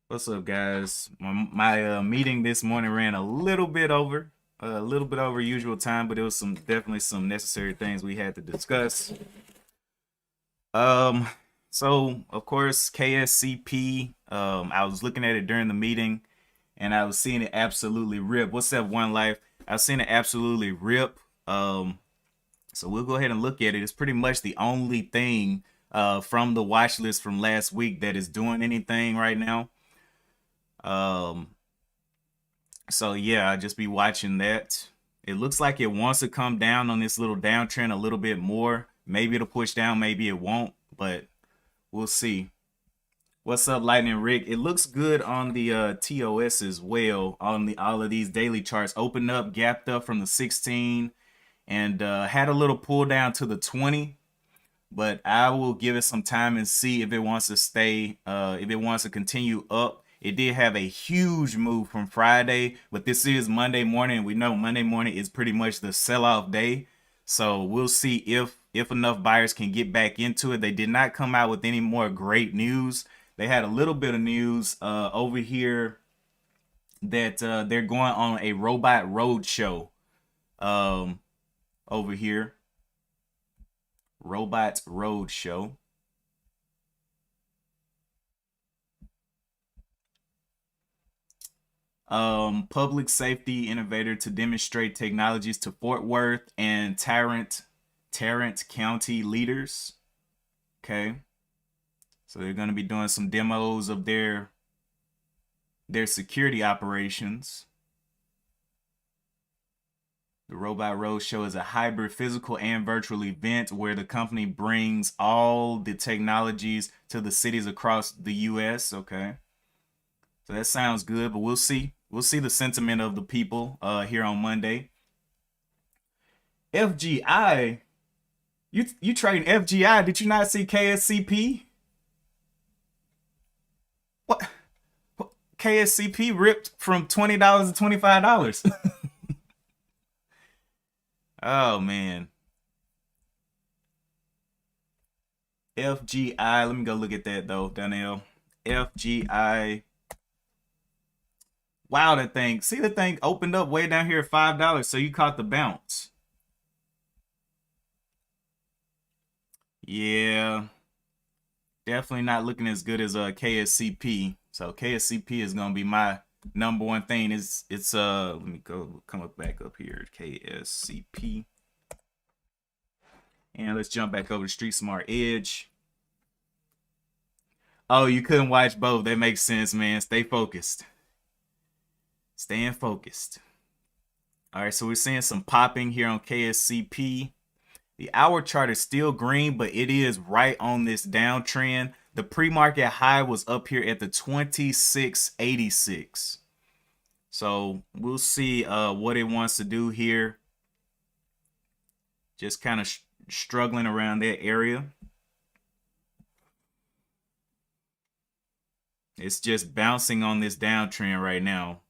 What's up, guys? My meeting this morning ran a little bit over usual time, but it was definitely some necessary things we had to discuss. Um, so of course KSCP. I was looking at it during the meeting, and I was seeing it absolutely rip. What's up, One Life? I was seeing it absolutely rip. So we'll go ahead and look at it. It's pretty much the only thing from the watch list from last week that is doing anything right now. Um, So yeah, I just be watching that. It looks like it wants to come down on this little downtrend a little bit more. Maybe it'll push down, maybe it won't, but we'll see. What's up, Lightning Rick? It looks good on the TOS as well. On the all of these daily charts, opened up, gapped up from the 16, and had a little pull down to the 20. But I will give it some time and see if it wants to stay, if it wants to continue up. It did have a huge move from Friday, but this is Monday morning. We know Monday morning is pretty much the sell-off day. So we'll see if enough buyers can get back into it. They did not come out with any more great news. They had a little bit of news over here that they're going on a robot road show um, over here. Robot road show. Public safety innovator to demonstrate technologies to Fort Worth and Tarrant County leaders. Okay, so they're going to be doing some demos of their security operations. The Robot Roadshow is a hybrid physical and virtual event where the company brings all the technologies to the cities across the U.S. Okay, so that sounds good, but we'll see. We'll see the sentiment of the people here on Monday. FGI, you trading FGI? Did you not see KSCP? What? KSCP ripped from $20 to $25. Oh man, FGI. Let me go look at that though, Danielle. FGI. Wow, that thing. See, the thing opened up way down here at $5. So you caught the bounce. Yeah, definitely not looking as good as KSCP. So KSCP is gonna be my number one thing. It's let me go come up back up here. KSCP. And let's jump back over to Street Smart Edge. Oh, you couldn't watch both. That makes sense, man. Stay focused. Staying focused. All right, so we're seeing some popping here on KSCP. The hour chart is still green, but it is right on this downtrend. The pre-market high was up here at the 2686. So we'll see what it wants to do here. Just kind of struggling around that area. It's just bouncing on this downtrend right now.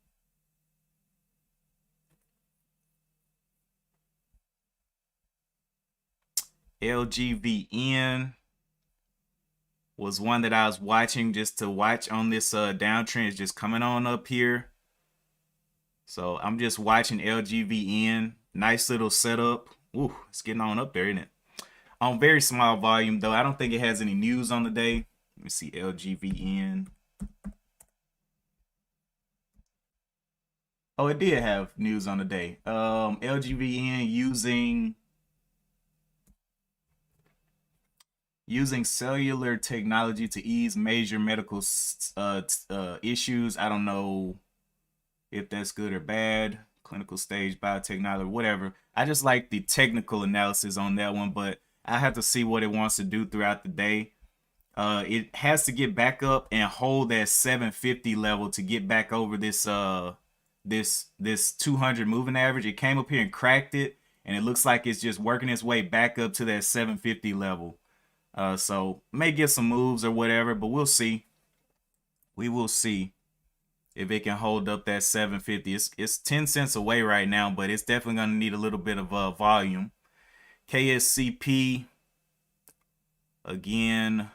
LGVN was one that I was watching just to watch on this downtrend. It's just coming on up here. So I'm just watching LGVN. Nice little setup. Ooh, it's getting on up there, isn't it? On very small volume, though. I don't think it has any news on the day. Let me see LGVN. Oh, it did have news on the day. LGVN using cellular technology to ease major medical issues. I don't know if that's good or bad. Clinical stage biotechnology, whatever. I just like the technical analysis on that one, but I have to see what it wants to do throughout the day. It has to get back up and hold that 750 level to get back over this 200 moving average. It came up here and cracked it, and it looks like it's just working its way back up to that 750 level. So may get some moves or whatever, but we'll see. We will see if it can hold up that 750. It's 10 cents away right now, but it's definitely going to need a little bit of volume. KSCP again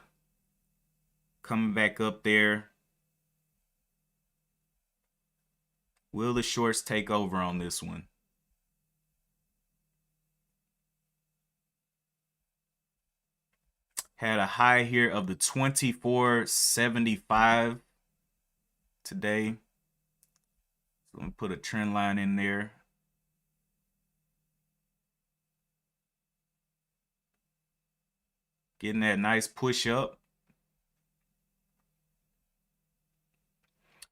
coming back up there. Will the shorts take over on this one? Had a high here of the 24.75 today. So let me put a trend line in there. Getting that nice push up.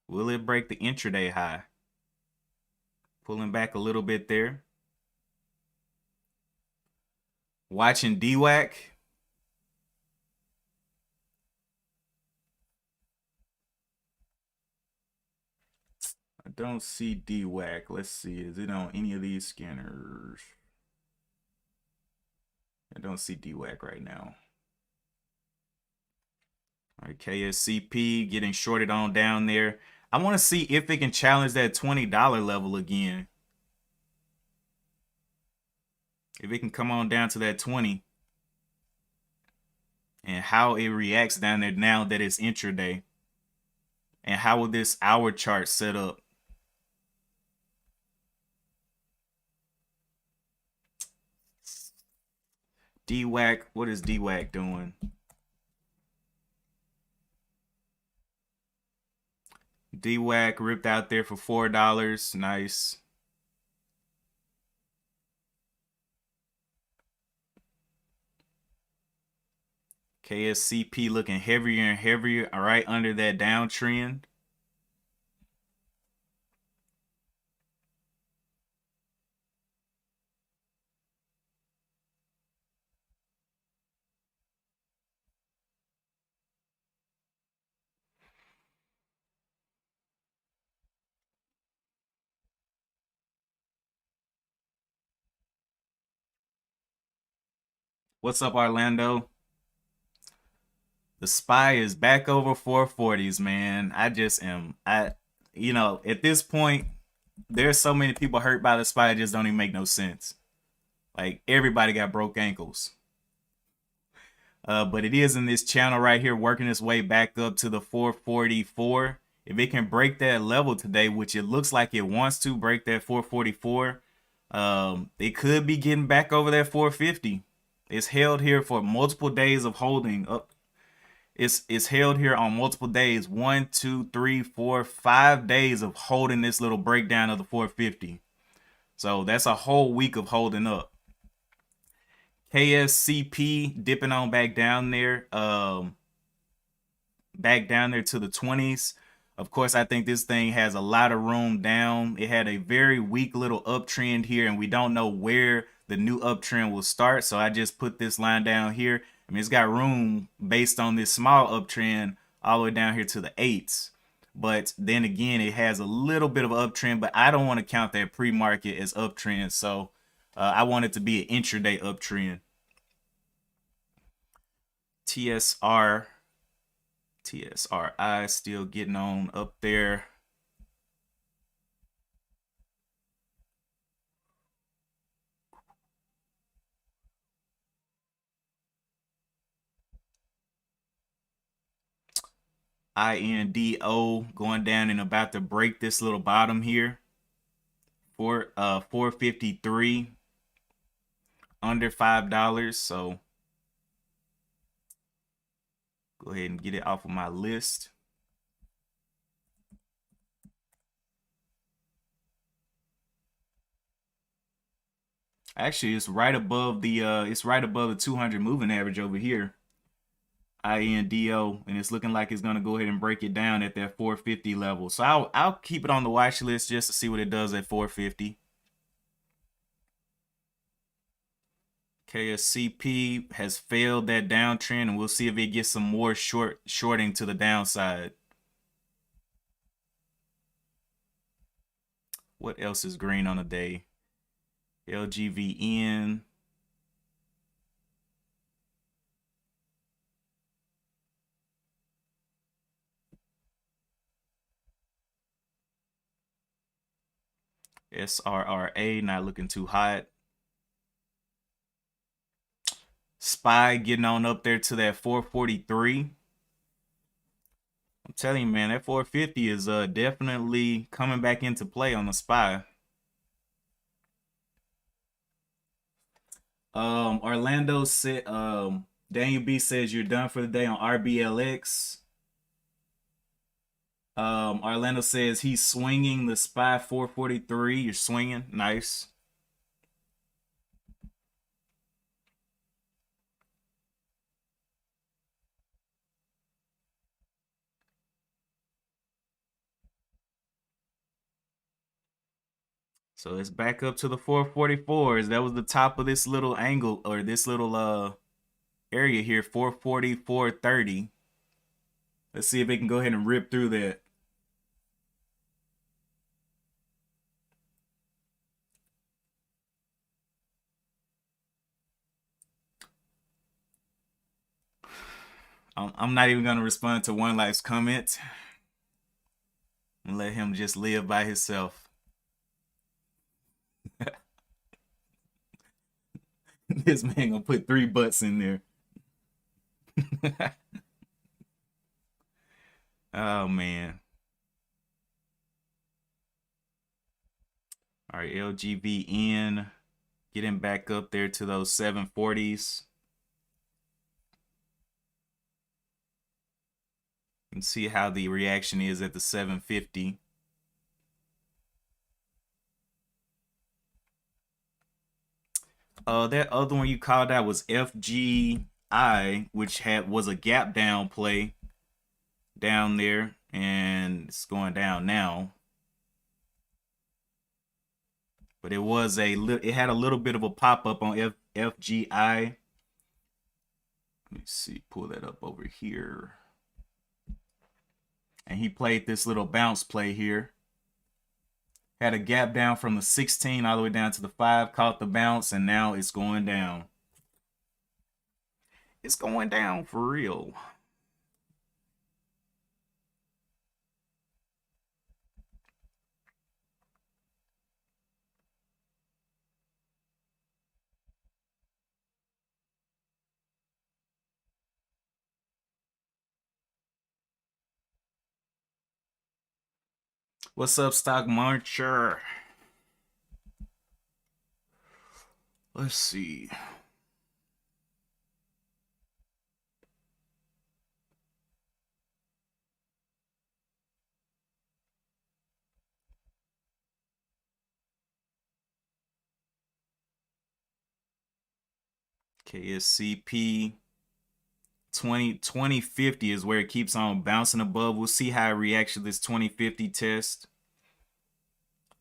Will it break the intraday high? Pulling back a little bit there. Watching DWAC. I don't see DWAC. Let's see. Is it on any of these scanners? I don't see DWAC right now. All right, KSCP getting shorted on down there. I want to see if it can challenge that $20 level again. If it can come on down to that 20. And how it reacts down there now that it's intraday. And how will this hour chart set up? DWAC, what is DWAC doing? DWAC ripped out there for $4. Nice. KSCP looking heavier and heavier, all right, under that downtrend. What's up, Orlando? The SPY is back over 440s, man. I just am, you know, at this point, there's so many people hurt by the SPY, it just don't even make no sense. Like, everybody got broke ankles. But it is in this channel right here, working its way back up to the 444. If it can break that level today, which it looks like it wants to break that 444, it could be getting back over that 450. It's held here for multiple days of holding up. It's held here on multiple days. 1, 2, 3, 4, 5 days of holding this little breakdown of the 450. So that's a whole week of holding up. KSCP dipping on back down there. Back down there to the 20s. Of course, I think this thing has a lot of room down. It had a very weak little uptrend here, and we don't know where the new uptrend will start. So I just put this line down here. I mean, it's got room based on this small uptrend all the way down here to the 8s. But then again, it has a little bit of an uptrend, but I don't want to count that pre-market as uptrend. So I want it to be an intraday uptrend. TSRI still getting on up there. INDO going down and about to break this little bottom here for 453 under $5. So go ahead and get it off of my list. Actually, it's right above the 200 moving average over here. INDO, and it's looking like it's gonna go ahead and break it down at that 450 level. So I'll keep it on the watch list just to see what it does at 450. KSCP has failed that downtrend, and we'll see if it gets some more shorting to the downside. What else is green on the day? LGVN. SRRA not looking too hot. SPY getting on up there to that 443. I'm telling you, man, that 450 is definitely coming back into play on the SPY. Orlando said, Daniel B says you're done for the day on RBLX. Orlando says he's swinging the SPY 443. You're swinging, nice. So it's back up to the 444s. That was the top of this little angle or this little area here, 440, 430. Let's see if it can go ahead and rip through that. I'm not even gonna respond to One Life's comment. I'm gonna let him just live by himself. This man gonna put 3 butts in there. Oh man. All right, LGVN getting back up there to those 740s. You can see how the reaction is at the 750. That other one you called out was FGI, which was a gap down play down there, and it's going down now. But it had a little bit of a pop up on FGI. Let me see, pull that up over here. And he played this little bounce play here. Had a gap down from the 16 all the way down to the 5, caught the bounce, and now it's going down. It's going down for real. What's up, Stock Marcher? Let's see. KSCP 2050 is where it keeps on bouncing above. We'll see how it reacts to this 2050 test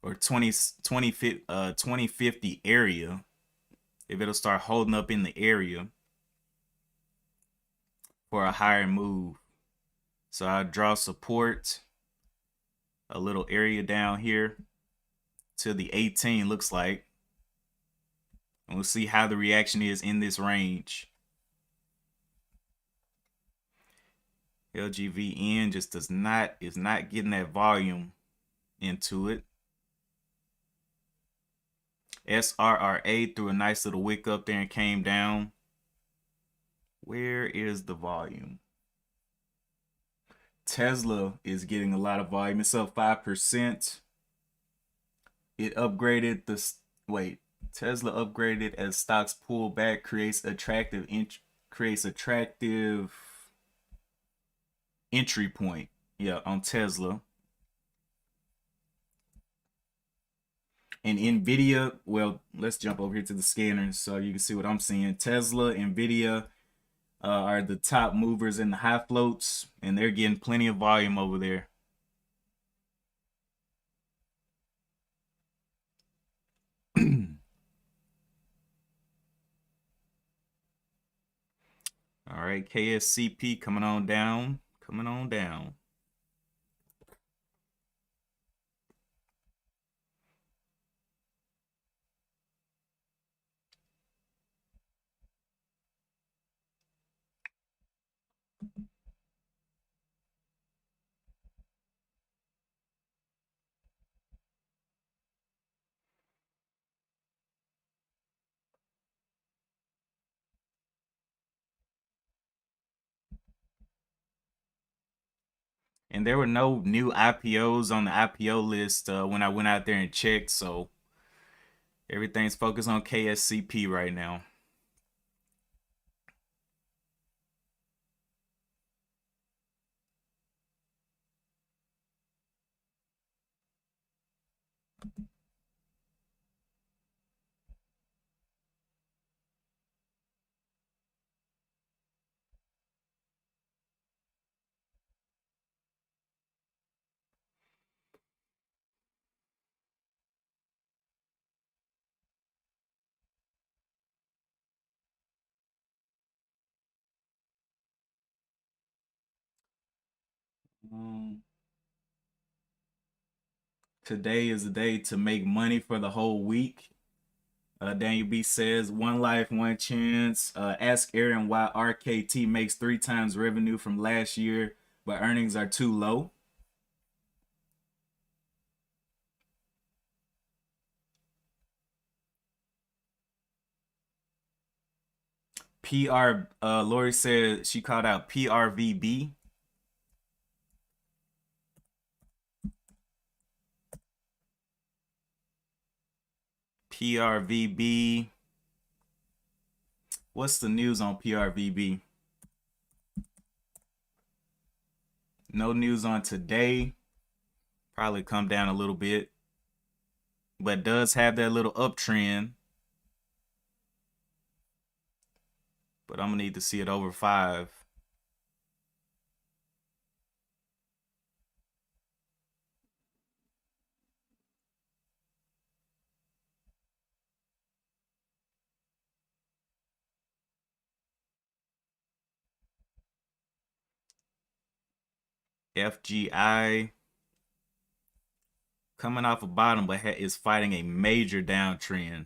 or 2050 area. If it'll start holding up in the area for a higher move. So I draw support, a little area down here to the 18 looks like. And we'll see how the reaction is in this range. LGVN just is not getting that volume into it. SRRA threw a nice little wick up there and came down. Where is the volume? Tesla is getting a lot of volume. It's up 5%. It upgraded Tesla upgraded as stocks pull back, creates attractive entry point. Yeah, on Tesla. And Nvidia, well, let's jump over here to the scanner so you can see what I'm seeing. Tesla, Nvidia are the top movers in the high floats, and they're getting plenty of volume over there. All right, KSCP coming on down. Coming on down. And there were no new IPOs on the IPO list when I went out there and checked. So everything's focused on KSCP right now. Um, Today is the day to make money for the whole week. Daniel B says, one life, one chance. Ask Aaron why RKT makes 3 times revenue from last year, but earnings are too low. Lori said she called out PRVB. PRVB. What's the news on PRVB? No news on today. Probably come down a little bit, but does have that little uptrend. But I'm gonna need to see it over 5. FGI coming off a bottom, but is fighting a major downtrend.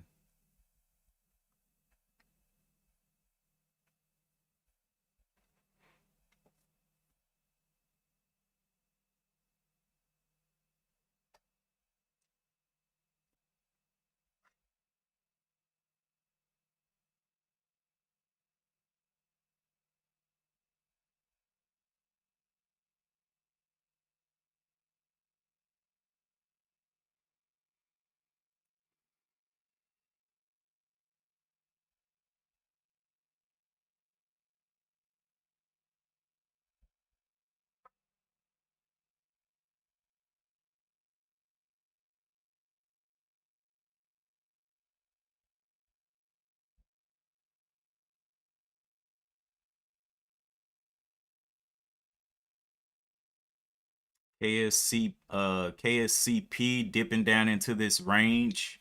KSCP dipping down into this range.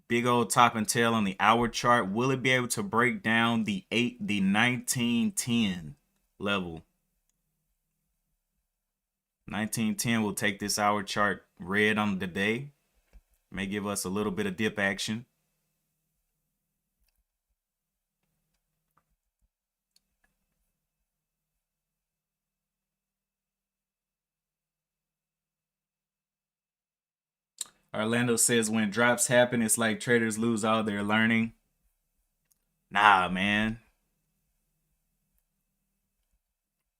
Big old top and tail on the hour chart. Will it be able to break down the 1910 level? 1910 will take this hour chart red on the day. May give us a little bit of dip action. Orlando says when drops happen, it's like traders lose all their learning. Nah, man.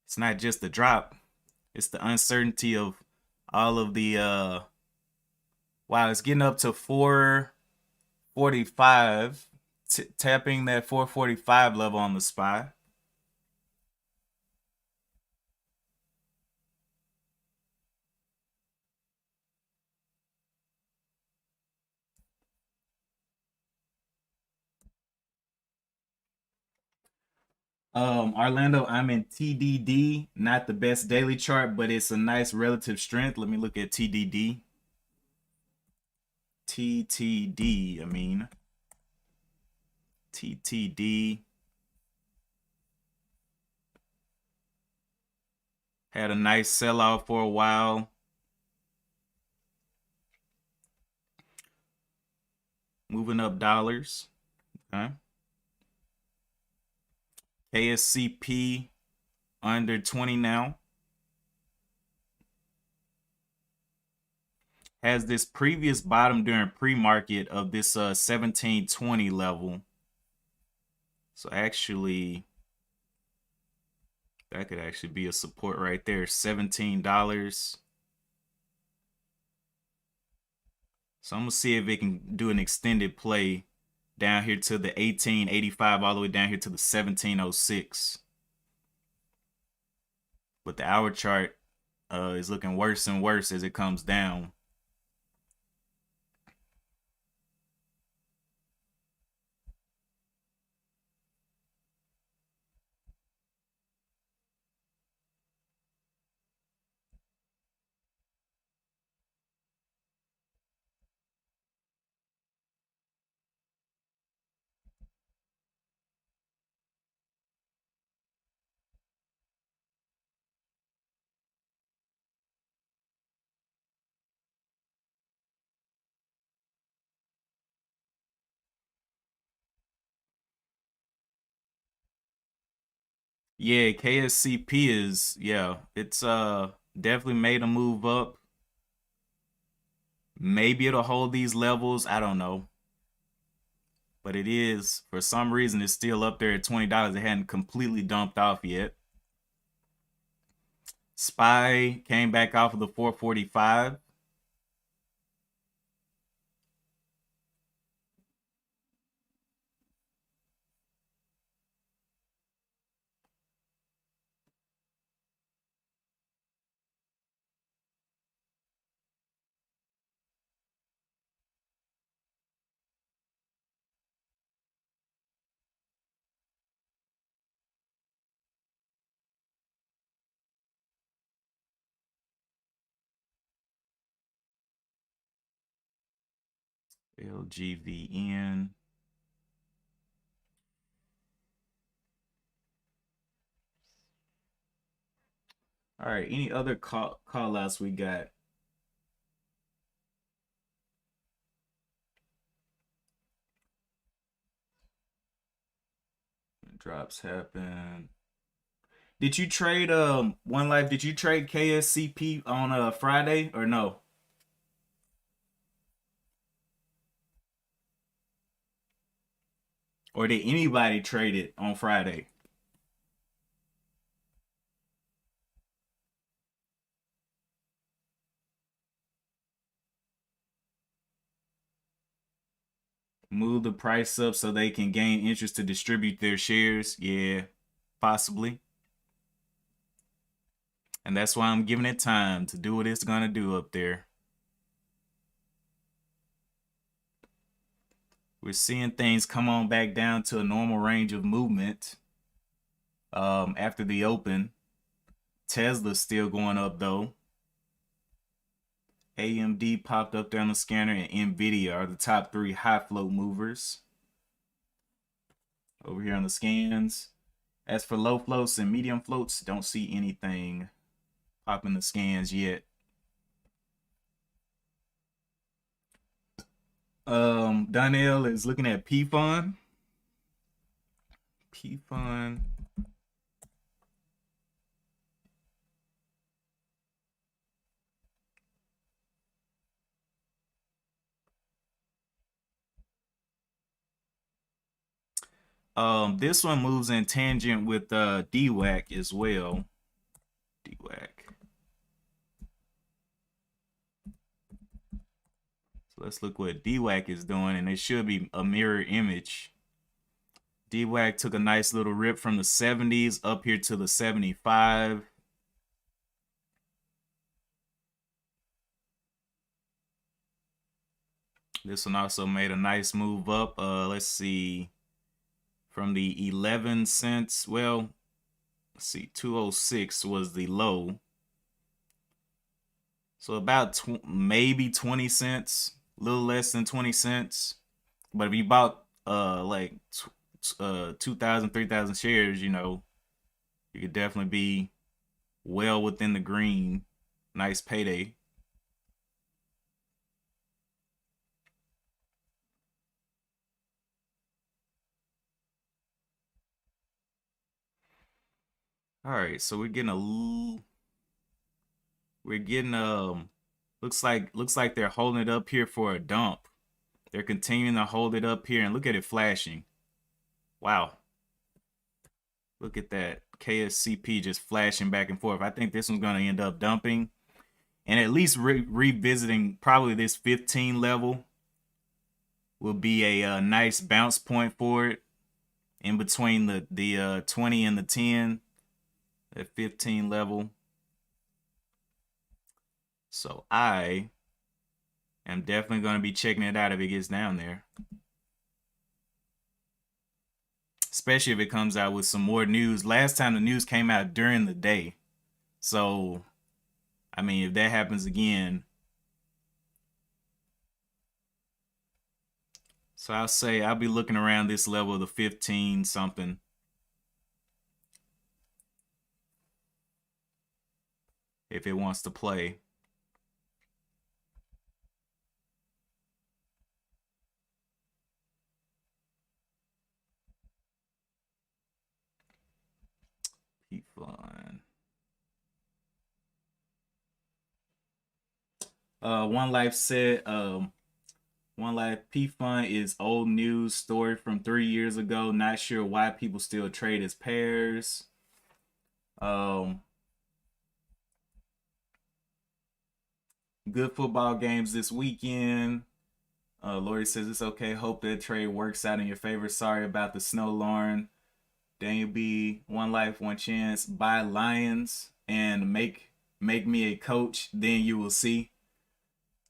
It's not just the drop. It's the uncertainty of all of the wow, it's getting up to 445. Tapping that 445 level on the SPY. Orlando, I'm in TDD, not the best daily chart, but it's a nice relative strength. Let me look at TDD. TTD, I mean. TTD. Had a nice sell-off for a while. Moving up dollars. Okay. KSCP under 20 now. Has this previous bottom during pre-market of this 1720 level. So actually That could actually be a support right there. $17. So I'm gonna see if it can do an extended play down here to the 1885 all the way down here to the 1706. But the hour chart is looking worse and worse as it comes down. Yeah, KSCP is, yeah, it's definitely made a move up. Maybe it'll hold these levels, I don't know. But it is, for some reason, it's still up there at $20. It hadn't completely dumped off yet. SPY came back off of the 445. LGVN. All right, any other call outs we got? Drops happen. Did you trade One Life? Did you trade KSCP on Friday or no? Or did anybody trade it on Friday? Move the price up so they can gain interest to distribute their shares? Yeah, possibly. And that's why I'm giving it time to do what it's gonna do up there. We're seeing things come on back down to a normal range of movement after the open. Tesla's still going up though. AMD popped up there on the scanner, and Nvidia are the top 3 high float movers over here on the scans. As for low floats and medium floats, don't see anything popping the scans yet. Donnell is looking at PFund. PFund. This one moves in tangent with DWAC as well. DWAC. So let's look what DWAC is doing, and it should be a mirror image. DWAC took a nice little rip from the 70s up here to the 75. This one also made a nice move up. Let's see. From the 11 cents, well, let's see, 206 was the low. So about maybe 20 cents, a little less than 20 cents. But if you bought like 2,000, 3,000 shares, you know, you could definitely be well within the green. Nice payday. All right, so we're getting looks like they're holding it up here for a dump. They're continuing to hold it up here, and look at it flashing. Wow. Look at that. KSCP just flashing back and forth. I think this one's going to end up dumping and at least revisiting probably this 15 level will be a nice bounce point for it in between the 20 and the 10 at 15 level. So I am definitely going to be checking it out if it gets down there. Especially if it comes out with some more news. Last time the news came out during the day. So, I mean, if that happens again. So I'll say I'll be looking around this level of the 15 something. If it wants to play. Be fun. One Life said, One Life P Fun is old news story from 3 years ago. Not sure why people still trade as pairs. Good football games this weekend. Lori says it's okay. Hope that trade works out in your favor. Sorry about the snow, Lauren. Daniel B. One Life, One Chance. Buy Lions and make me a coach. Then you will see.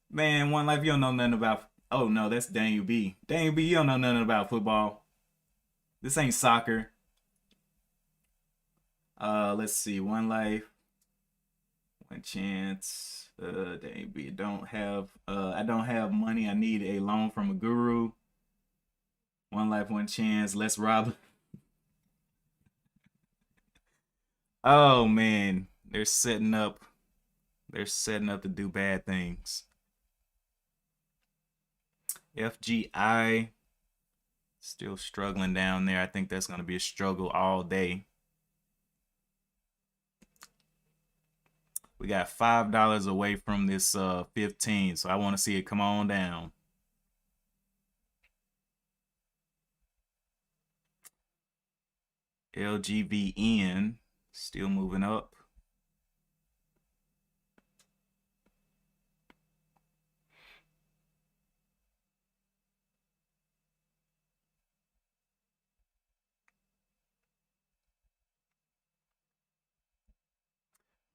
Man, One Life, you don't know nothing about. Oh no, that's Daniel B. Daniel B, you don't know nothing about football. This ain't soccer. Let's see. One Life, One Chance. Daniel B. I don't have money. I need a loan from a guru. One Life, One Chance. Let's rob. Oh man, they're setting up. They're setting up to do bad things. FGI still struggling down there. I think that's going to be a struggle all day. We got $5 away from this 15, so I want to see it come on down. LGVN still moving up.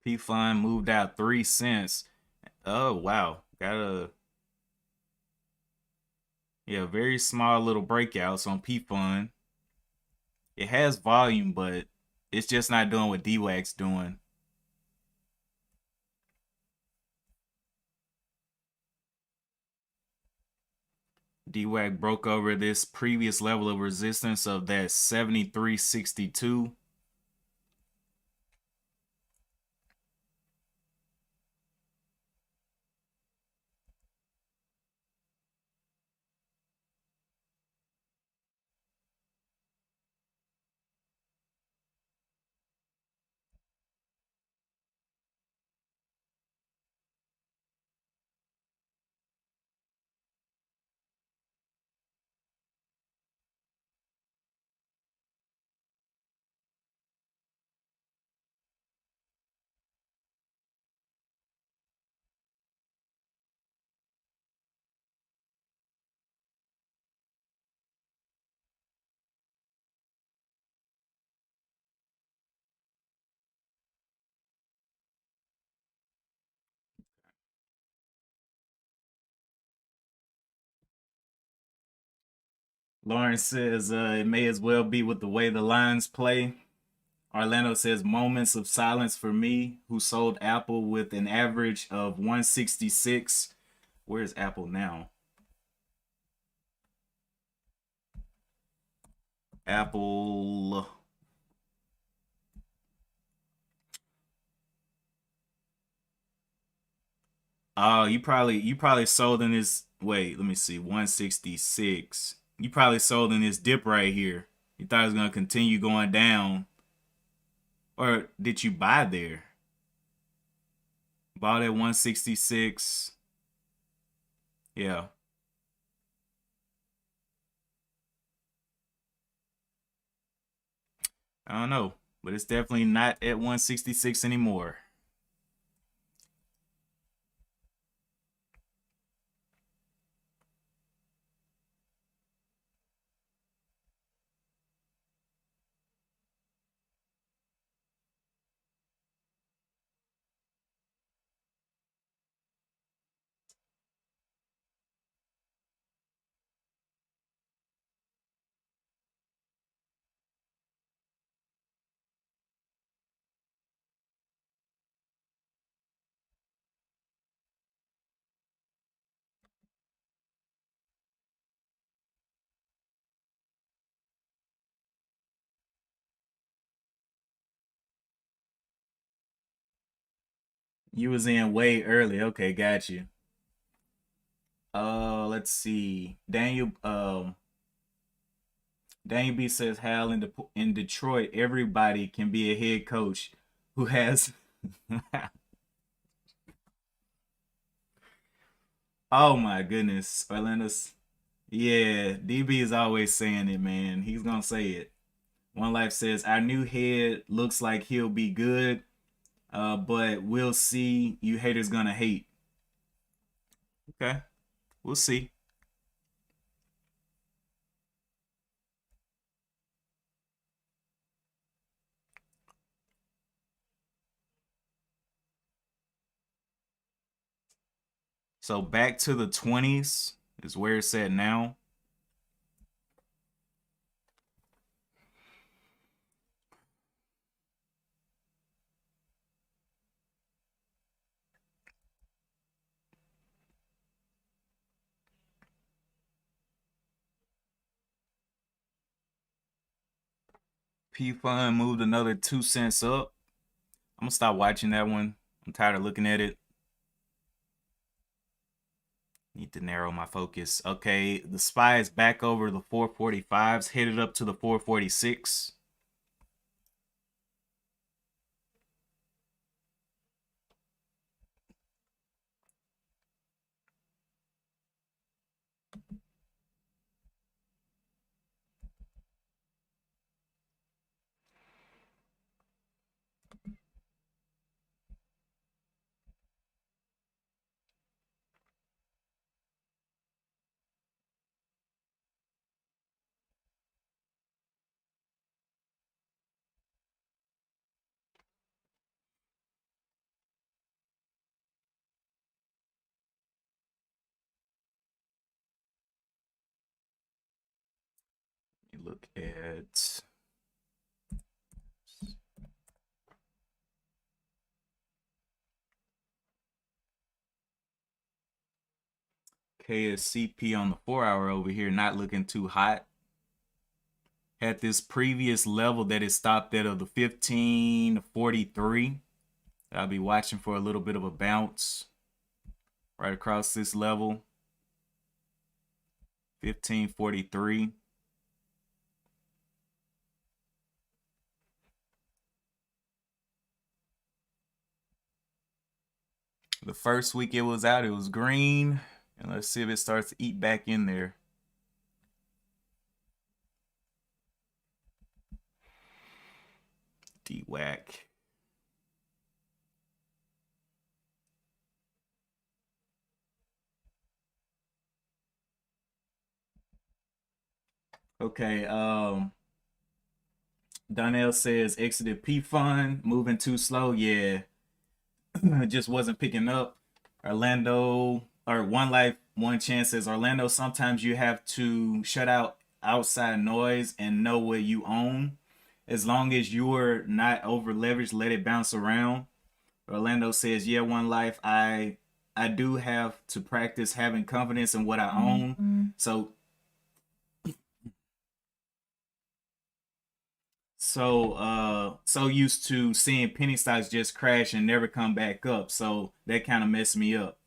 P Fun moved out 3 cents. Oh wow, got a very small little breakouts on P Fun. It has volume, but it's just not doing what DWAC's doing. DWAC broke over this previous level of resistance of that 73.62. Lawrence says it may as well be with the way the lines play. Orlando says moments of silence for me, who sold Apple with an average of 166. Where's Apple now? Apple. Oh, you probably sold in this. Wait, let me see. 166. You probably sold in this dip right here. You thought it was gonna continue going down, or did you buy there? Bought at 166. Yeah. I don't know, but it's definitely not at 166 anymore. You was in way early. Okay, got you. Let's see. Daniel B says, Hal, in Detroit, everybody can be a head coach who has. Oh my goodness, Orlando's. Yeah, DB is always saying it, man. He's gonna say it. One Life says, our new head looks like he'll be good, but we'll see. You haters gonna hate. Okay, we'll see. So back to the 20s is where it's at now. P Fund moved another 2 cents up. I'm gonna stop watching that one. I'm tired of looking at it. Need to narrow my focus. Okay, the SPY is back over the 445s, headed up to the 446. You look at KSCP on the 4 hour over here, not looking too hot. Had this previous level that it stopped at of the 1543. I'll be watching for a little bit of a bounce right across this level. 1543. The first week it was out, it was green. And let's see if it starts to eat back in there. D-Whack. Okay, Donnell says exited P Fund, moving too slow. Yeah, it just wasn't picking up. Orlando, or One Life, One Chance says Orlando, sometimes you have to shut out outside noise and know what you own. As long as you're not over leveraged, let it bounce around. Orlando says, yeah, One Life, I do have to practice having confidence in what I own. So used to seeing penny stocks just crash and never come back up. So that kind of messed me up.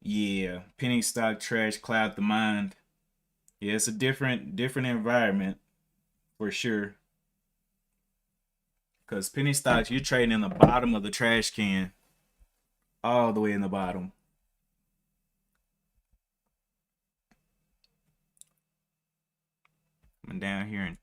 Yeah, penny stock trash cloud the mind. Yeah, it's a different environment for sure. Cause penny stocks, you're trading in the bottom of the trash can, all the way in the bottom. Coming down here and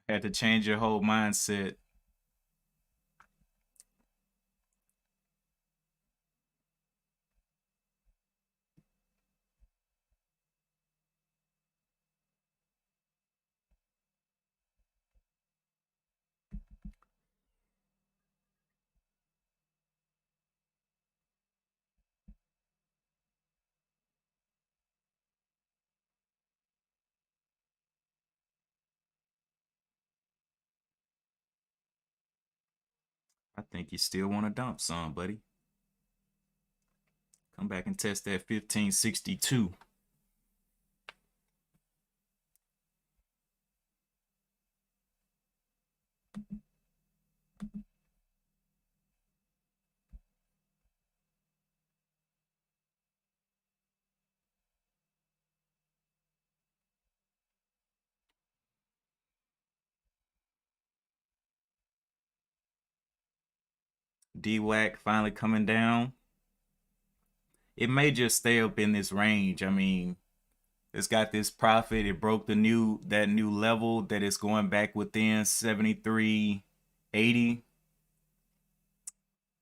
had to change your whole mindset. I think you still want to dump some, buddy. Come back and test that 1562. DWAC finally coming down. It may just stay up in this range. I mean, it's got this profit. It broke the new level that it's going back within 73.80.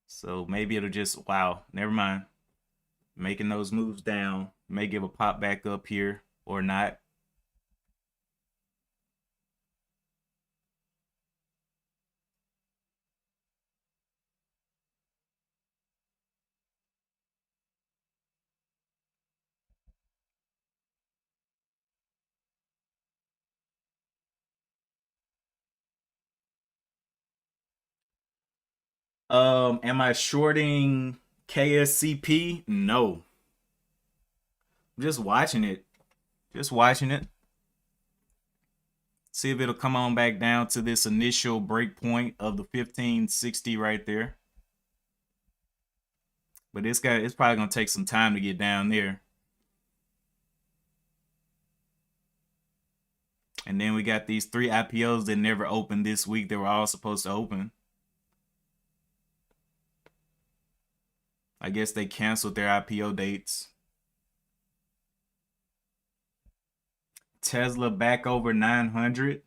So maybe it'll just, wow, never mind. Making those moves down. May give a pop back up here or not. Am I shorting KSCP? No. I'm just watching it. Just watching it. See if it'll come on back down to this initial break point of the 1560 right there. But it's probably gonna take some time to get down there. And then we got these 3 IPOs that never opened this week. They were all supposed to open. I guess they canceled their IPO dates. Tesla back over 900.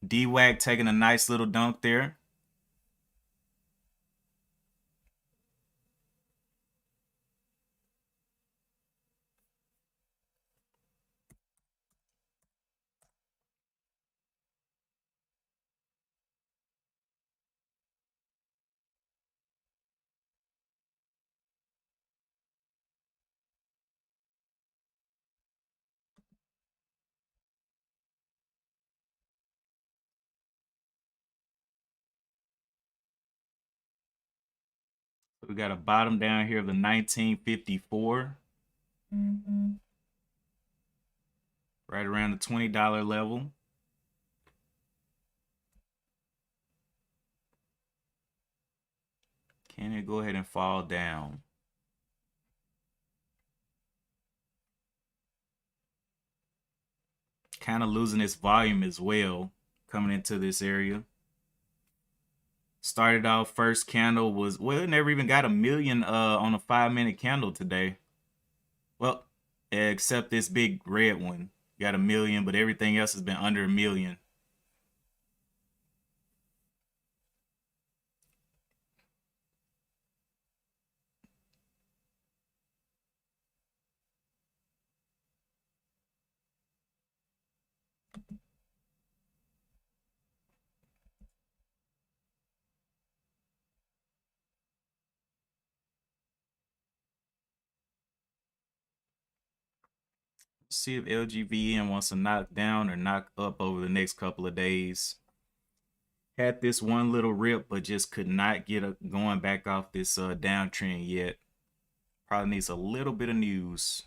DWAC taking a nice little dunk there. We got a bottom down here of the 1954. Right around the $20 level. Can it go ahead and fall down? Kind of losing its volume as well coming into this area. Started off first candle was, well, it never even got a million on a 5-minute candle today. Well, except this big red one got a million, but everything else has been under a million. See if LGVN wants to knock down or knock up over the next couple of days. Had this one little rip, but just could not get going back off this downtrend yet. Probably needs a little bit of news.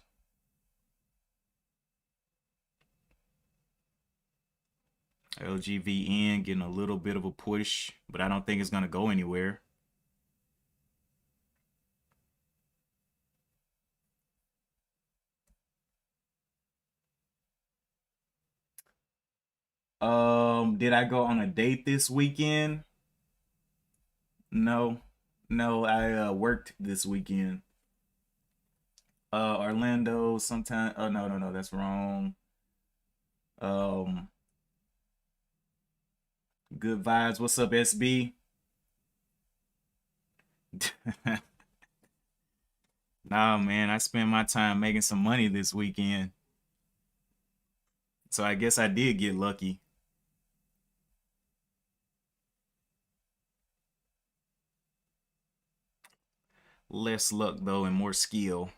LGVN getting a little bit of a push, but I don't think it's going to go anywhere. Did I go on a date this weekend? No. No, I worked this weekend. Orlando sometime. Oh no, that's wrong. Um Good vibes. What's up, SB? Nah, man, I spent my time making some money this weekend. So I guess I did get lucky. Less luck though and more skill.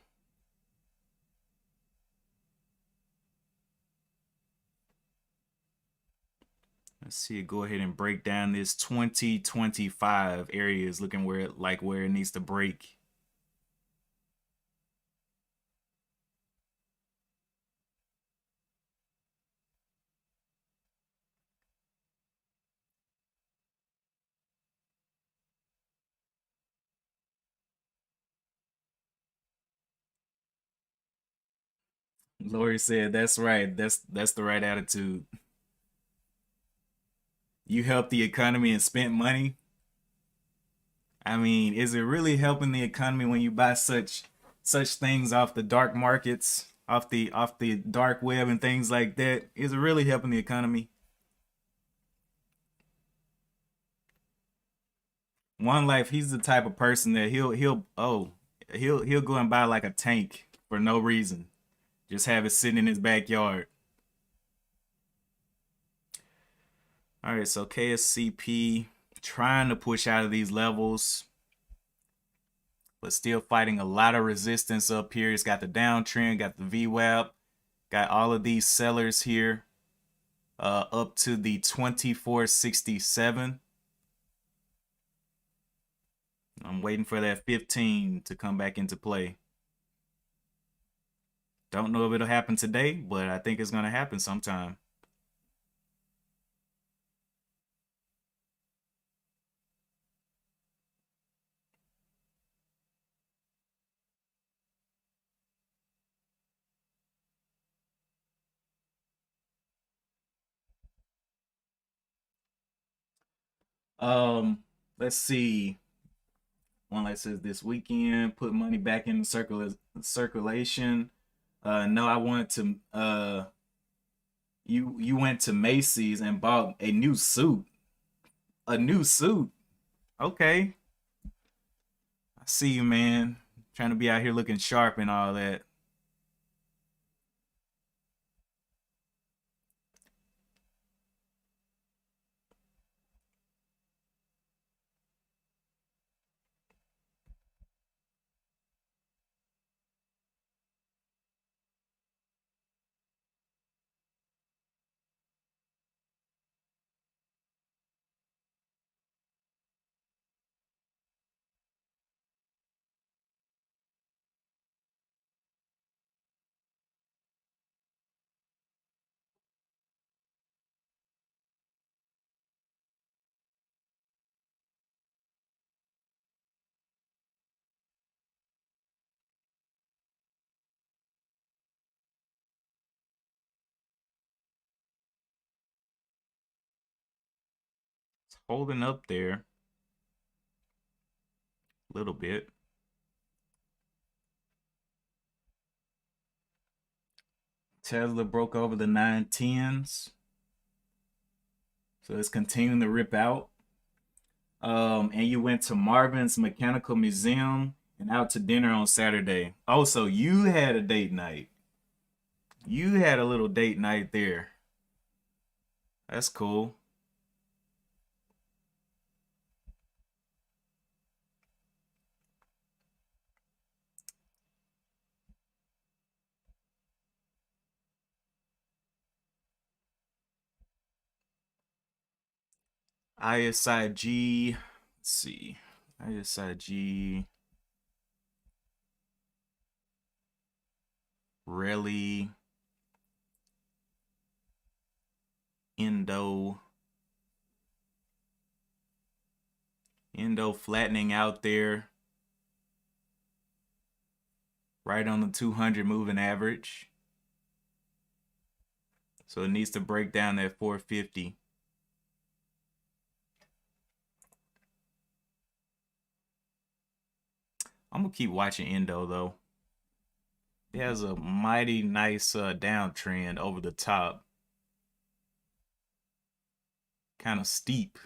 Let's see, go ahead and break down this 2025 areas, looking where it needs to break. Lori said, "That's right. That's the right attitude. You helped the economy and spent money. I mean, is it really helping the economy when you buy such things off the dark markets, off the dark web and things like that? Is it really helping the economy?" One Life, he's the type of person that he'll go and buy like a tank for no reason. Just have it sitting in his backyard. All right, so KSCP trying to push out of these levels, but still fighting a lot of resistance up here. It's got the downtrend, got the VWAP, got all of these sellers here up to the 2467. I'm waiting for that 15 to come back into play. Don't know if it'll happen today, but I think it's going to happen sometime. Um, let's see. One that says this weekend, put money back in circulation. No, I wanted to. You went to Macy's and bought a new suit. A new suit. Okay, I see you, man. Trying to be out here looking sharp and all that. It's holding up there a little bit. Tesla broke over the 910s, so it's continuing to rip out. And you went to Marvin's Mechanical Museum and out to dinner on Saturday. Oh, so you had a date night. You had a little date night there. That's cool. ISIG. Let's see. ISIG. Really. Indo flattening out there. Right on the 200 moving average. So it needs to break down that 450. I'm going to keep watching Indo though. It has a mighty nice downtrend over the top. Kind of steep.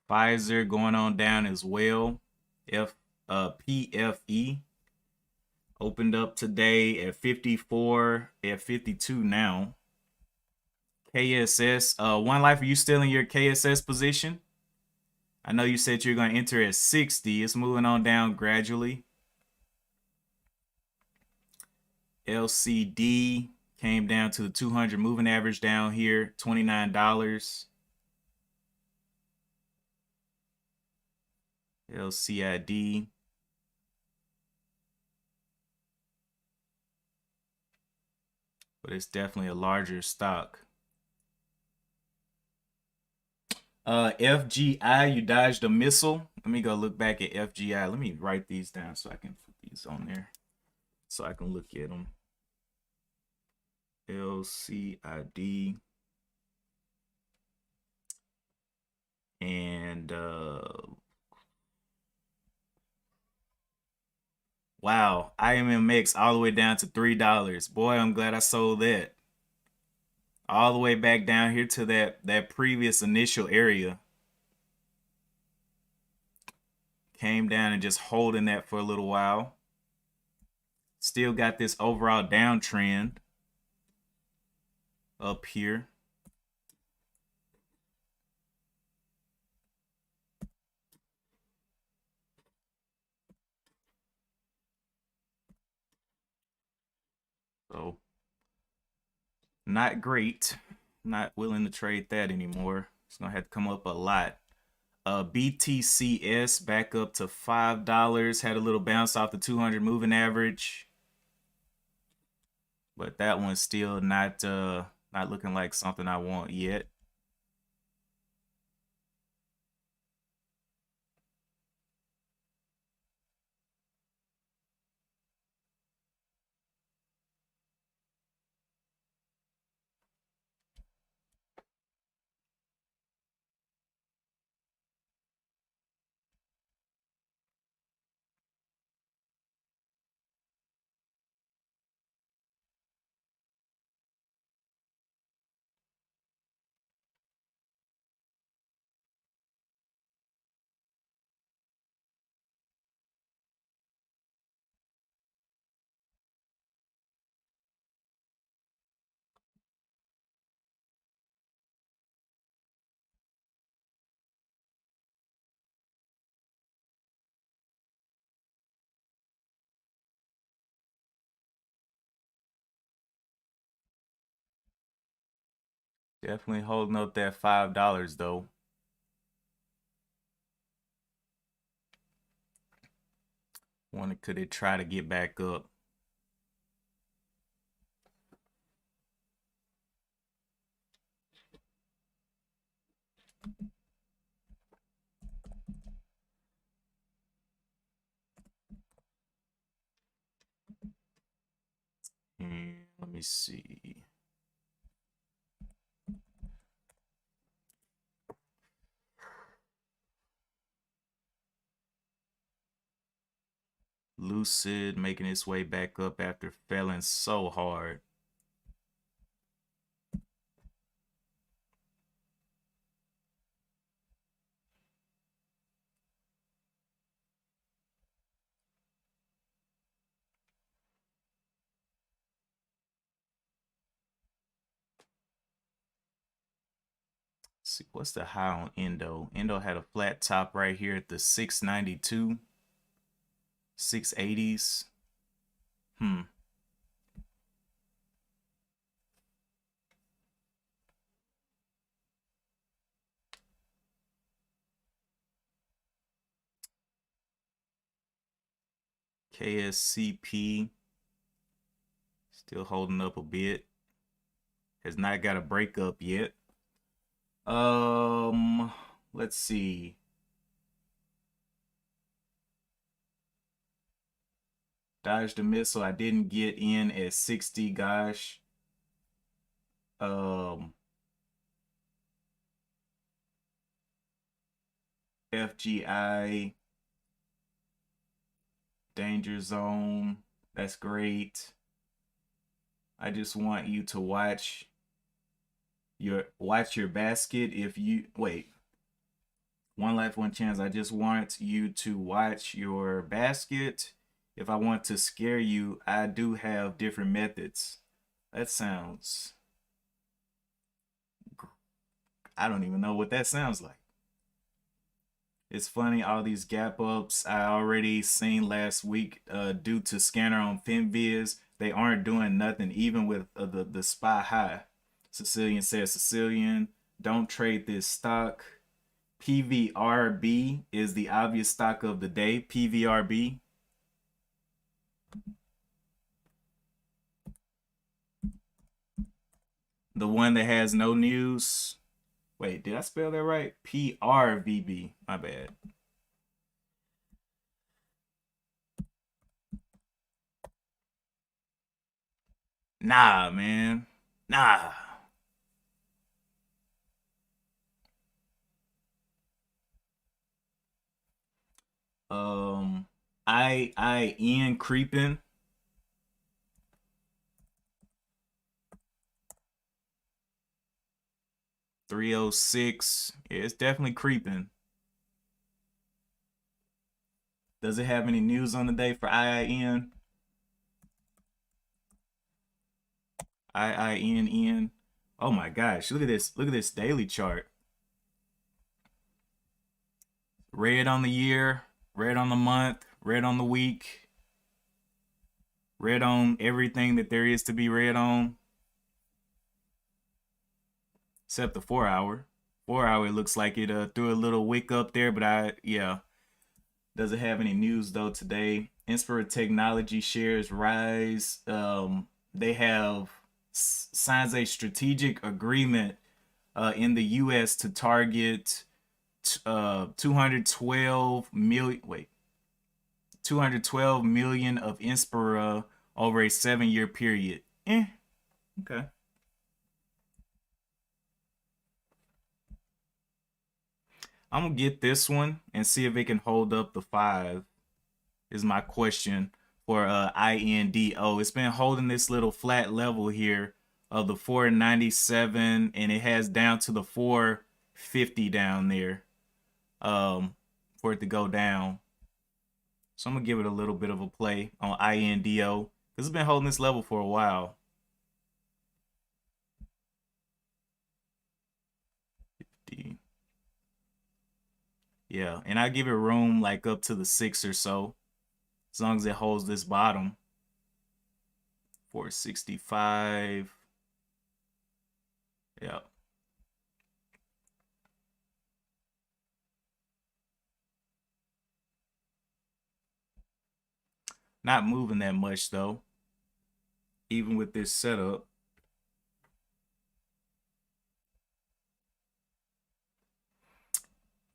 Pfizer going on down as well. PFE opened up today at 54, at 52 now. KSS, One Life, are you still in your KSS position? I know you said you're going to enter at 60. It's moving on down gradually. LCD came down to the 200 moving average down here, $29. LCID. But it's definitely a larger stock. FGI, you dodged a missile. Let me go look back at FGI. Let me write these down so I can put these on there so I can look at them. LCID. And wow, IMMX all the way down to $3. Boy, I'm glad I sold that. All the way back down here to that previous initial area. Came down and just holding that for a little while. Still got this overall downtrend up here. So not great. Not willing to trade that anymore. It's gonna have to come up a lot. BTCS back up to $5. Had a little bounce off the 200 moving average, but that one's still not looking like something I want yet. Definitely holding up that $5 though. Could it try to get back up? Let me see. Lucid making its way back up after failing so hard. see, what's the high on Endo? Endo had a flat top right here at the 692, 680s. KSCP still holding up a bit. Has not got a breakup yet. Let's see. Dodged the missile. I didn't get in at 60, gosh. FGI danger zone. That's great. I just want you to watch your basket. If you wait, one life, one chance. I just want you to watch your basket. If I want to scare you, I do have different methods. That sounds, I don't even know what that sounds like. It's funny, all these gap ups I already seen last week due to scanner on FinViz. They aren't doing nothing even with the SPY high. Sicilian says, Sicilian, don't trade this stock. PVRB is the obvious stock of the day. PVRB. The one that has no news. Wait, did I spell that right? PRVB. My bad. Nah, man. Nah. IIN creeping. $306. Yeah, it's definitely creeping. Does it have any news on the day for IIN? IINN. Oh my gosh, look at this. Look at this daily chart. Red on the year, red on the month, red on the week, red on everything that there is to be red on. Except the 4 hour. 4 hour, it looks like it threw a little wick up there, but yeah. Doesn't have any news though today. Inspira Technology shares rise. They have signs a strategic agreement in the U.S. to target 212 million. Wait, 212 million of Inspira over a 7-year period. Okay. I'm gonna get this one and see if it can hold up the 5. Is my question for INDO. It's been holding this little flat level here of the 497, and it has down to the 450 down there for it to go down. So I'm gonna give it a little bit of a play on INDO because it's been holding this level for a while. 50. Yeah, and I give it room like up to the 6 or so, as long as it holds this bottom. 465. Yeah. Not moving that much though, even with this setup.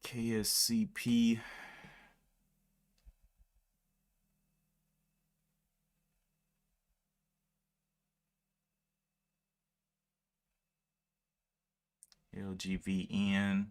KSCP. LGVN.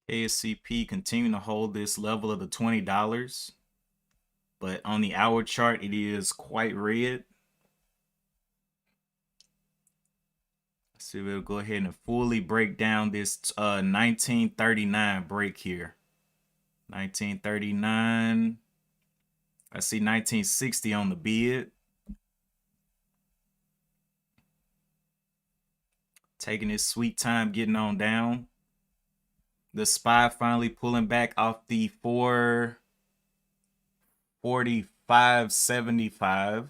KSCP continuing to hold this level of the $20, but on the hour chart it is quite red. So we'll go ahead and fully break down this 1939 break here. 1939. I see 1960 on the bid. Taking his sweet time getting on down. The SPY finally pulling back off the 445.75.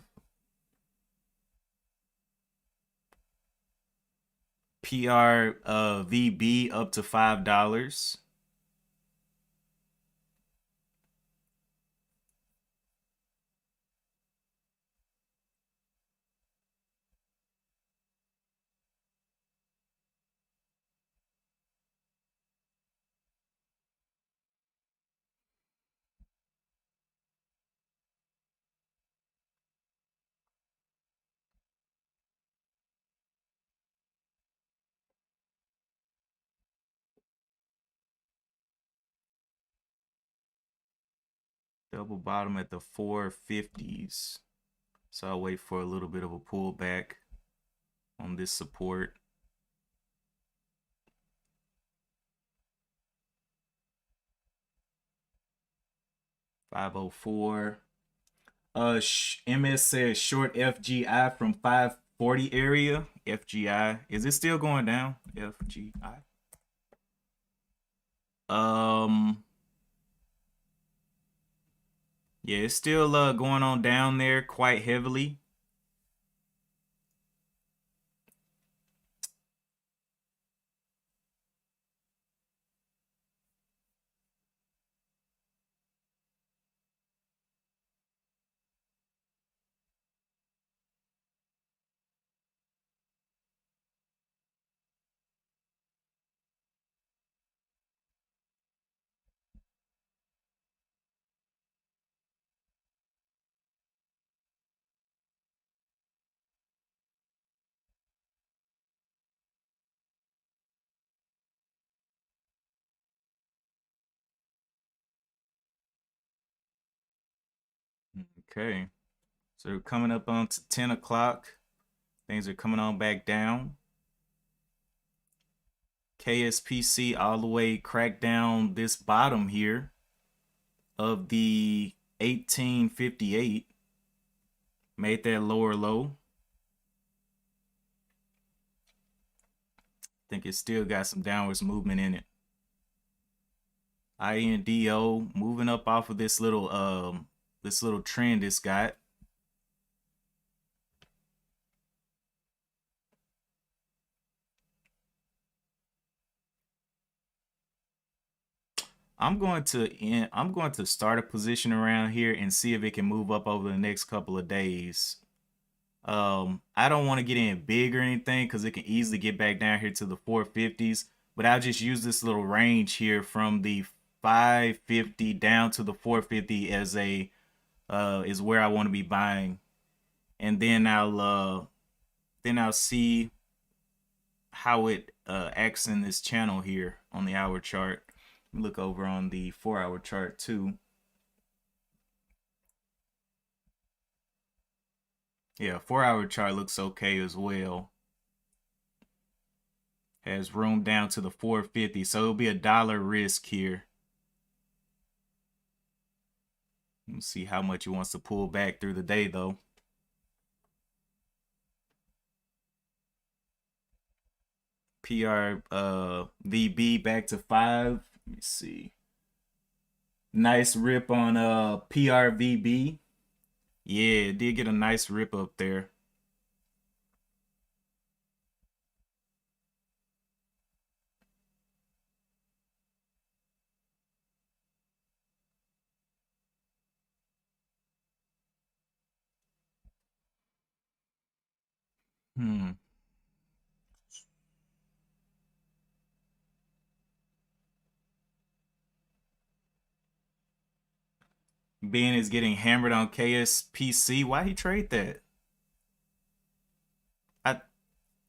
PR VB up to $5. Double bottom at the 450s. So I'll wait for a little bit of a pullback on this support. $504. MS says short FGI from 540 area. FGI. Is it still going down? FGI. Yeah, it's still going on down there quite heavily. Okay. So we're coming up on to 10 o'clock. Things are coming on back down. KSPC all the way cracked down this bottom here of the 1858. Made that lower low. Think it still got some downwards movement in it. INDO moving up off of this little trend it's got. I'm going to start a position around here and see if it can move up over the next couple of days. I don't want to get in big or anything because it can easily get back down here to the 450s, but I'll just use this little range here from the 550 down to the 450 as a is where I want to be buying, and then I'll see how it acts in this channel here on the hour chart. Look over on the 4-hour chart too. Yeah, 4-hour chart looks okay as well. Has room down to the 450, so it'll be $1 risk here. Let's see how much he wants to pull back through the day though. PR VB back to 5. Let me see. Nice rip on PRVB. Yeah, it did get a nice rip up there. Ben is getting hammered on KSPC. Why he trade that?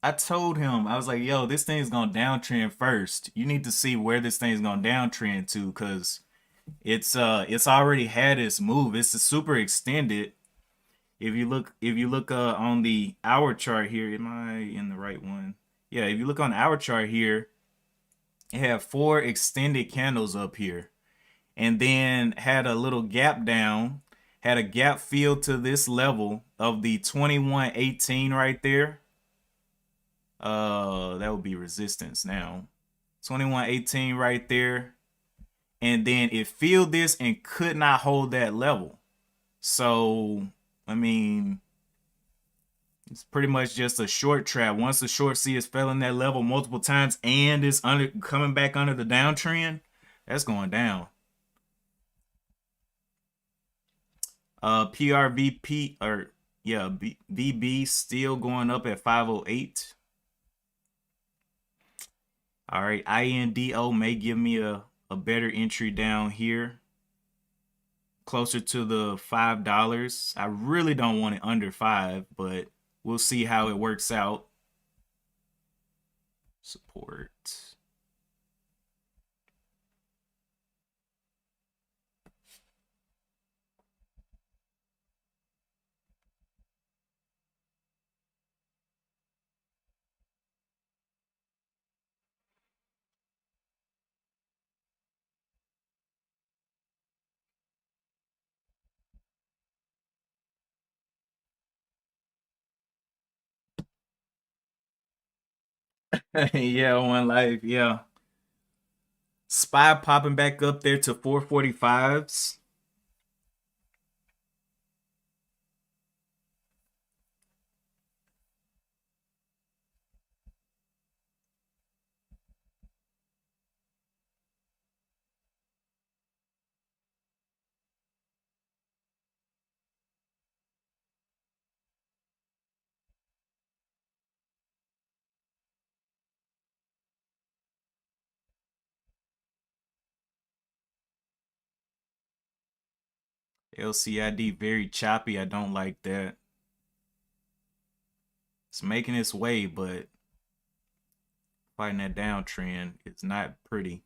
I told him, I was like, yo, this thing's gonna downtrend first. You need to see where this thing's gonna downtrend to, because it's already had its move. It's a super extended. If you look on the hour chart here, am I in the right one? Yeah, if you look on the hour chart here, it had four extended candles up here, and then had a little gap down, had a gap filled to this level of the 2118 right there. That would be resistance now. 2118 right there. And then it filled this and could not hold that level. So, I mean, it's pretty much just a short trap. Once the short C is fell in that level multiple times and is under coming back under the downtrend, that's going down. PRVP or yeah, VB still going up at 508. All right, INDO may give me a better entry down here, closer to the $5. I really don't want it under 5, but we'll see how it works out. Support. Yeah, one life. Yeah. SPY popping back up there to 445s. LCID very choppy. I don't like that. It's making its way, but fighting that downtrend, it's not pretty.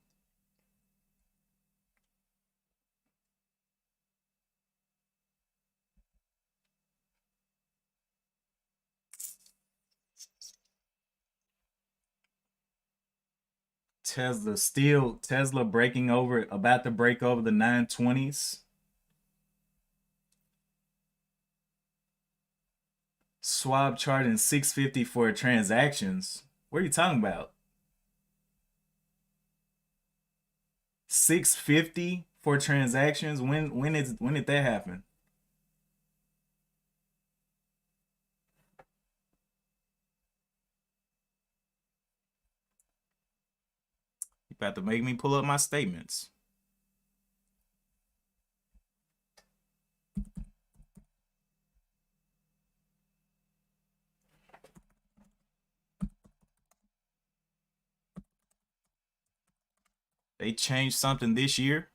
Tesla breaking over, about to break over the 920s. Schwab charting 650 for transactions. What are you talking about? 650 for transactions? When did that happen? You about to make me pull up my statements. They changed something this year.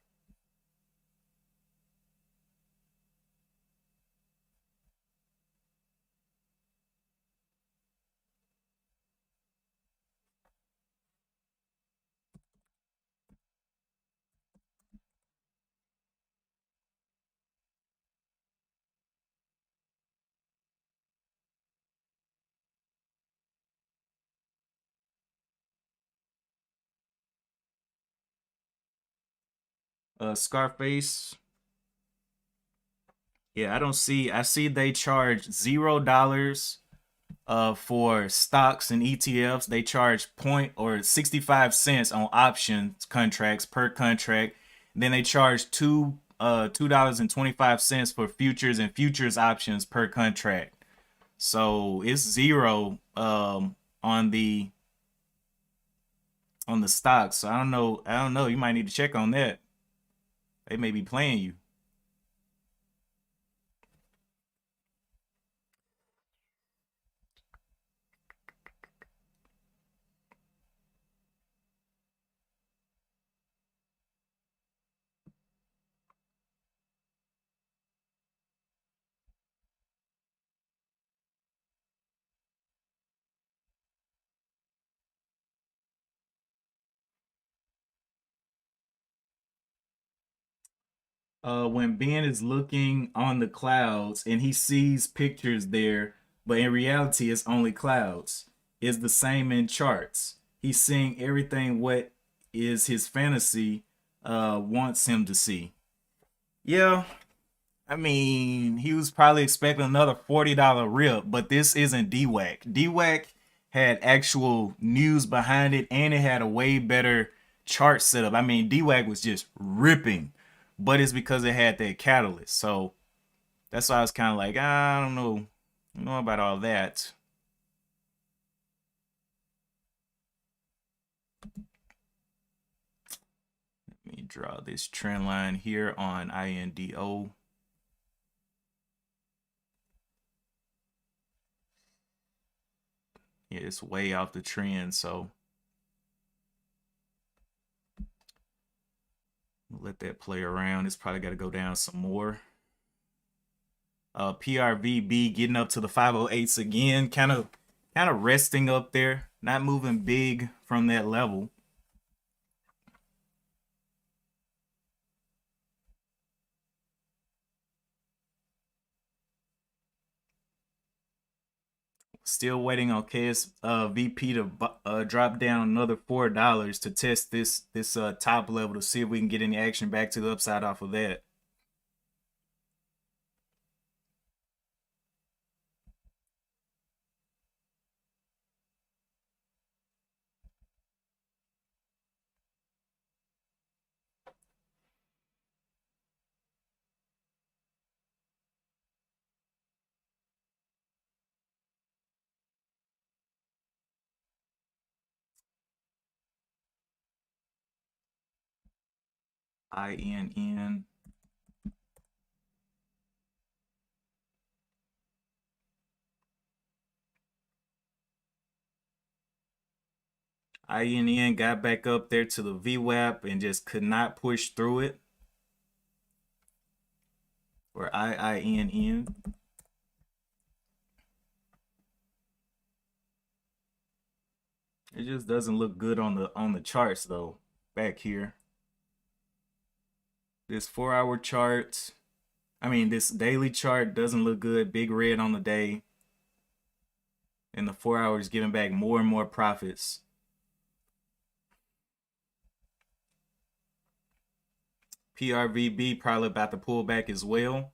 Scarface. Yeah, I don't see. I see they charge $0 for stocks and ETFs. They charge point or 65 cents on options contracts per contract. Then they charge $2.25 for futures and futures options per contract. So it's zero on the stocks. So I don't know. I don't know. You might need to check on that. They may be playing you. When Ben is looking on the clouds and he sees pictures there, but in reality it's only clouds. It's the same in charts. He's seeing everything what is his fantasy wants him to see. Yeah, I mean, he was probably expecting another $40 rip, but this isn't DWAC. DWAC had actual news behind it and it had a way better chart setup. I mean, DWAC was just ripping, but it's because it had that catalyst. So that's why I was kind of like, I don't know. I don't know about all that. Let me draw this trend line here on INDO. Yeah, it's way off the trend, so let that play around. It's probably got to go down some more. PRVB getting up to the 508s again, kind of resting up there, not moving big from that level. Still waiting on KSVP to drop down another $4 to test this top level to see if we can get any action back to the upside off of that. INN. INN got back up there to the VWAP and just could not push through it. Or IINN. It just doesn't look good on the charts though. Back here, this 4-hour chart. I mean, this daily chart doesn't look good. Big red on the day, and the 4 hours giving back more and more profits. PRVB probably about to pull back as well.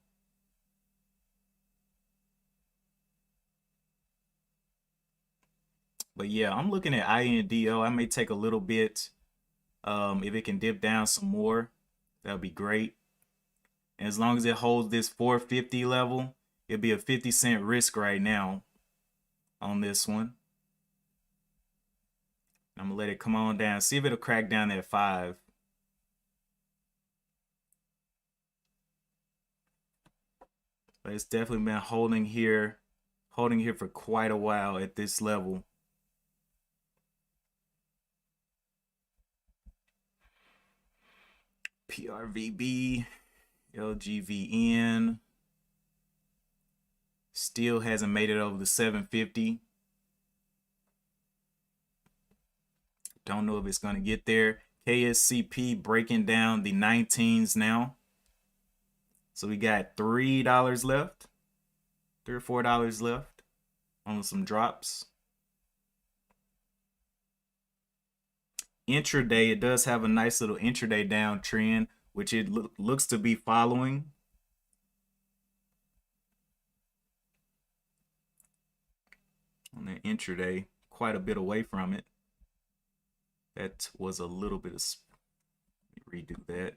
But yeah, I'm looking at INDO. I may take a little bit. If it can dip down some more, that'll be great. And as long as it holds this 450 level, it'll be a 50-cent risk right now on this one. I'm gonna let it come on down. See if it'll crack down at 5. But it's definitely been holding here for quite a while at this level. PRVB, LGVN still hasn't made it over the 750. Don't know if it's going to get there. KSCP breaking down the 19s now. So we got $3 left, $3 or $4 left on some drops. Intraday, it does have a nice little intraday downtrend, which it looks to be following. On the intraday, quite a bit away from it. That was a little bit of, redo that.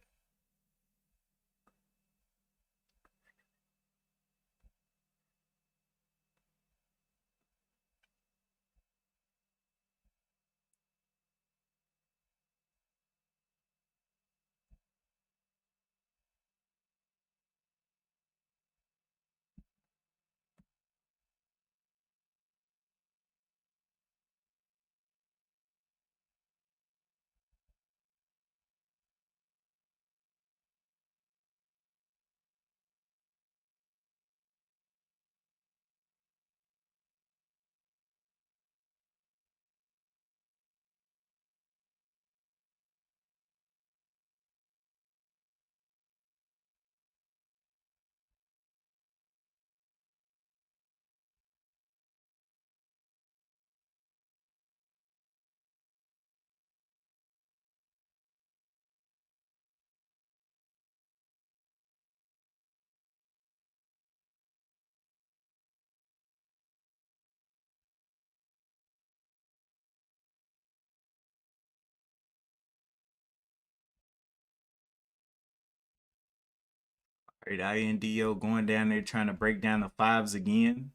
Right, INDO going down there trying to break down the fives again.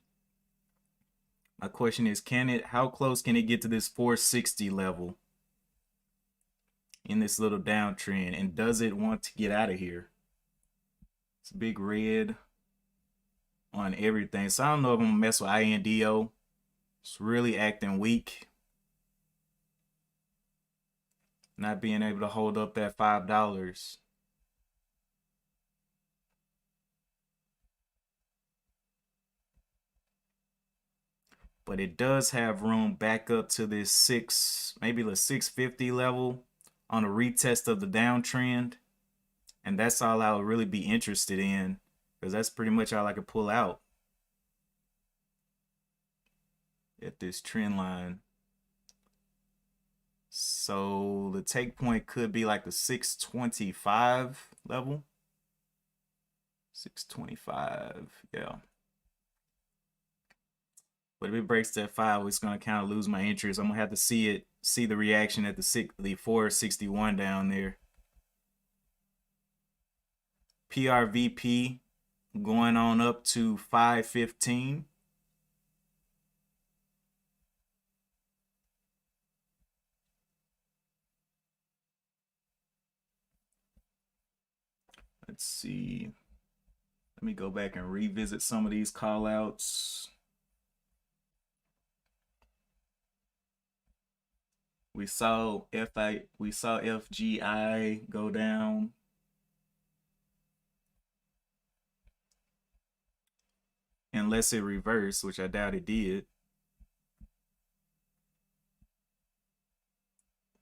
My question is, how close can it get to this 460 level in this little downtrend? And does it want to get out of here? It's a big red on everything. So I don't know if I'm gonna mess with INDO. It's really acting weak. Not being able to hold up that $5. But it does have room back up to this maybe the 650 level on a retest of the downtrend. And that's all I would really be interested in, because that's pretty much all I could pull out at this trend line. So the take point could be like the 625 level. 625, yeah. But if it breaks that 5, it's gonna kind of lose my interest. I'm gonna have to see the reaction at the 461 down there. PRVP going on up to 515. Let's see. Let me go back and revisit some of these call outs. We saw FGI go down. Unless it reversed, which I doubt it did.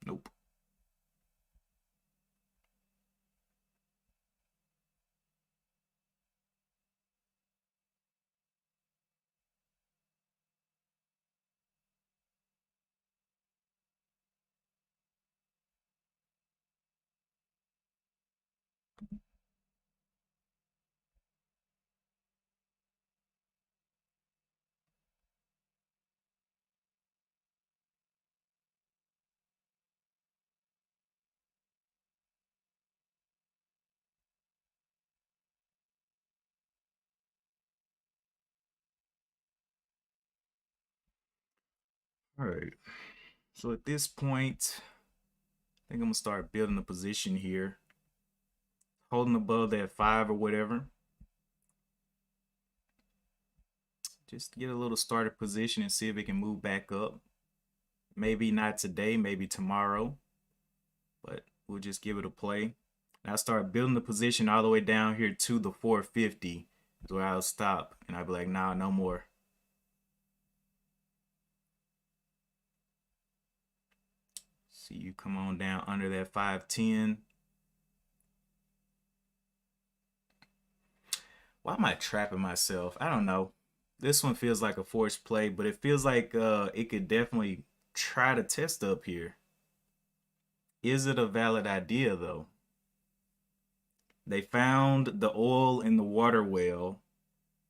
Nope. All right. So at this point, I think I'm gonna start building a position here, holding above that 5 or whatever. Just get a little starter position and see if it can move back up. Maybe not today, maybe tomorrow, but we'll just give it a play. And I'll start building the position all the way down here to the 450 is where I'll stop, and I'll be like, nah, no more. See you come on down under that 510. Why am I trapping myself? I don't know. This one feels like a forced play, but it feels like it could definitely try to test up here. Is it a valid idea though? They found the oil in the water well.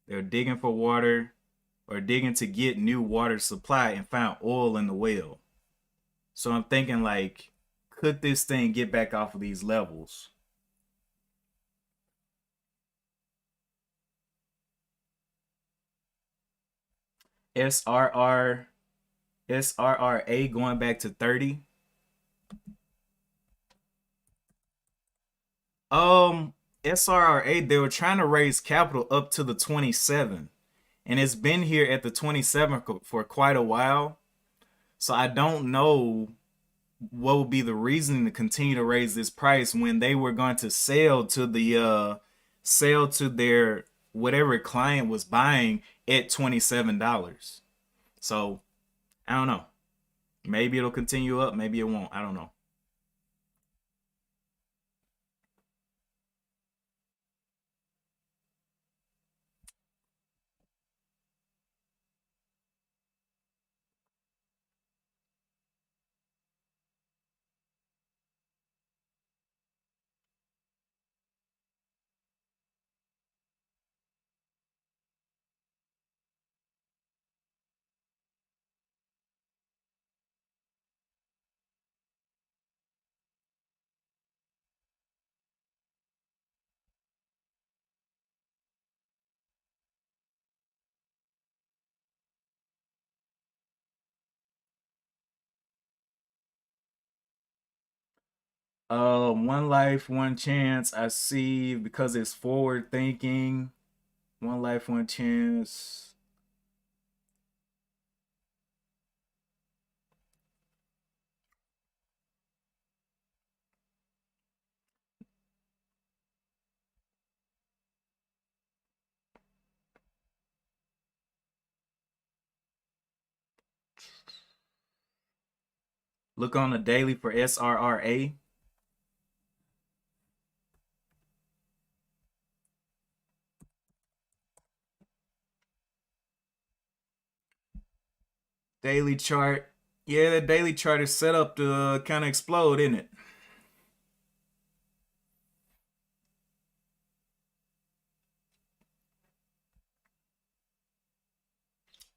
They're digging for water or digging to get new water supply and found oil in the well. So I'm thinking like, could this thing get back off of these levels? SRRA going back to 30. Um, SRRA, they were trying to raise capital up to the 27, and it's been here at the 27 for quite a while. So I don't know what would be the reason to continue to raise this price when they were going to sell to their whatever client was buying at $27. So I don't know. Maybe it'll continue up, maybe it won't. I don't know. One life, one chance. I see because it's forward thinking. One life, one chance. Look on the daily for SRRA. Daily chart. Yeah, the daily chart is set up to kind of explode, isn't it?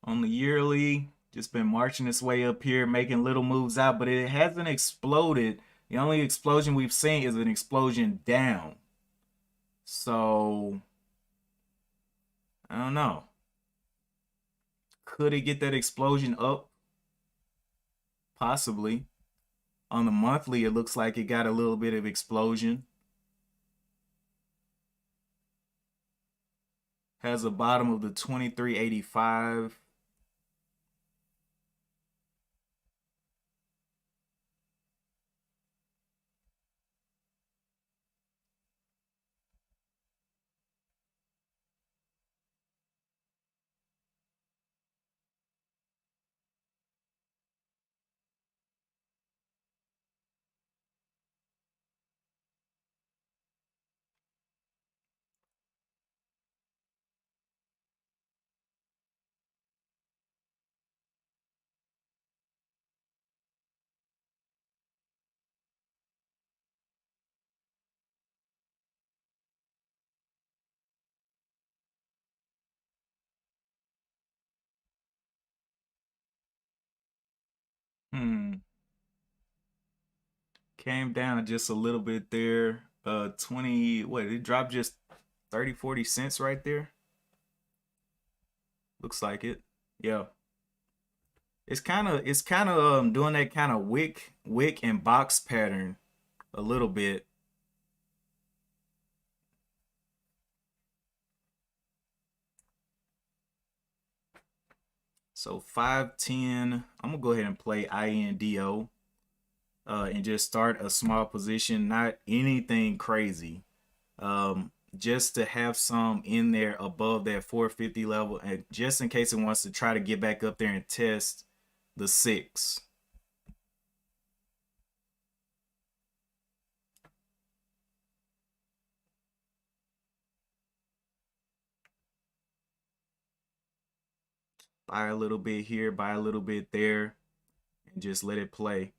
On the yearly, just been marching its way up here, making little moves out, but it hasn't exploded. The only explosion we've seen is an explosion down. So, I don't know. Could it get that explosion up? Possibly. On the monthly, it looks like it got a little bit of explosion. Has a bottom of the 2385. Hmm. Came down just a little bit there. 20, what, it dropped just 30, 40 cents right there. Looks like it. Yeah. It's kind of doing that kind of wick and box pattern a little bit. So 510, I'm gonna go ahead and play INDO and just start a small position, not anything crazy. Just to have some in there above that 450 level, and just in case it wants to try to get back up there and test the 6. Buy a little bit here, buy a little bit there, and just let it play.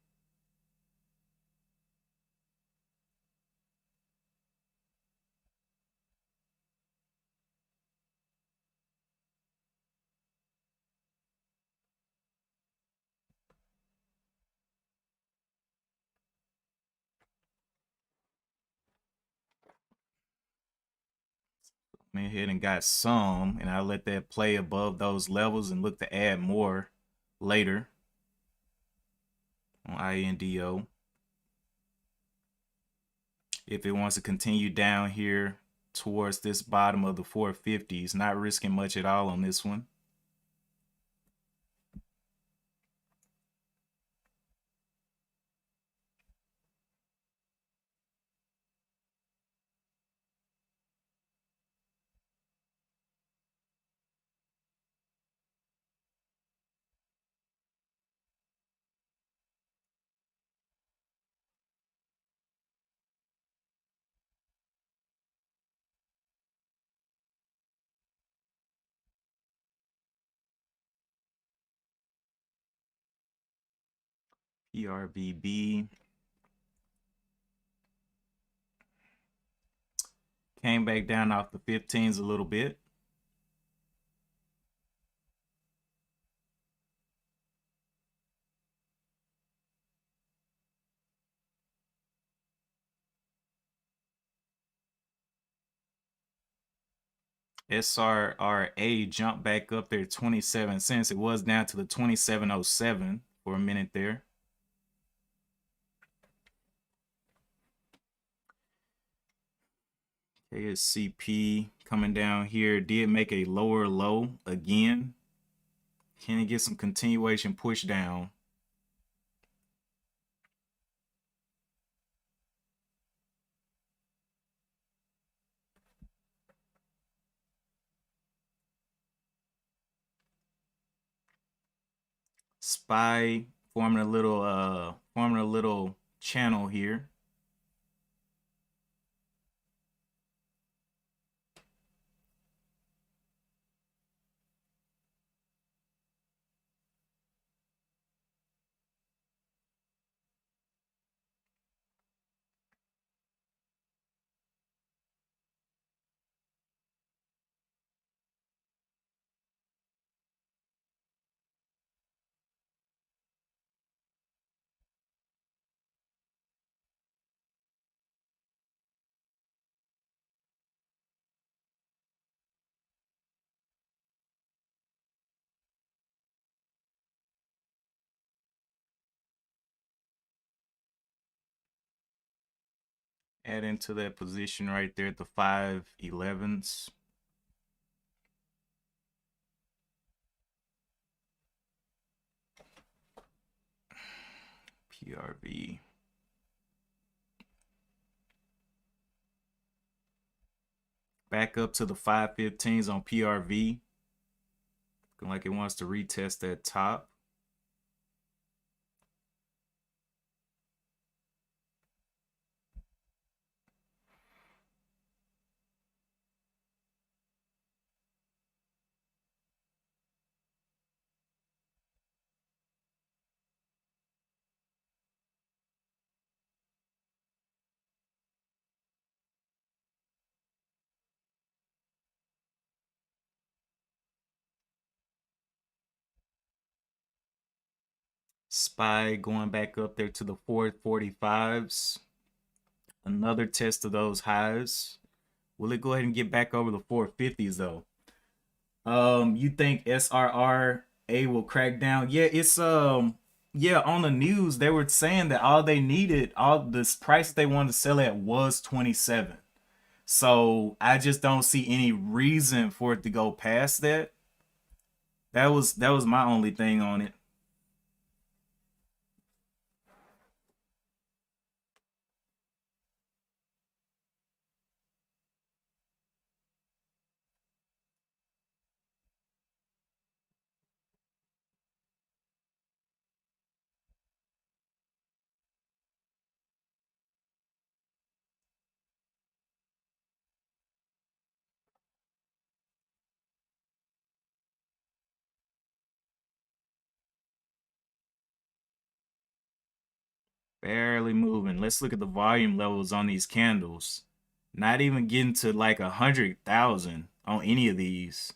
Went ahead and got some, and I'll let that play above those levels and look to add more later on INDO. If it wants to continue down here towards this bottom of the 450s, not risking much at all on this one. PRBB came back down off the 15s a little bit. SRRA jumped back up there 27 cents. It was down to the 2707 for a minute there. KSCP coming down here did make a lower low again. Can it get some continuation push down? SPY forming a little channel here. Add into that position right there at the 511s. PRV. Back up to the 515s on PRV. Looking like it wants to retest that top. SPY going back up there to the 445s. Another test of those highs. Will it go ahead and get back over the 450s though? You think SRRA will crack down? Yeah, it's yeah, on the news they were saying that all they needed, all this price they wanted to sell at was 27. So I just don't see any reason for it to go past that. That was my only thing on it. Barely moving. Let's look at the volume levels on these candles. Not even getting to like 100,000 on any of these.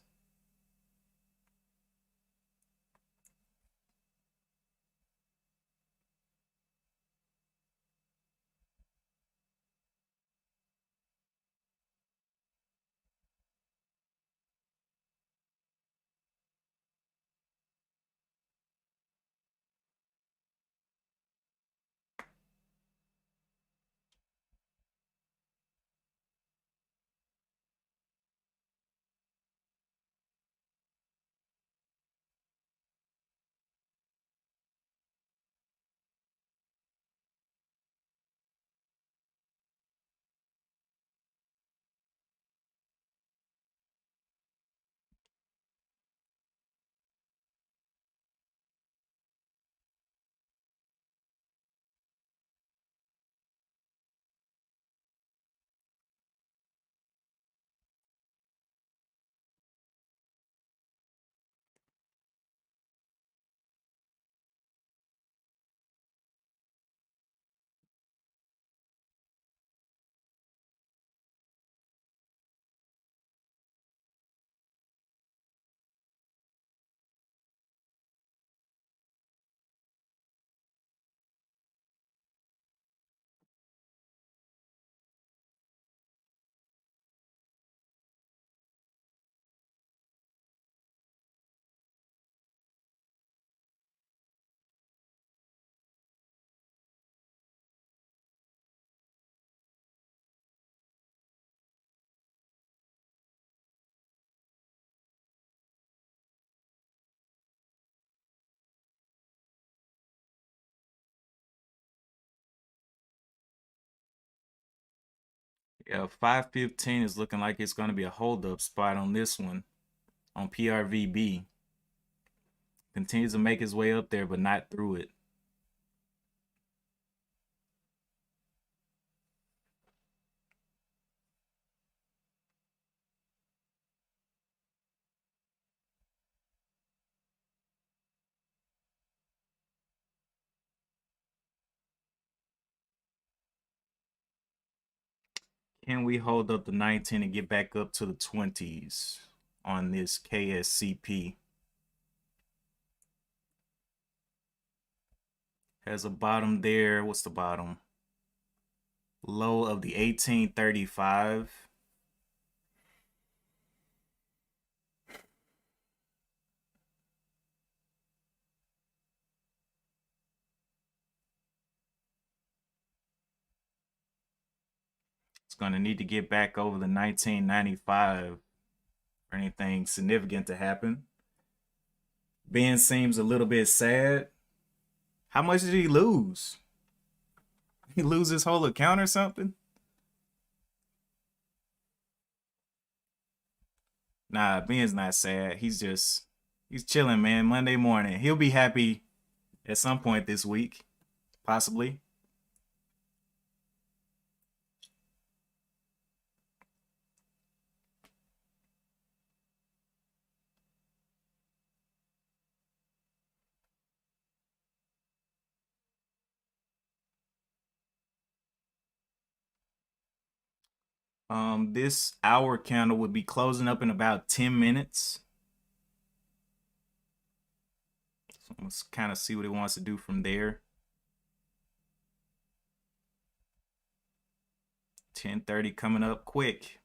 Yeah, 515 is looking like it's going to be a hold-up spot on this one on PRVB. Continues to make his way up there, but not through it. Can we hold up the 19 and get back up to the 20s on this KSCP? Has a bottom there. What's the bottom? Low of the 1835. It's going to need to get back over the 1995 for anything significant to happen. Ben seems a little bit sad. How much did he lose? He lose his whole account or something? Nah, Ben's not sad. He's chilling, man. Monday morning. He'll be happy at some point this week, possibly. This hour candle would be closing up in about 10 minutes. So let's kind of see what it wants to do from there. 10:30 coming up quick.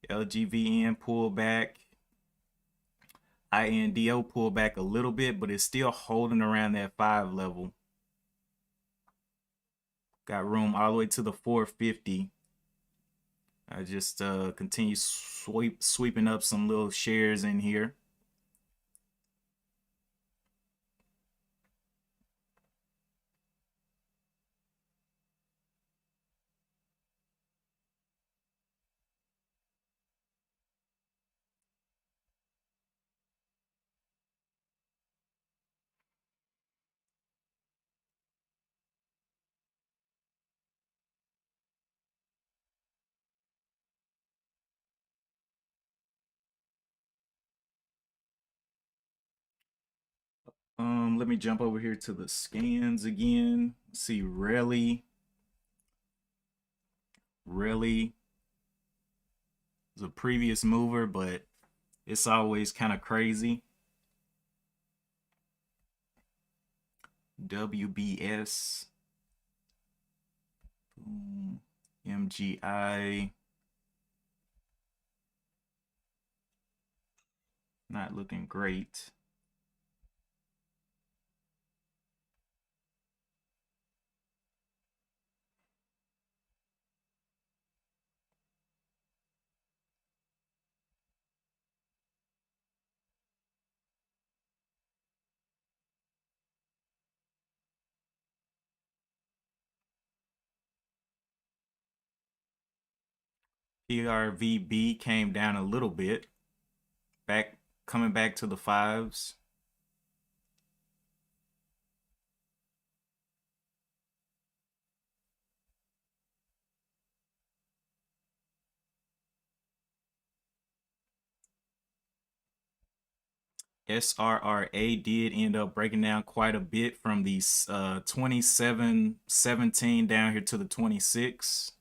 LGVN pull back. INDO pull back a little bit, but it's still holding around that 5 level. Got room all the way to the 450. I just continue sweeping up some little shares in here. Let me jump over here to the scans again. See, really is a previous mover, but it's always kind of crazy. WBS, MGI, not looking great. PRVB came down a little bit, coming back to the 5s. SRRA did end up breaking down quite a bit from the 27.17 down here to the 26.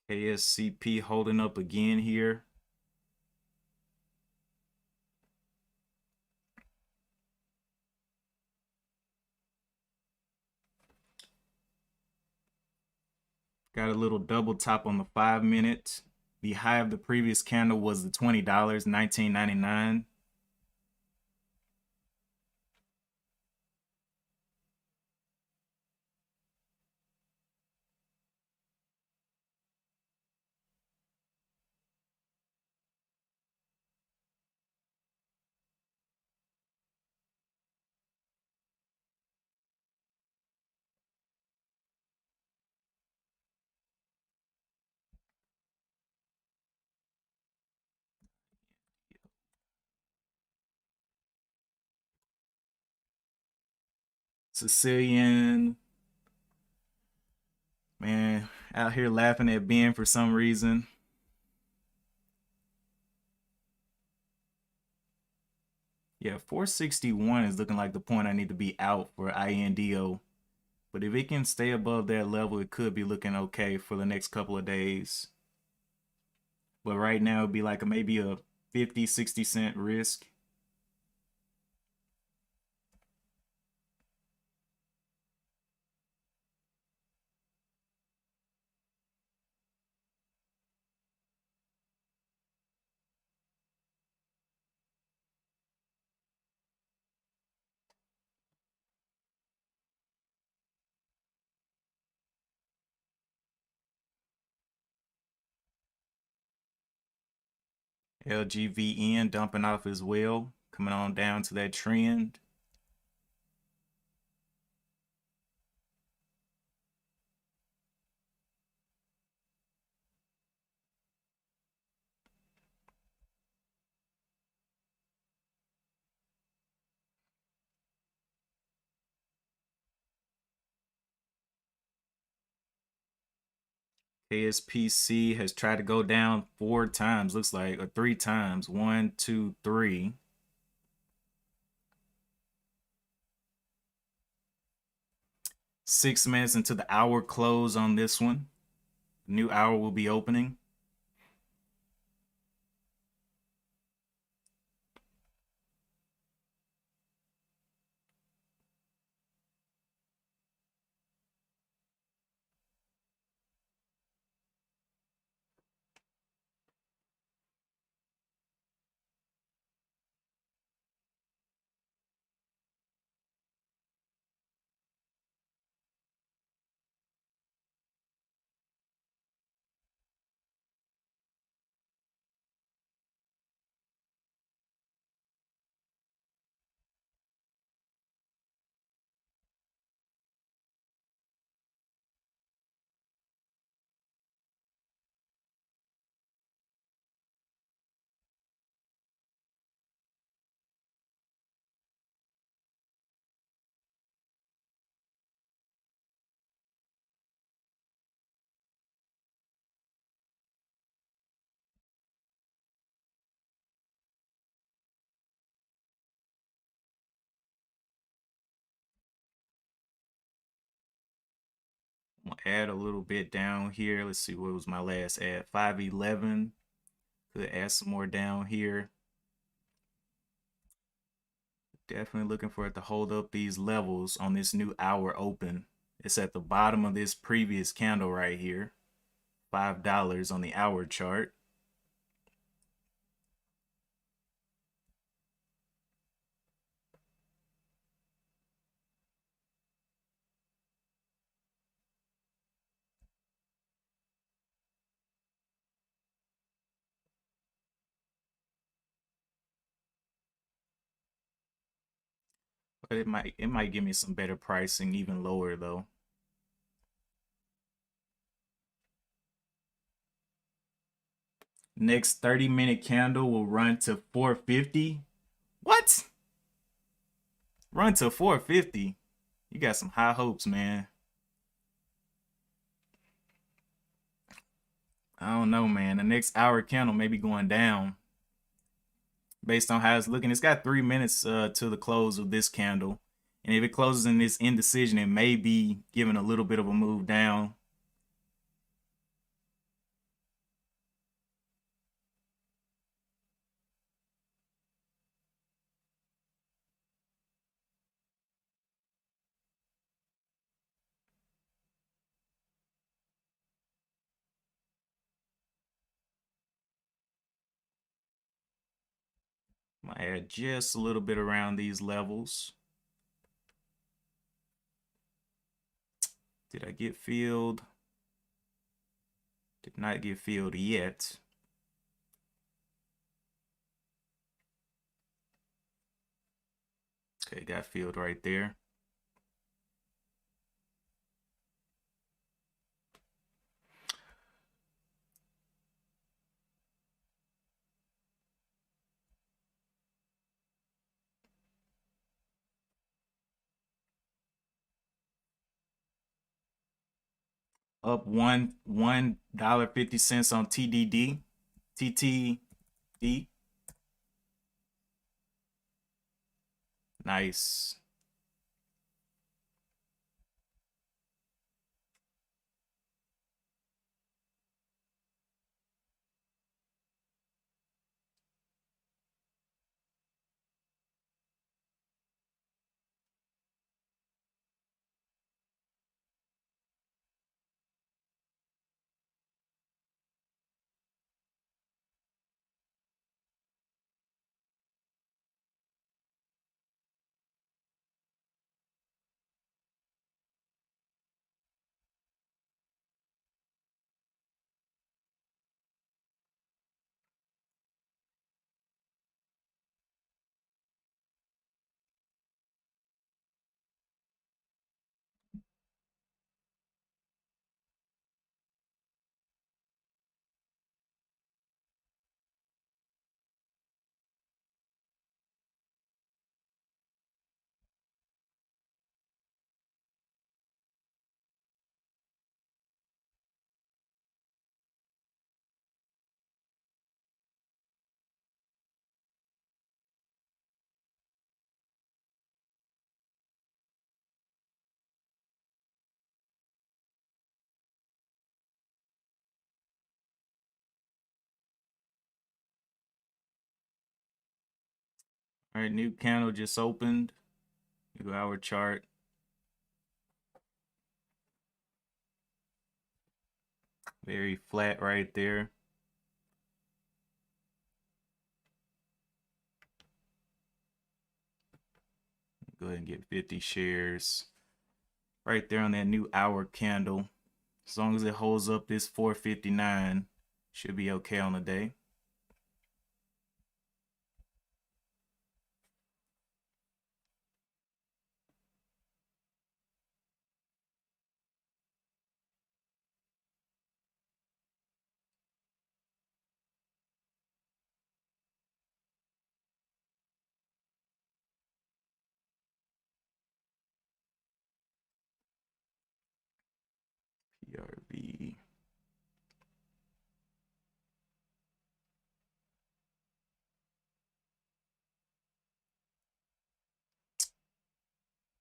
KSCP holding up again here. Got a little double top on the 5 minute. The high of the previous candle was the $20, 19.99. Sicilian, man, out here laughing at Ben for some reason. Yeah, 461 is looking like the point I need to be out for INDO. But if it can stay above that level, it could be looking okay for the next couple of days. But right now, it'd be like maybe a 50, 60 cent risk. LGVN dumping off as well, coming on down to that trend. KSPC has tried to go down 4 times, looks like, or 3 times. 1, 2, 3. 6 minutes into the hour close on this one. New hour will be opening. I'm gonna add a little bit down here. Let's see, what was my last add? 511. Could add some more down here. Definitely looking for it to hold up these levels on this new hour open. It's at the bottom of this previous candle right here. $5 on the hour chart. But it might give me some better pricing even lower though. Next 30-minute candle will run to 450. What? Run to 450? You got some high hopes, man. I don't know, man. The next hour candle may be going down based on how it's looking. It's got 3 minutes to the close of this candle. And if it closes in this indecision, it may be giving a little bit of a move down. Might add just a little bit around these levels. Did I get filled? Did not get filled yet. Okay, got filled right there. Up $1.50 on TDD. TTD. Nice. All right, new candle just opened. New hour chart. Very flat right there. Go ahead and get 50 shares right there on that new hour candle. As long as it holds up this 459, should be okay on the day. PRV.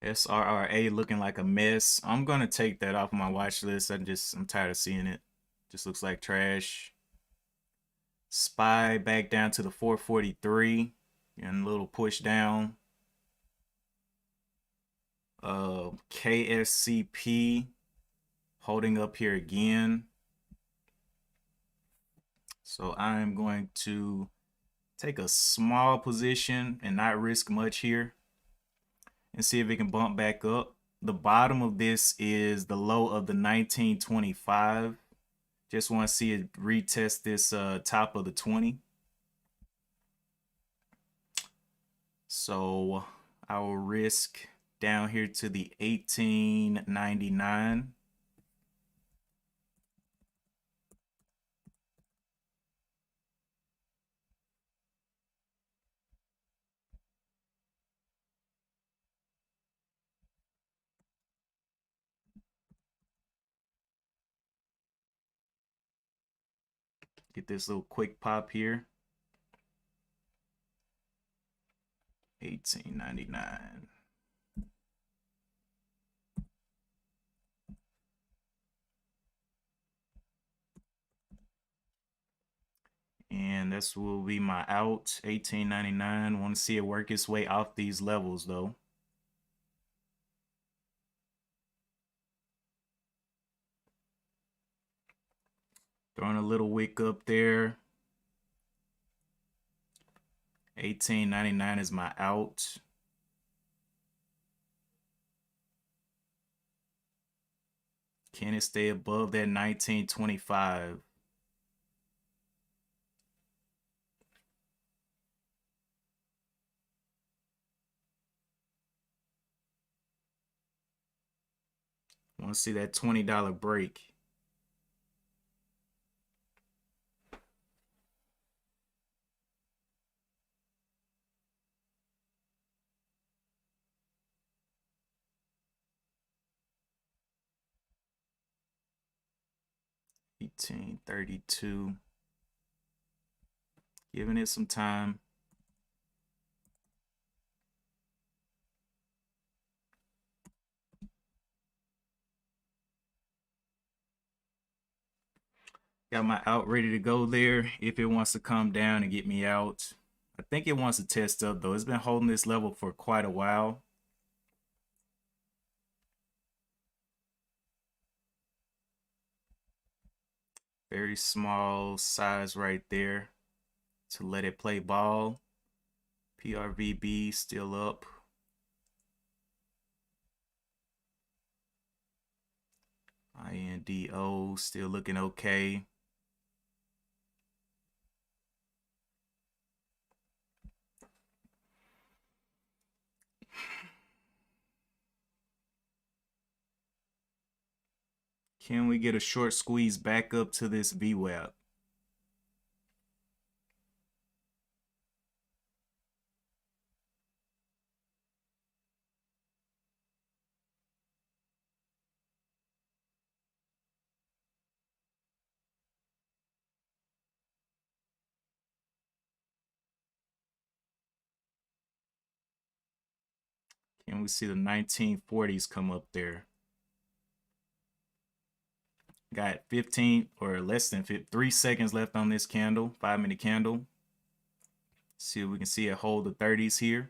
SRRA looking like a mess. I'm gonna take that off my watch list. I'm tired of seeing it. Just looks like trash. SPY back down to the 443 and a little push down. KSCP holding up here again. So I'm going to take a small position and not risk much here and see if it can bump back up. The bottom of this is the low of the 1925. Just want to see it retest this top of the 20. So I will risk down here to the 1899. Get this little quick pop here. 1899. And this will be my out, 1899. Want to see it work its way off these levels though. Throwing a little wick up there. $18.99 is my out. Can it stay above that $19.25? I want to see that $20 break. $18.32. Giving it some time. Got my out ready to go there if it wants to come down and get me out. I think it wants to test up though. It's been holding this level for quite a while. Very small size right there to let it play ball. PRVB still up. INDO still looking okay. Can we get a short squeeze back up to this VWAP? Can we see the 1940s come up there? Got 15 or less than 3 seconds left on this candle, 5-minute candle. See if we can see it hold the 30s here.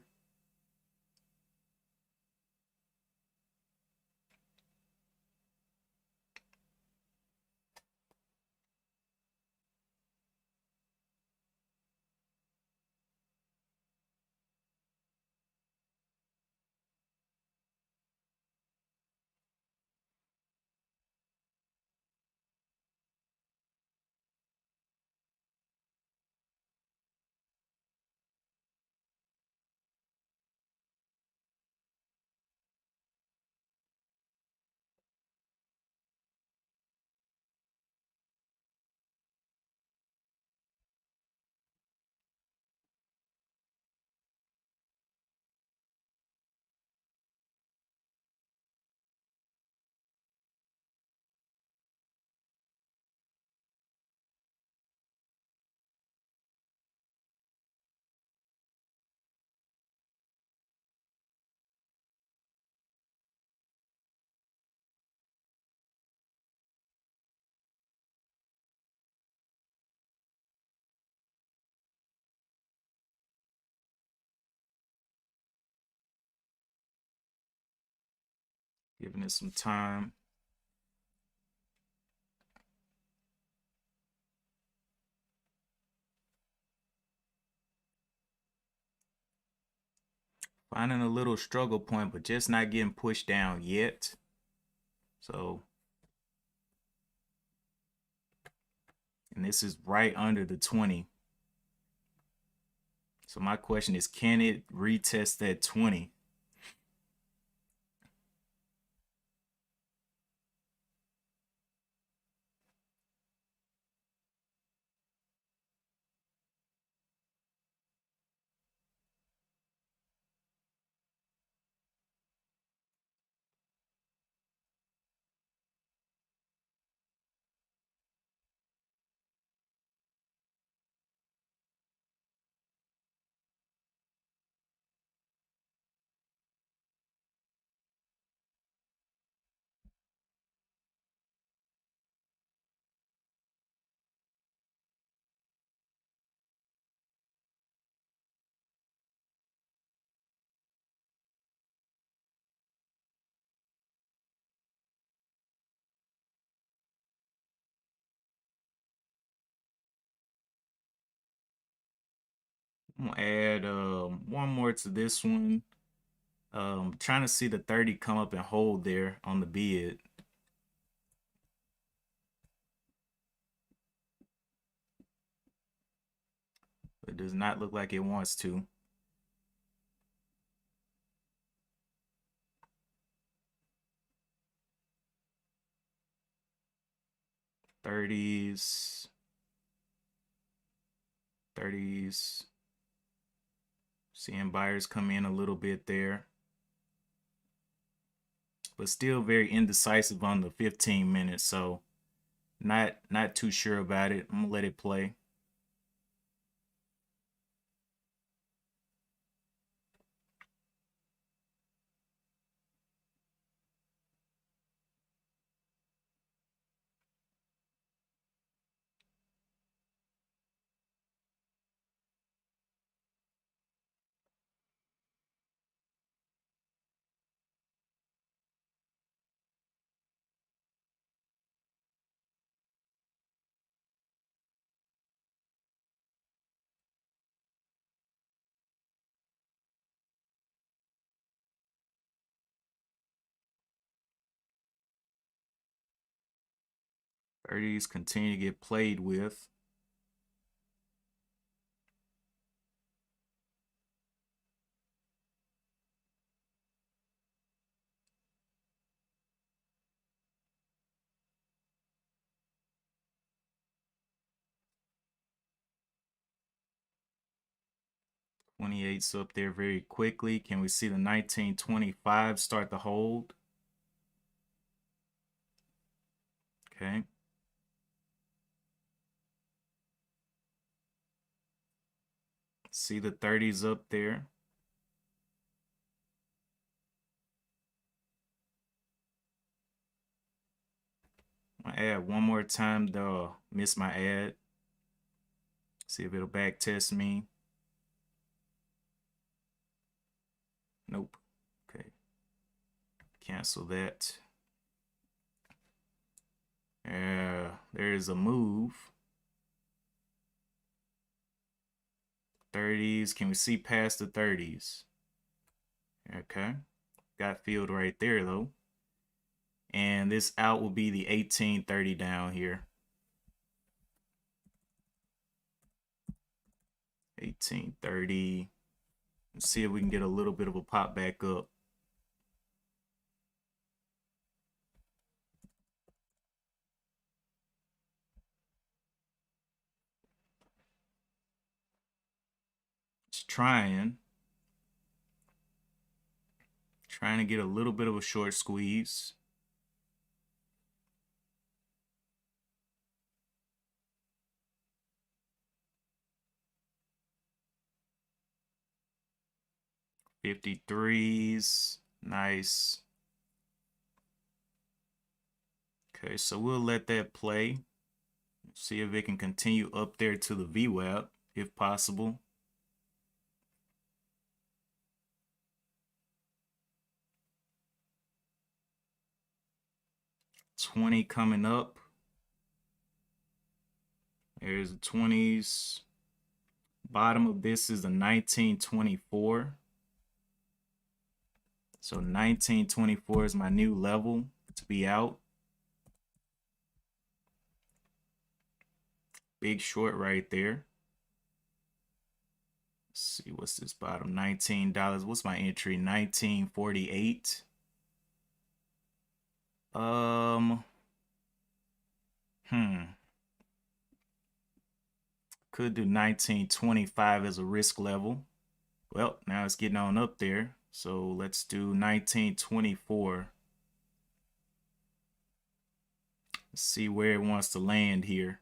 Giving it some time. Finding a little struggle point, but just not getting pushed down yet. So, and this is right under the 20. So my question is, can it retest that 20? I'm gonna add one more to this one. Trying to see the 30 come up and hold there on the bid. It does not look like it wants to. Thirties. Seeing buyers come in a little bit there. But still very indecisive on the 15 minutes, so not too sure about it. I'm gonna let it play. Thirties continue to get played with. '28's up there very quickly. Can we see the 1925 start to hold? Okay. See the 30s up there. I'll add one more time to miss my ad. See if it'll back test me. Nope. Okay. Cancel that. There is a move. 30s. Can we see past the 30s? Okay. Got filled right there though. And this out will be the 1830 down here. 1830. Let's see if we can get a little bit of a pop back up. Just trying to get a little bit of a short squeeze. '53s, nice. Okay, so we'll let that play. See if it can continue up there to the VWAP, if possible. '20 coming up. There's the 20s. Bottom of this is the 1924. So 1924 is my new level to be out. Big short right there. Let's see, what's this bottom? $19. What's my entry? 1948. Could do 1925 as a risk level. Well, now it's getting on up there. So let's do 1924. Let's see where it wants to land here.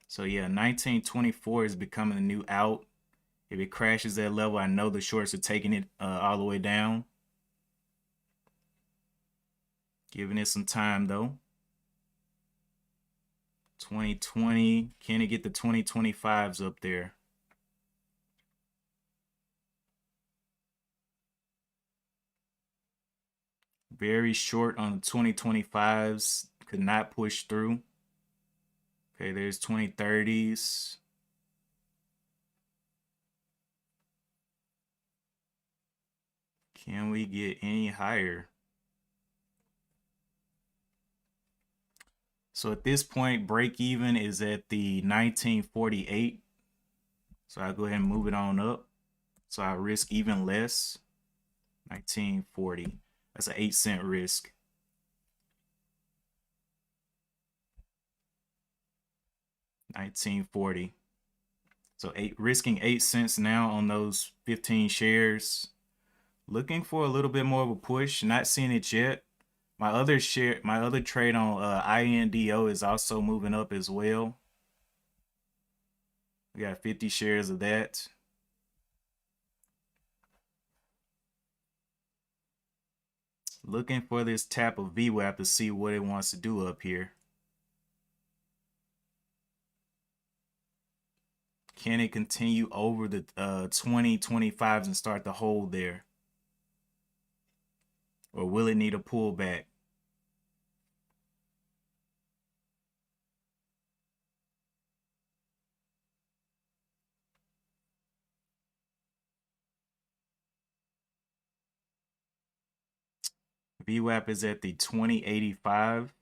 So yeah, 1924 is becoming the new out. If it crashes that level, I know the shorts are taking it all the way down. Giving it some time though. 2020, can it get the 2025s up there? Very short on the 2025s, could not push through. Okay, there's 2030s. Can we get any higher? So at this point, break even is at the 1948. So I'll go ahead and move it on up. So I risk even less. 1940. That's an 8-cent risk. 1940. So risking 8 cents now on those 15 shares. Looking for a little bit more of a push. Not seeing it yet. My other trade on INDO is also moving up as well. We got 50 shares of that. Looking for this tap of VWAP to see what it wants to do up here. Can it continue over the 20, 25s and start to hold there? Or will it need a pullback? VWAP is at the 2085.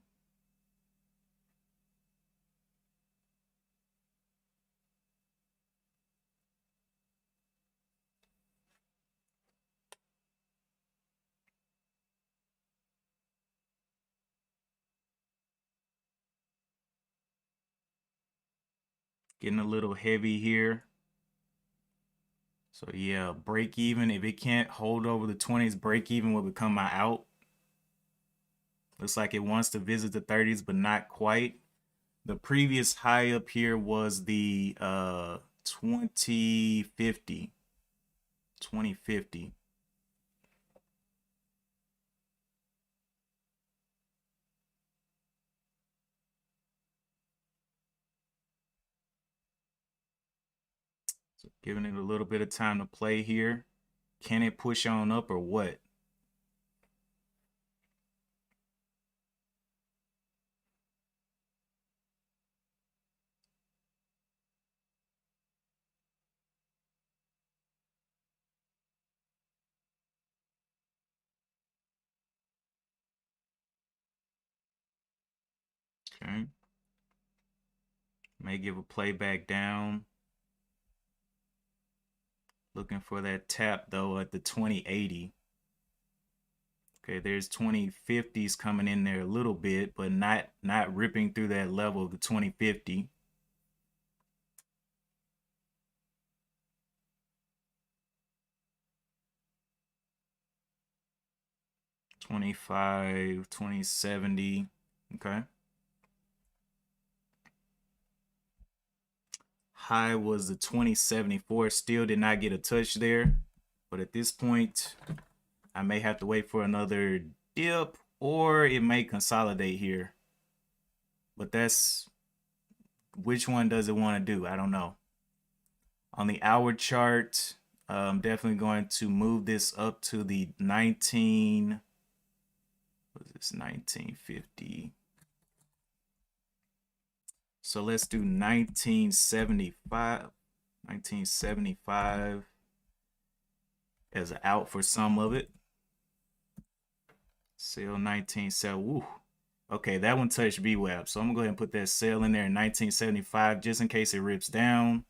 Getting a little heavy here. So yeah, break even. If it can't hold over the 20s, break even will become my out. Looks like it wants to visit the 30s, but not quite. The previous high up here was the 2050. 2050. So giving it a little bit of time to play here. Can it push on up or what? Okay. May give a play back down. Looking for that tap though at the 2080. Okay, there's 2050s coming in there a little bit, but not ripping through that level of the 2050. 25, 2070. Okay. High was the 2074. Still did not get a touch there. But at this point, I may have to wait for another dip or it may consolidate here. But that's which one does it want to do? I don't know. On the hour chart, I'm definitely going to move this up to the 19. What is this? 1950. So let's do 1975. 1975 as an out for some of it. Sell 1970. Woo. Okay, that one touched VWAP. So I'm gonna go ahead and put that sell in there in 1975 just in case it rips down.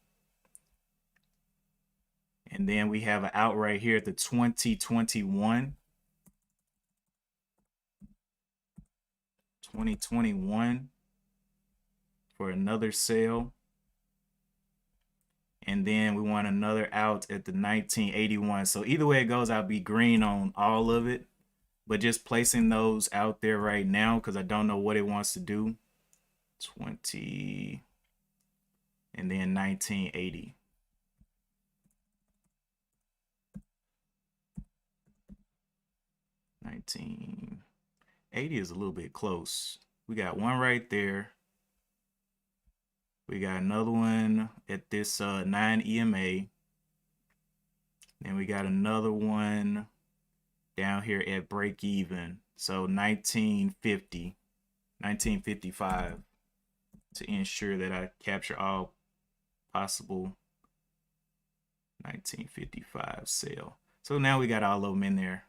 And then we have an out right here at the 2021. 2021 for another sale. And then we want another out at the 1981. So either way it goes, I'll be green on all of it. But just placing those out there right now because I don't know what it wants to do. 20 and then 1980. $19.80 is a little bit close. We got one right there. We got another one at this 9 EMA. Then we got another one down here at break even. So 1950, 1955. to ensure that I capture all possible 1955 sale. So now we got all of them in there.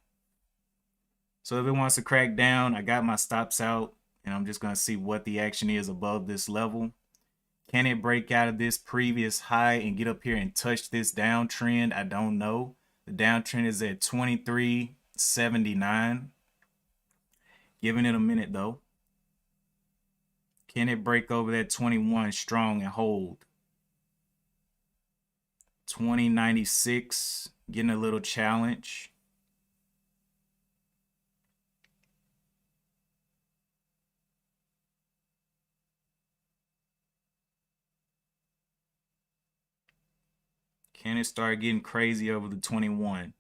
So if it wants to crack down, I got my stops out, and I'm just going to see what the action is above this level. Can it break out of this previous high and get up here and touch this downtrend? I don't know. The downtrend is at 23.79. Giving it a minute though. Can it break over that 21 strong and hold? 20.96, getting a little challenge. Can it start getting crazy over the 21?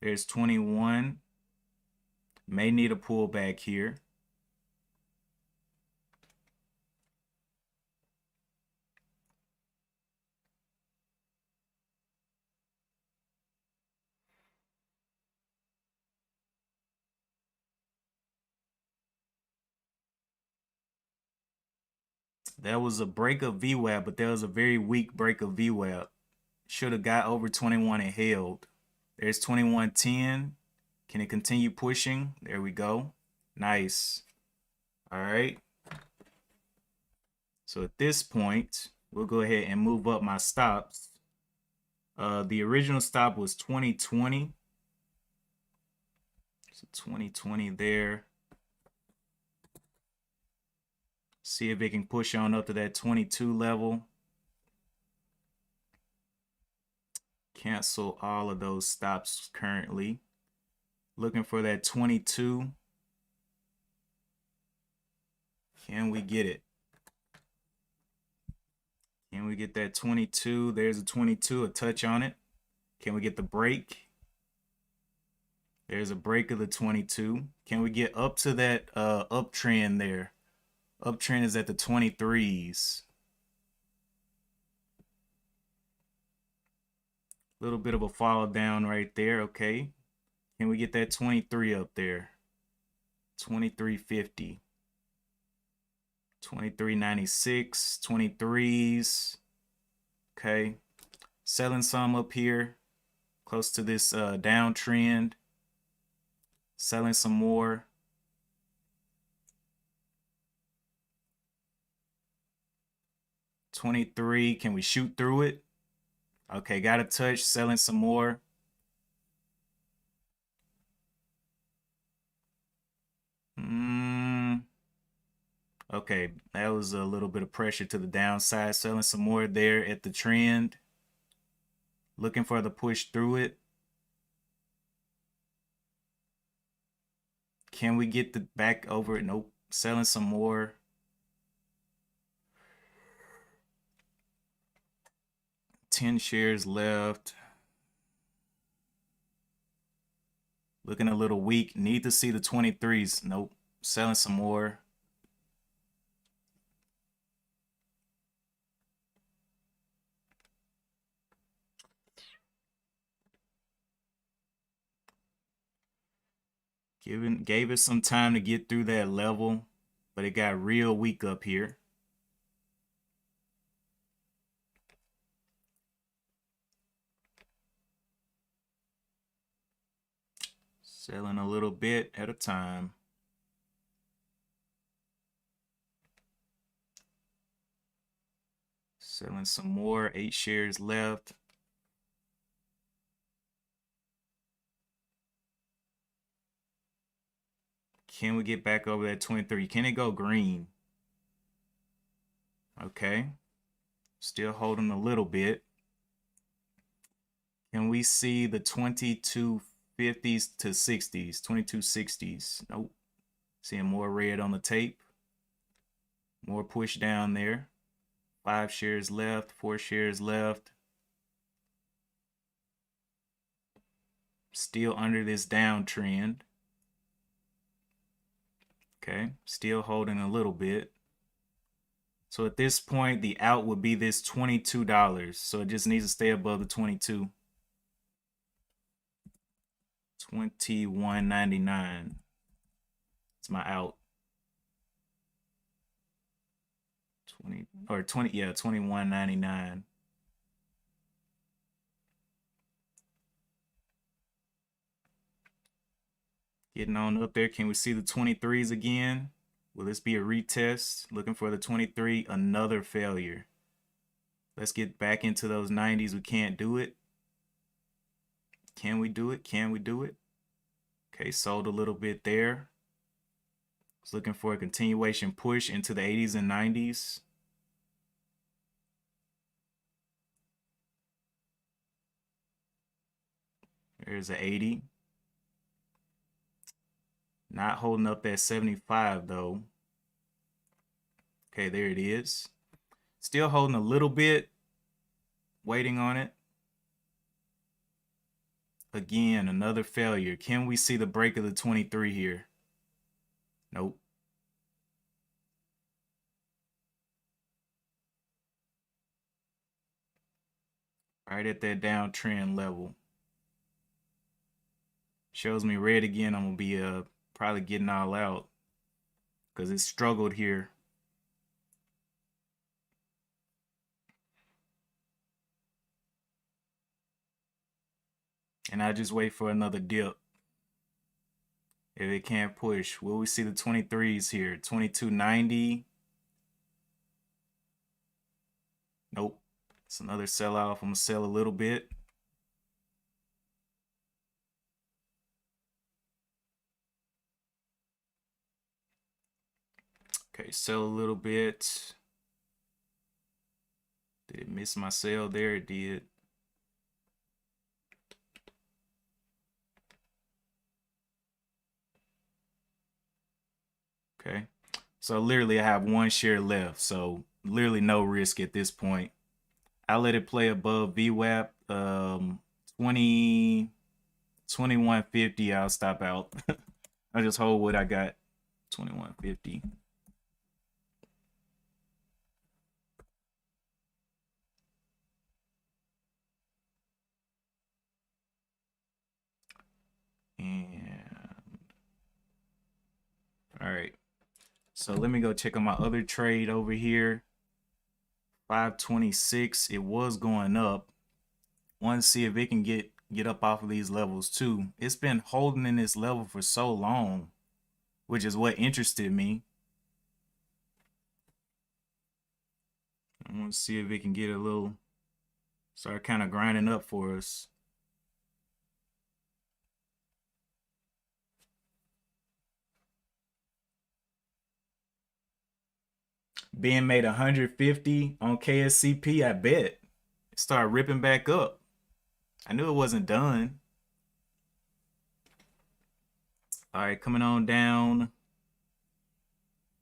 There's 21. May need a pullback here. That was a break of VWAP, but that was a very weak break of VWAP. Should have got over 21 and held. There's 21.10. Can it continue pushing? There we go. Nice. All right. So at this point, we'll go ahead and move up my stops. The original stop was 2020. So 2020 there. See if it can push on up to that 22 level. Cancel all of those stops currently. Looking for that 22. Can we get it? Can we get that 22? There's a 22, a touch on it. Can we get the break? There's a break of the 22. Can we get up to that uptrend there? Uptrend is at the 23s. Little bit of a fall down right there. Okay. Can we get that 23 up there? 23.50. 23.96. 23s. Okay. Selling some up here. Close to this downtrend. Selling some more. $23. Can we shoot through it? Okay, got a touch. Selling some more. Okay, that was a little bit of pressure to the downside. Selling some more there at the trend. Looking for the push through it. Can we get the back over it? Nope. Selling some more. $10 shares left. Looking a little weak. Need to see the 23s. Nope. Selling some more. Gave it some time to get through that level, but it got real weak up here. Selling a little bit at a time. Selling some more. 8 shares left. Can we get back over that 23? Can it go green? Okay. Still holding a little bit. Can we see the 22.50s to 60s? 22.60s. Nope. Seeing more red on the tape. More push down there. 5 shares left. 4 shares left. Still under this downtrend. Okay, still holding a little bit. So at this point, the out would be this $22. So it just needs to stay above the 22. 21.99. It's my out. 20 or 20, yeah, 21.99. Getting on up there. Can we see the 23s again? Will this be a retest? Looking for the 23. Another failure. Let's get back into those 90s. We can't do it. Can we do it? Can we do it? Okay, sold a little bit there. Was looking for a continuation push into the 80s and 90s. There's an 80. Not holding up that 75 though. Okay, there it is. Still holding a little bit. Waiting on it. Again, another failure. Can we see the break of the 23 here? Nope. Right at that downtrend level. Shows me red again. I'm gonna be probably getting all out because it struggled here. And I just wait for another dip. If it can't push, will we see the 23s here? 22.90. Nope. It's another sell off. I'm gonna sell a little bit. Okay, sell a little bit. Did it miss my sell there? It did. Okay. So literally I have one share left. So literally no risk at this point. I let it play above VWAP. 21.50. I'll stop out. I just hold what I got. 21.50. And all right. So let me go check on my other trade over here. 526. It was going up. Want to see if it can get up off of these levels too. It's been holding in this level for so long, which is what interested me. I want to see if it can get a little, start kind of grinding up for us. Being made 150 on KSCP, I bet. It started ripping back up. I knew it wasn't done. All right, coming on down.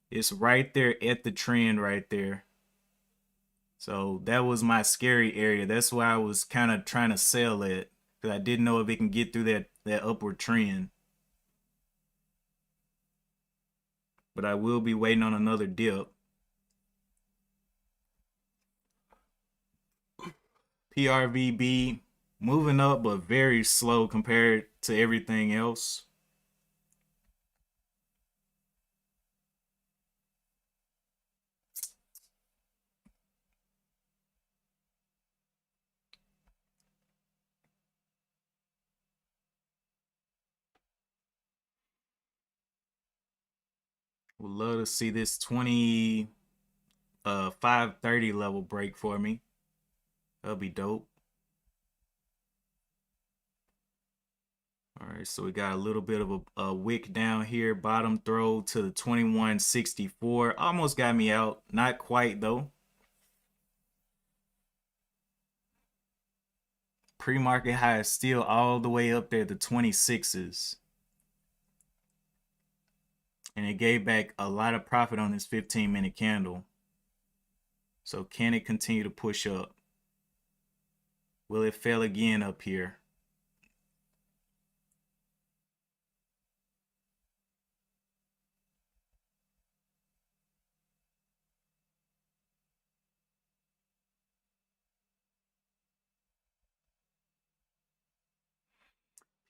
It's right there at the trend right there. So that was my scary area. That's why I was kind of trying to sell it, because I didn't know if it can get through that upward trend. But I will be waiting on another dip. PRVB moving up, but very slow compared to everything else. Would love to see this 530 level break for me. That'll be dope. All right, so we got a little bit of a wick down here, bottom throw to the 21.64. Almost got me out, not quite though. Pre-market high is still all the way up there, the 26s. And it gave back a lot of profit on this 15-minute candle. So can it continue to push up? Will it fail again up here?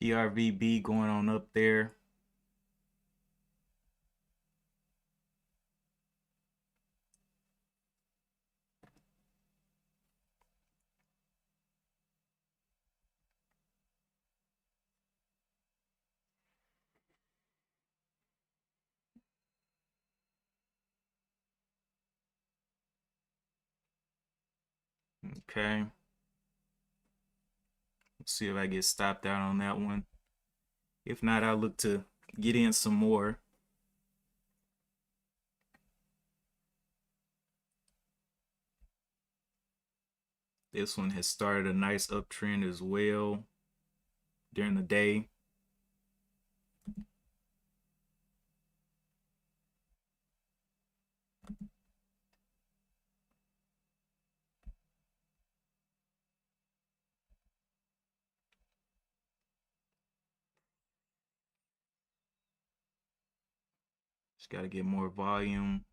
PRVB going on up there. Okay. Let's see if I get stopped out on that one. If not, I'll look to get in some more. This one has started a nice uptrend as well during the day. Just got to get more volume.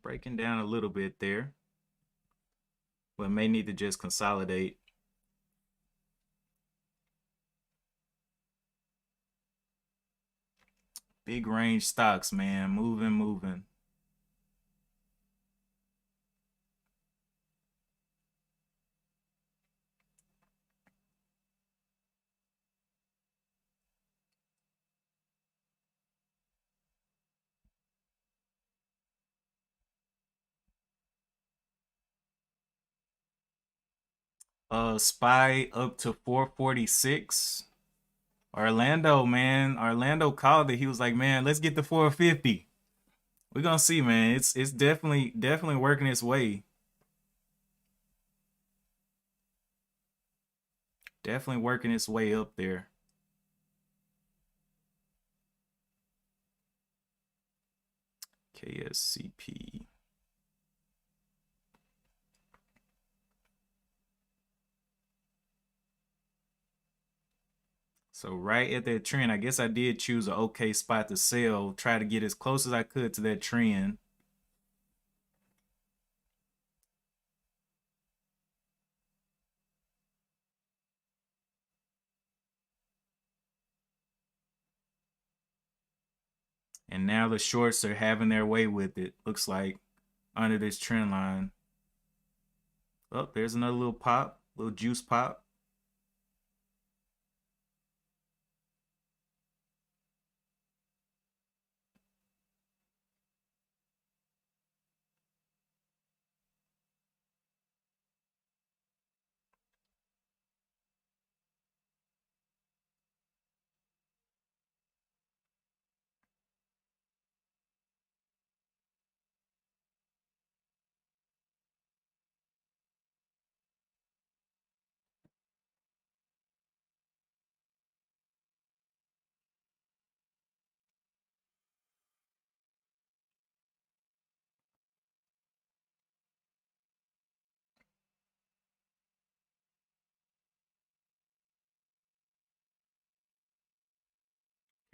Breaking down a little bit there, but may need to just consolidate. Big range stocks, man, moving. SPY up to 446. Orlando, man, Orlando called it. He was like, man, let's get to 450. We're gonna see, man. It's definitely working its way. Definitely working its way up there. KSCP. So right at that trend, I guess I did choose an okay spot to sell. Try to get as close as I could to that trend. And now the shorts are having their way with it. Looks like under this trend line. Oh, there's another little pop, little juice pop.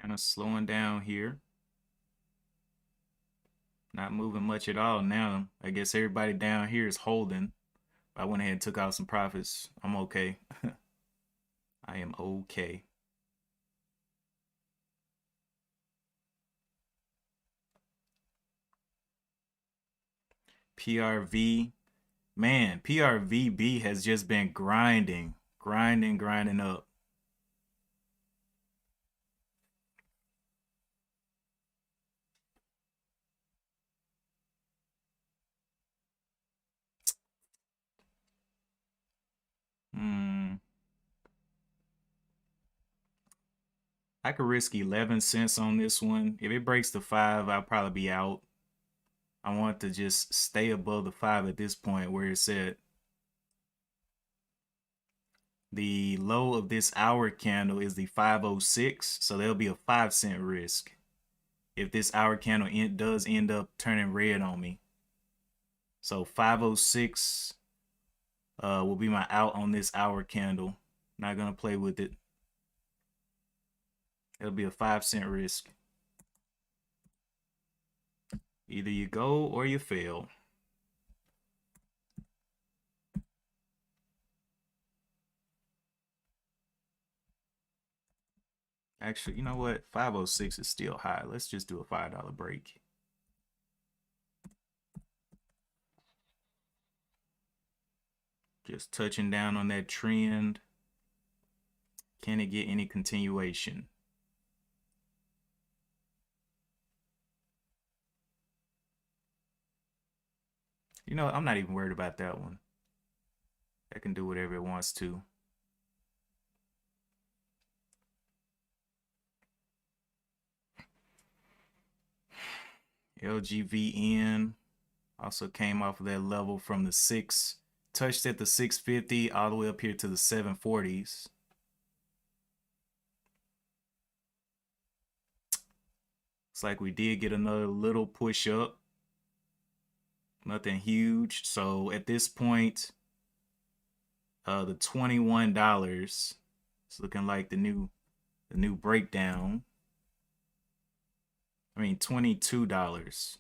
Kind of slowing down here. Not moving much at all now. I guess everybody down here is holding. I went ahead and took out some profits. I'm okay. I am okay. PRV. Man, PRVB has just been grinding up. I could risk 11 cents on this one. If it breaks the 5, I'll probably be out. I want to just stay above the 5 at this point where it's at. The low of this hour candle is the 506, so there'll be a 5-cent risk if this hour candle does end up turning red on me. So 506 will be my out on this hour candle. Not gonna play with it. It'll be a 5-cent risk. Either you go or you fail. Actually, you know what? 506 is still high. Let's just do a $5 break. Just touching down on that trend. Can it get any continuation? You know, I'm not even worried about that one. That can do whatever it wants to. LGVN also came off of that level from the 6, touched at the 650 all the way up here to the 740s. Looks like we did get another little push up. Nothing huge. So at this point, the $21 is looking like the new breakdown. I mean $22. It's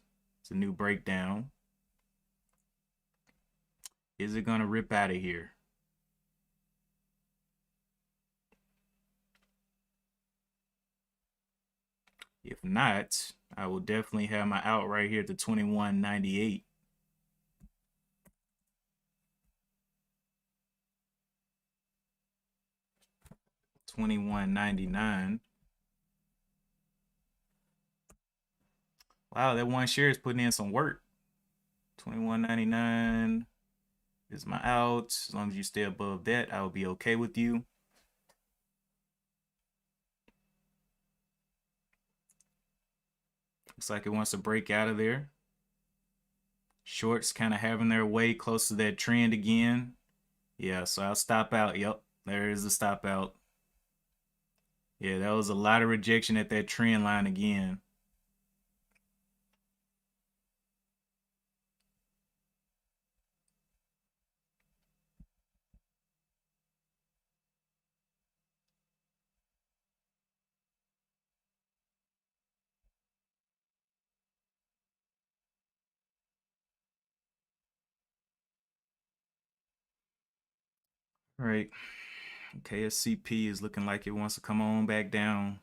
a new breakdown. Is it gonna rip out of here? If not, I will definitely have my out right here at the 21.98. $21.99. Wow, that one share is putting in some work. $21.99 is my out. As long as you stay above that, I will be okay with you. Looks like it wants to break out of there. Shorts kind of having their way close to that trend again. Yeah, so I'll stop out. Yep, there is the stop out. Yeah, that was a lot of rejection at that trend line again. All right, KSCP is looking like it wants to come on back down.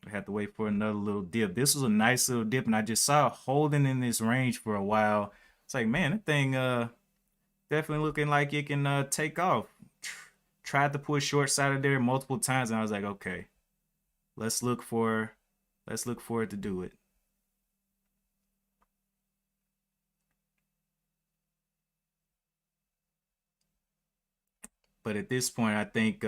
I have to wait for another little dip. This was a nice little dip, and I just saw it holding in this range for a while. It's like, man, that thing definitely looking like it can take off. Tried to push short side of there multiple times, and I was like, okay, let's look for it to do it. But at this point, I think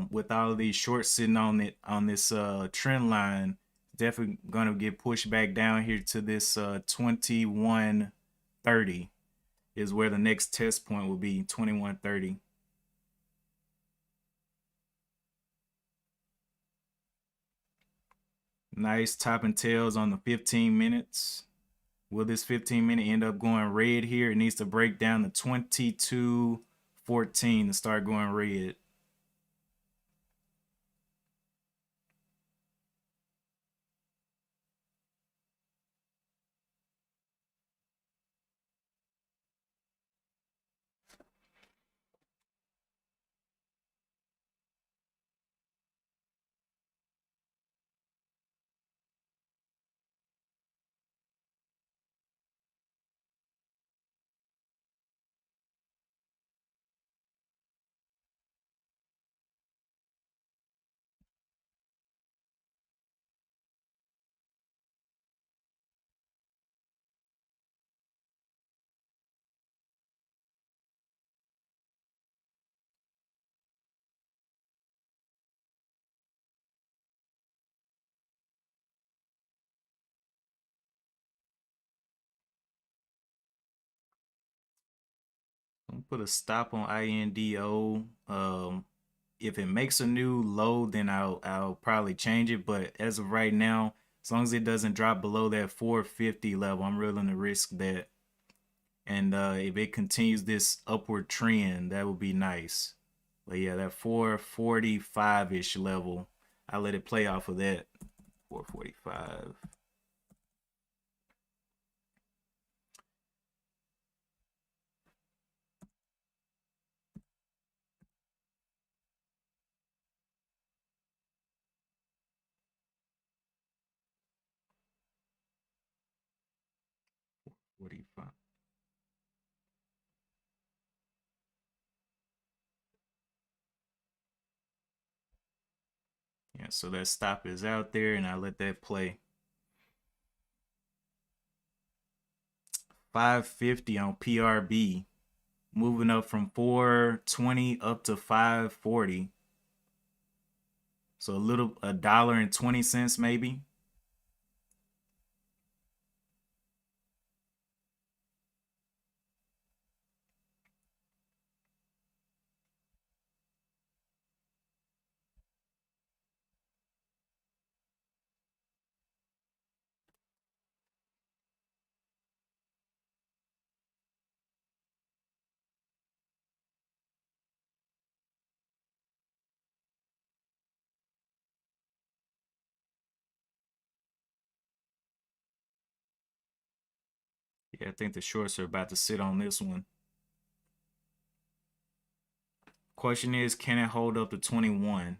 with all of these shorts sitting on it on this trend line, definitely gonna get pushed back down here to this 21.30 is where the next test point will be. 21.30. Nice top and tails on the 15 minutes. Will this 15-minute end up going red here? It needs to break down to 22.14 to start going red. I'm put a stop on INDO. If it makes a new low, then I'll probably change it. But as of right now, as long as it doesn't drop below that 450 level, I'm willing to risk that. And if it continues this upward trend, that would be nice. But yeah, that 445-ish level, I let it play off of that. 445. 45. Yeah, so that stop is out there, and I let that play. 550 on PRB, moving up from 420 up to 540. So a dollar and 20 cents maybe. Yeah, I think the shorts are about to sit on this one. Question is, can it hold up to 21?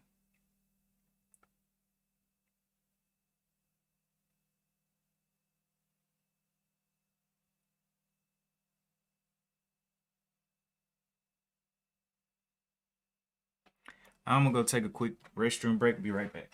I'm gonna go take a quick restroom break. Be right back.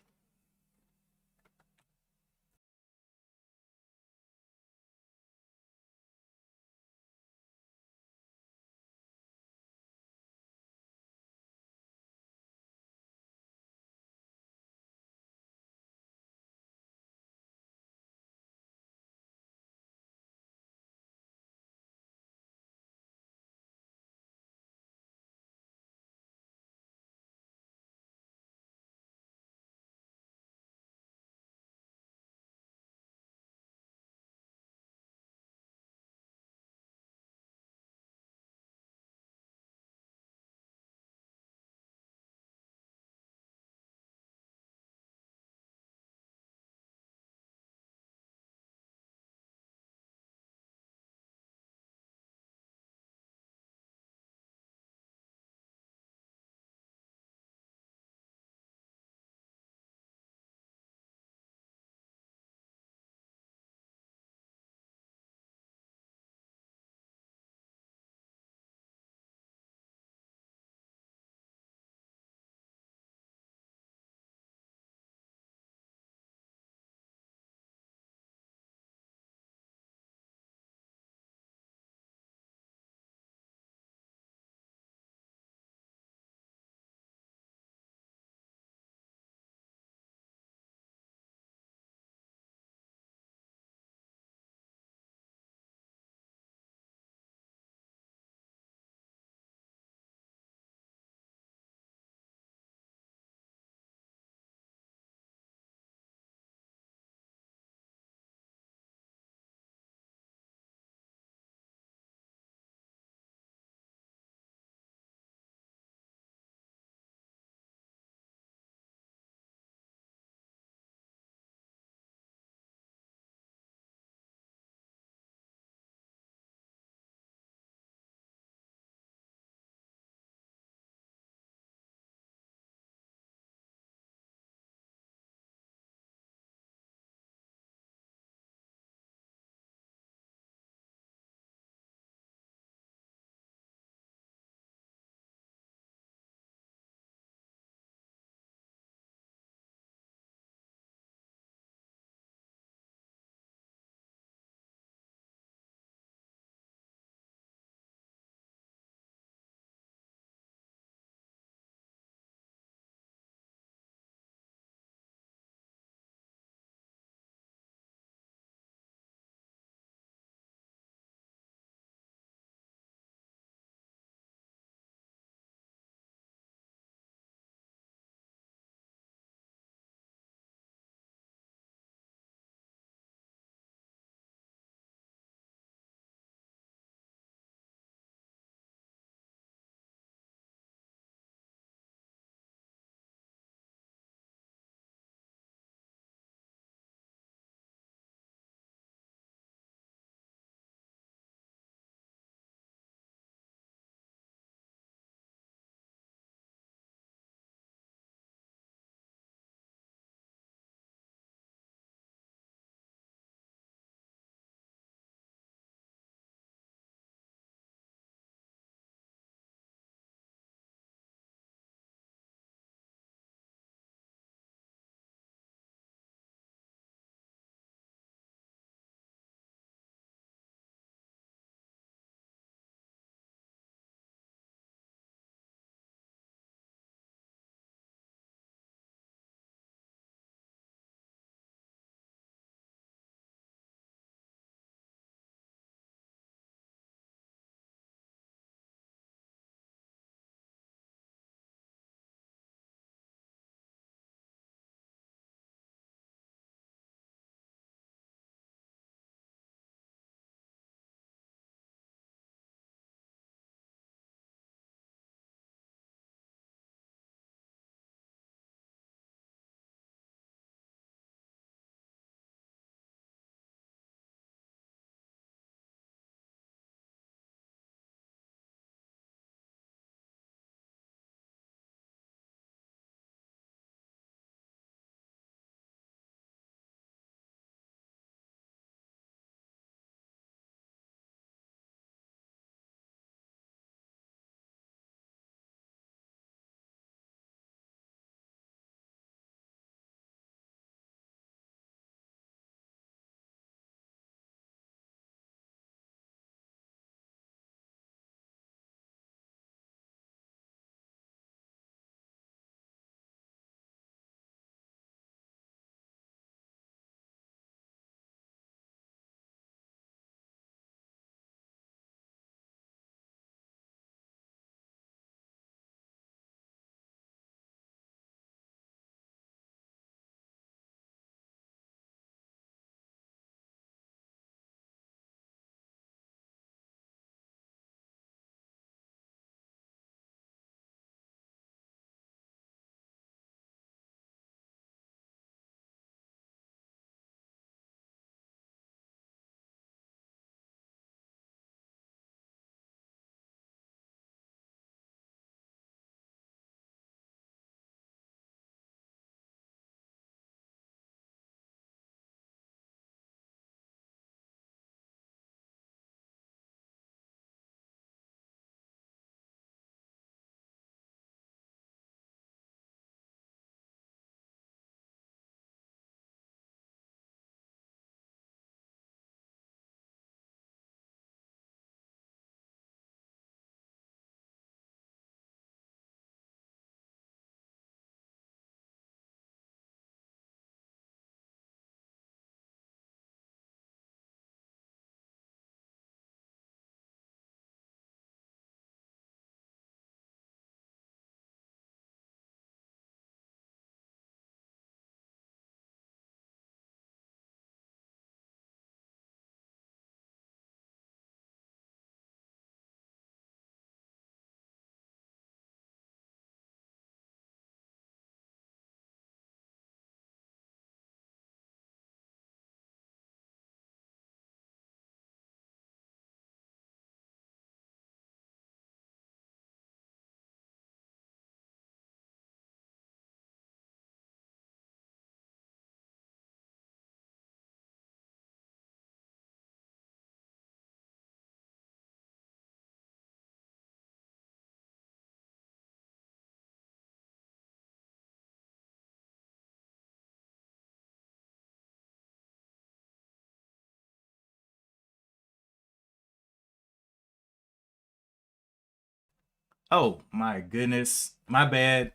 Oh my goodness, my bad.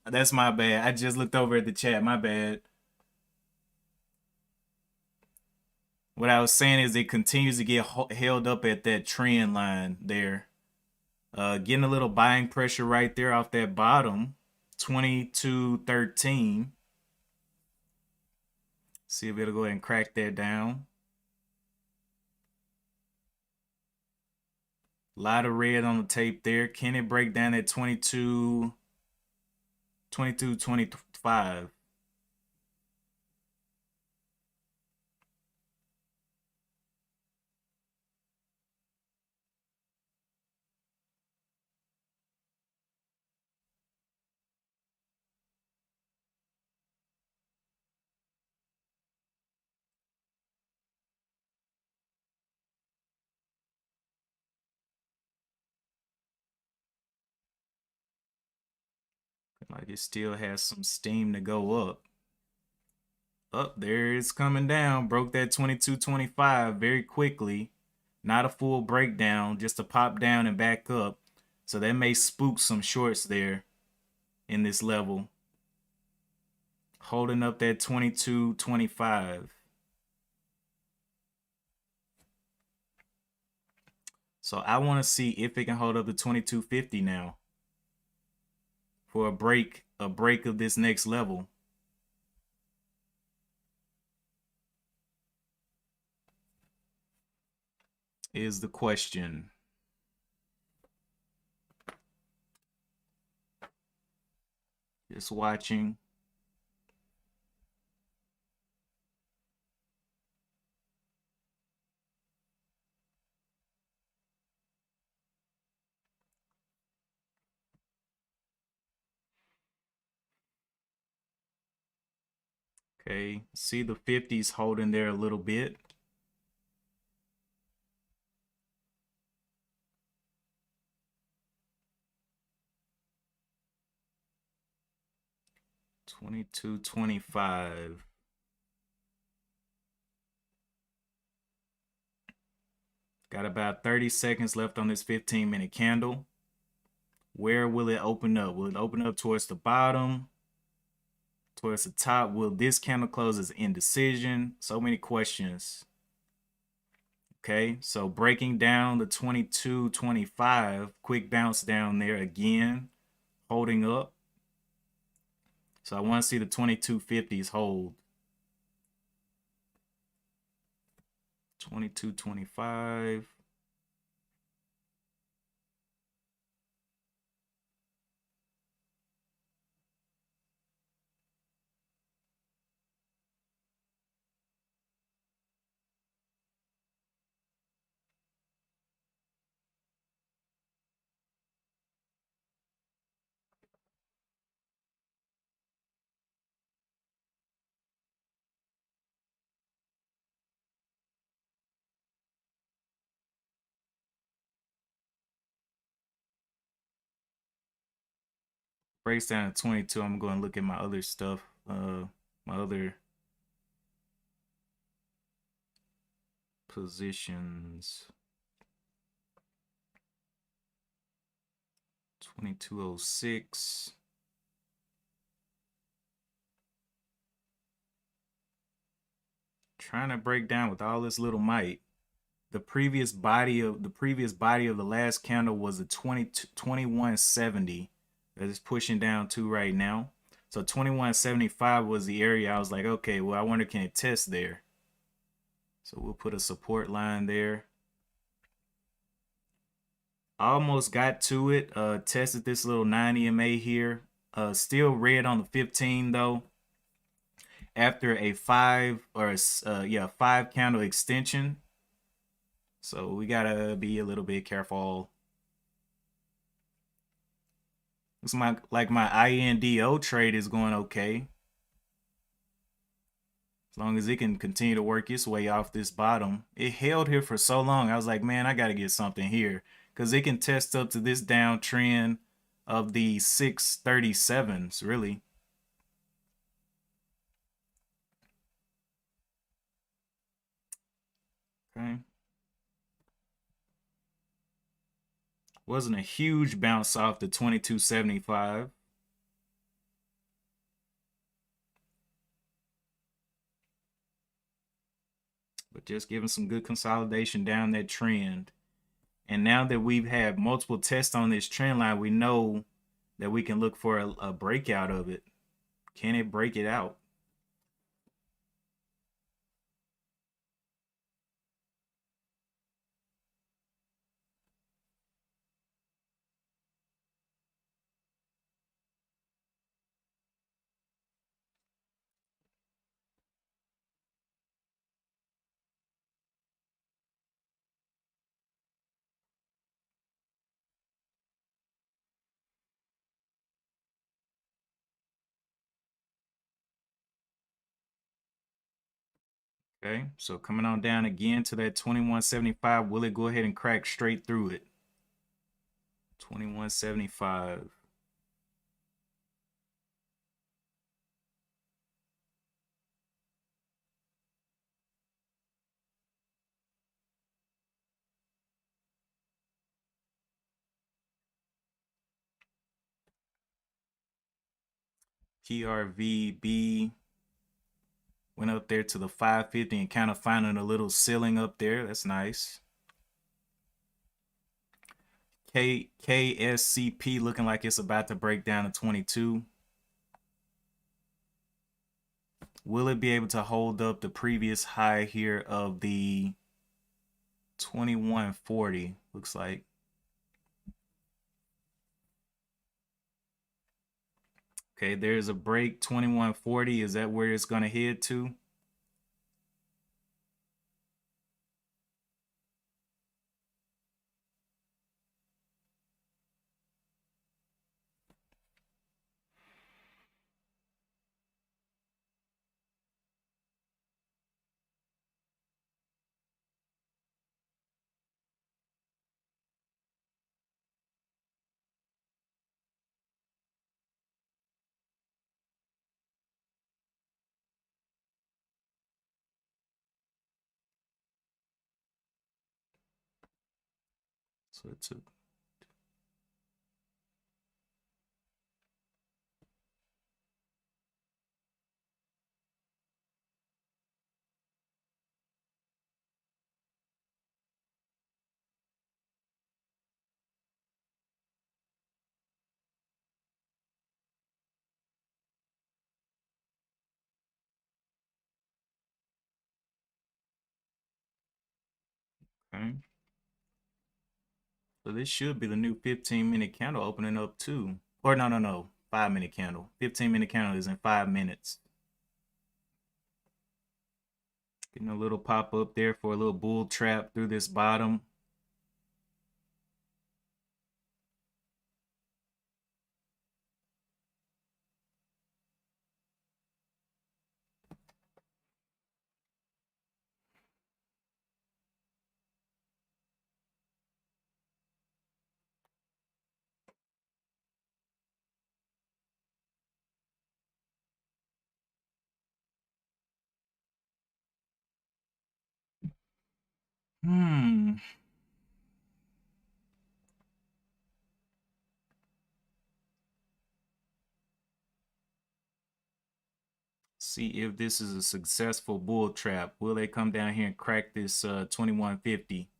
That's my bad. I just looked over at the chat. My bad. What I was saying is it continues to get held up at that trend line there. Getting a little buying pressure right there off that bottom, 22.13. See if it'll go ahead and crack that down. A lot of red on the tape there. Can it break down at 22, 25? Like it still has some steam to go up. Up there it's coming down. Broke that 22.25 very quickly. Not a full breakdown, just a pop down and back up. So that may spook some shorts there in this level. Holding up that 22.25. So I want to see if it can hold up the 22.50 now for a break of this next level. Is the question. Just watching. Okay, see the 50s holding there a little bit. $22.25. Got about 30 seconds left on this 15-minute candle. Where will it open up? Will it open up towards the bottom? Towards the top? Will this candle close as indecision? So many questions. Okay, so breaking down the 22.25, quick bounce down there again, holding up. So I want to see the 22.50s hold. 22.25. Breaks down to 22. I'm going to look at my other stuff, my other positions. 2206. Trying to break down with all this little might. The previous body of the last candle was a 2170 that is pushing down to right now. So 2175 was the area I was like, okay, well, I wonder can it test there. So we'll put a support line there. Almost got to it. Tested this little 9 EMA here. Still red on the 15 though. After a 5 candle extension. So we gotta be a little bit careful. Looks like my INDO trade is going okay. As long as it can continue to work its way off this bottom. It held here for so long. I was like, man, I gotta get something here. Because it can test up to this downtrend of the 637s, really. Okay. Wasn't a huge bounce off the 22.75. But just giving some good consolidation down that trend. And now that we've had multiple tests on this trend line, we know that we can look for a breakout of it. Can it break it out? Okay, so coming on down again to that 21.75. Will it go ahead and crack straight through it? 21.75. PRVB went up there to the 550 and kind of finding a little ceiling up there. That's nice. KSCP looking like it's about to break down to 22. Will it be able to hold up the previous high here of the 2140? Looks like. Okay, there's a break, 2140. Is that where it's going to head to? So it took. Okay. So this should be the new 15-minute candle opening up too. Or no. 5-minute candle. 15-minute candle is in 5 minutes. Getting a little pop up there for a little bull trap through this bottom. Hmm. See if this is a successful bull trap. Will they come down here and crack this 2150?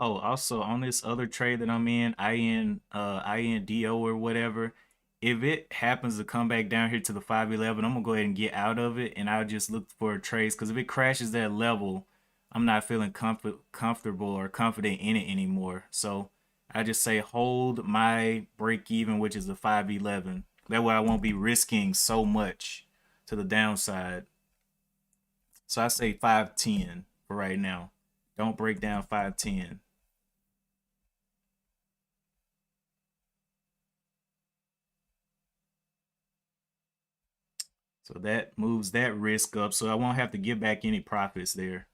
Oh, also on this other trade that I'm in, INDO or whatever, if it happens to come back down here to the 511, I'm gonna go ahead and get out of it and I'll just look for trades because if it crashes that level, I'm not feeling comfortable or confident in it anymore. So I just say hold my break even, which is the 511. That way I won't be risking so much to the downside. So I say 510 for right now. Don't break down 510. So that moves that risk up. So I won't have to give back any profits there.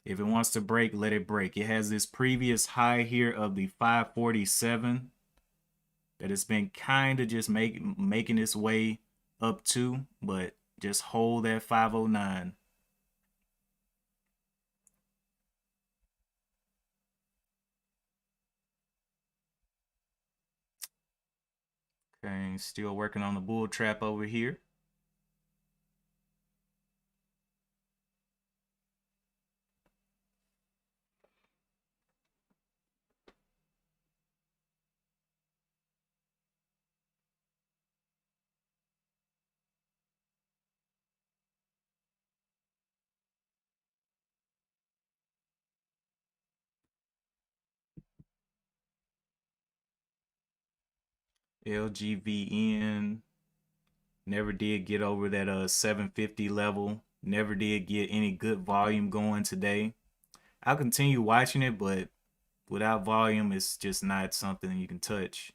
If it wants to break, let it break. It has this previous high here of the 547 that it's been kind of just making its way up to, but just hold that 509. Okay, still working on the bull trap over here. LGVN never did get over that 750 level. Never did get any good volume going today. I'll continue watching it, but without volume, it's just not something you can touch.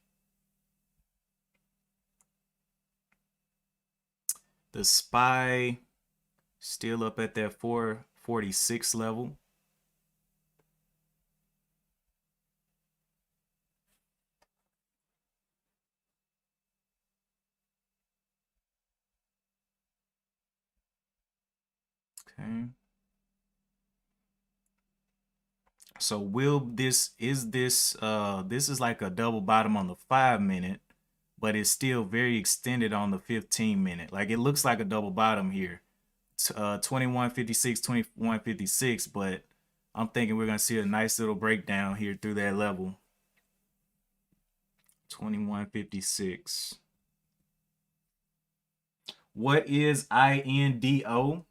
The SPY still up at that 446 level. Okay. So this is like a double bottom on the 5-minute, but it's still very extended on the 15-minute. Like it looks like a double bottom here. 2156, 2156, but I'm thinking we're gonna see a nice little breakdown here through that level. 2156. What is INDO?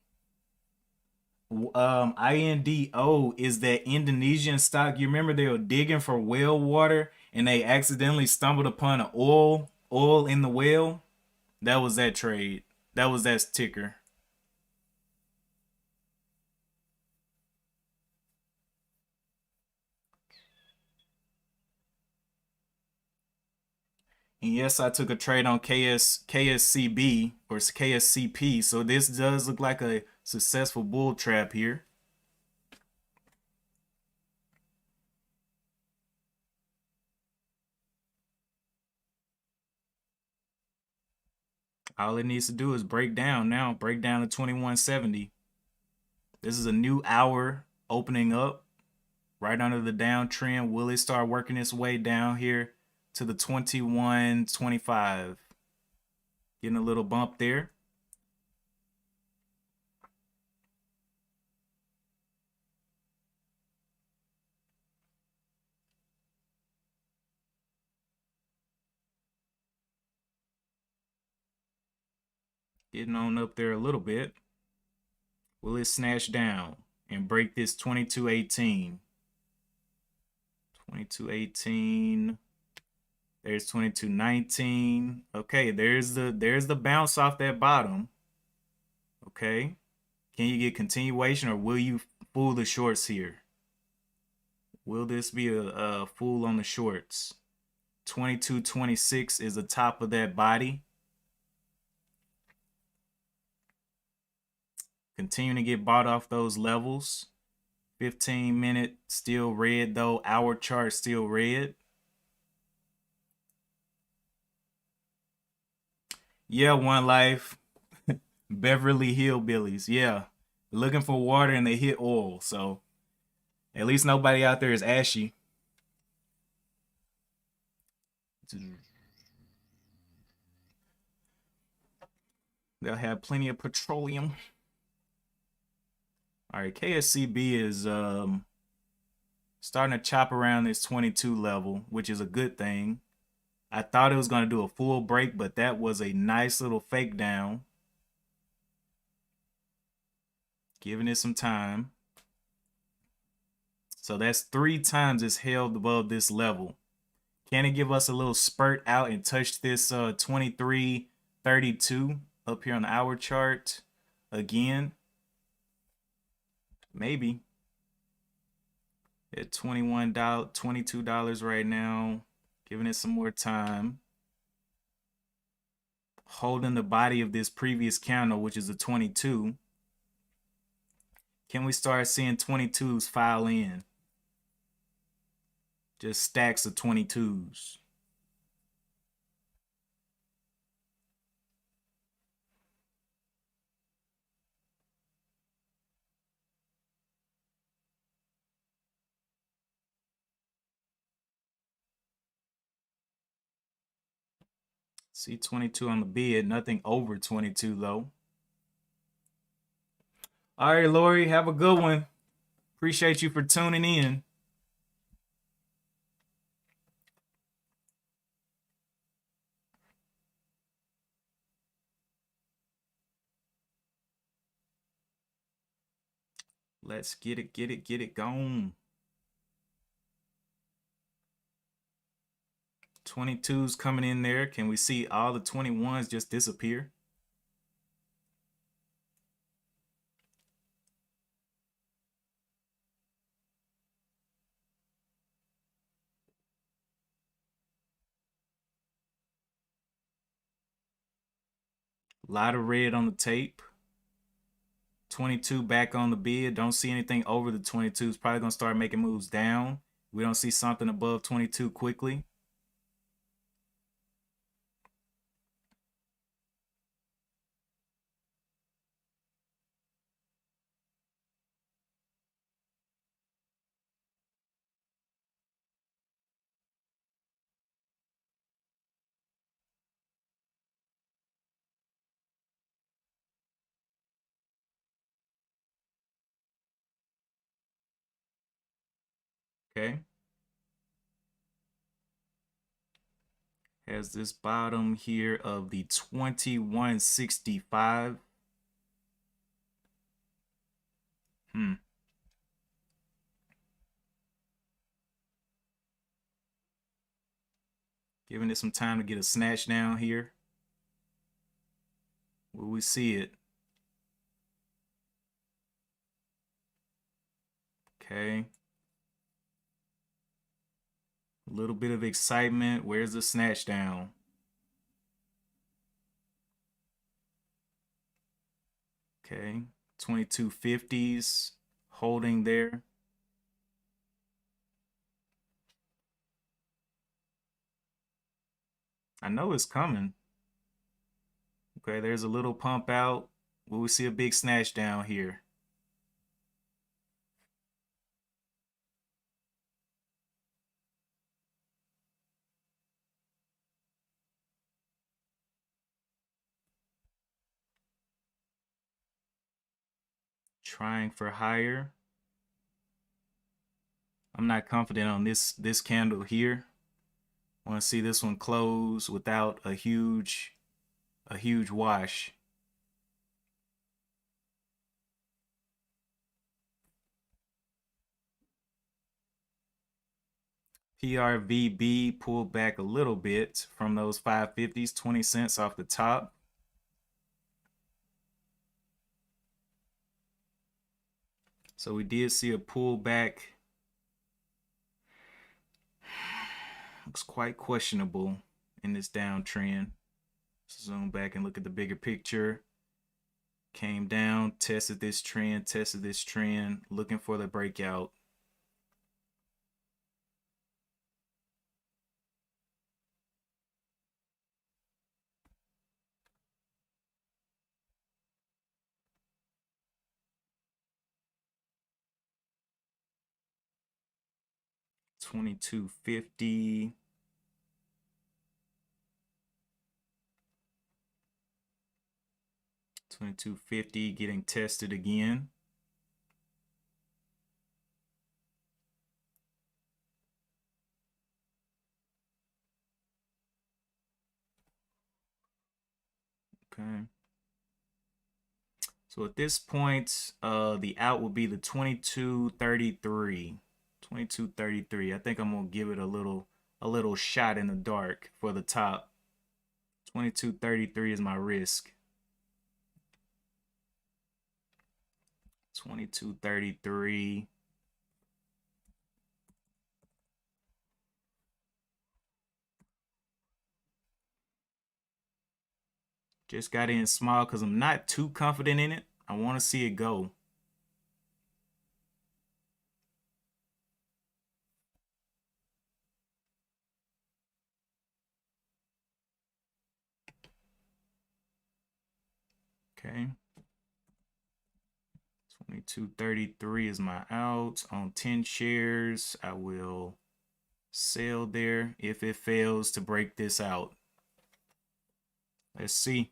INDO is that Indonesian stock. You remember they were digging for well water and they accidentally stumbled upon an oil in the well. That was that trade. That was that ticker. And yes, I took a trade on KSCB or KSCP. So this does look like a successful bull trap here. All it needs to do is break down now. Break down to 2170. This is a new hour opening up right under the downtrend. Will it start working its way down here to the 2125? Getting a little bump there. Getting on up there a little bit. Will it snatch down and break this 2218? 2218. There's 2219. Okay, there's the bounce off that bottom. Okay. Can you get continuation or will you fool the shorts here? Will this be a fool on the shorts? 2226 is the top of that body. Continuing to get bought off those levels. 15-minute still red though. Hour chart still red. Yeah, One Life. Beverly Hillbillies. Yeah. Looking for water and they hit oil. So at least nobody out there is ashy. They'll have plenty of petroleum. All right, KSCB is starting to chop around this 22 level, which is a good thing. I thought it was going to do a full break, but that was a nice little fake down. Giving it some time. So that's 3 times it's held above this level. Can it give us a little spurt out and touch this 2332 up here on the hour chart again? Maybe. At $21, $22 right now. Giving it some more time. holding the body of this previous candle, which is a 22. Can we start seeing 22s file in? Just stacks of 22s. See 22 on the bid, nothing over 22 though. All right, Lori, have a good one. Appreciate you for tuning in. Let's get it gone. 22s coming in there. Can we see all the 21s just disappear? A lot of red on the tape. 22 back on the bid. Don't see anything over the 22. It's probably going to start making moves down. We don't see something above 22 quickly. Okay. Has this bottom here of the 2165. Giving it some time to get a snatch down here. Will we see it? Okay. A little bit of excitement. Where's the snatch down? Okay. 2250s holding there. I know it's coming. Okay, there's a little pump out. Will we see a big snatch down here? Trying for higher. I'm not confident on this candle here. I want to see this one close without a huge wash. PRVB pulled back a little bit from those 550s, 20 cents off the top. So we did see a pullback. Looks quite questionable in this downtrend. Zoom back and look at the bigger picture. Came down, tested this trend, looking for the breakout. $22.50. $22.50 getting tested again. Okay. So at this point, the out will be the 22.33. 22.33. I think I'm gonna give it a little shot in the dark for the top. 22.33 is my risk. 22.33. Just got in small because I'm not too confident in it. I want to see it go. Okay. 22.33 is my out. On 10 shares, I will sell there if it fails to break this out. Let's see.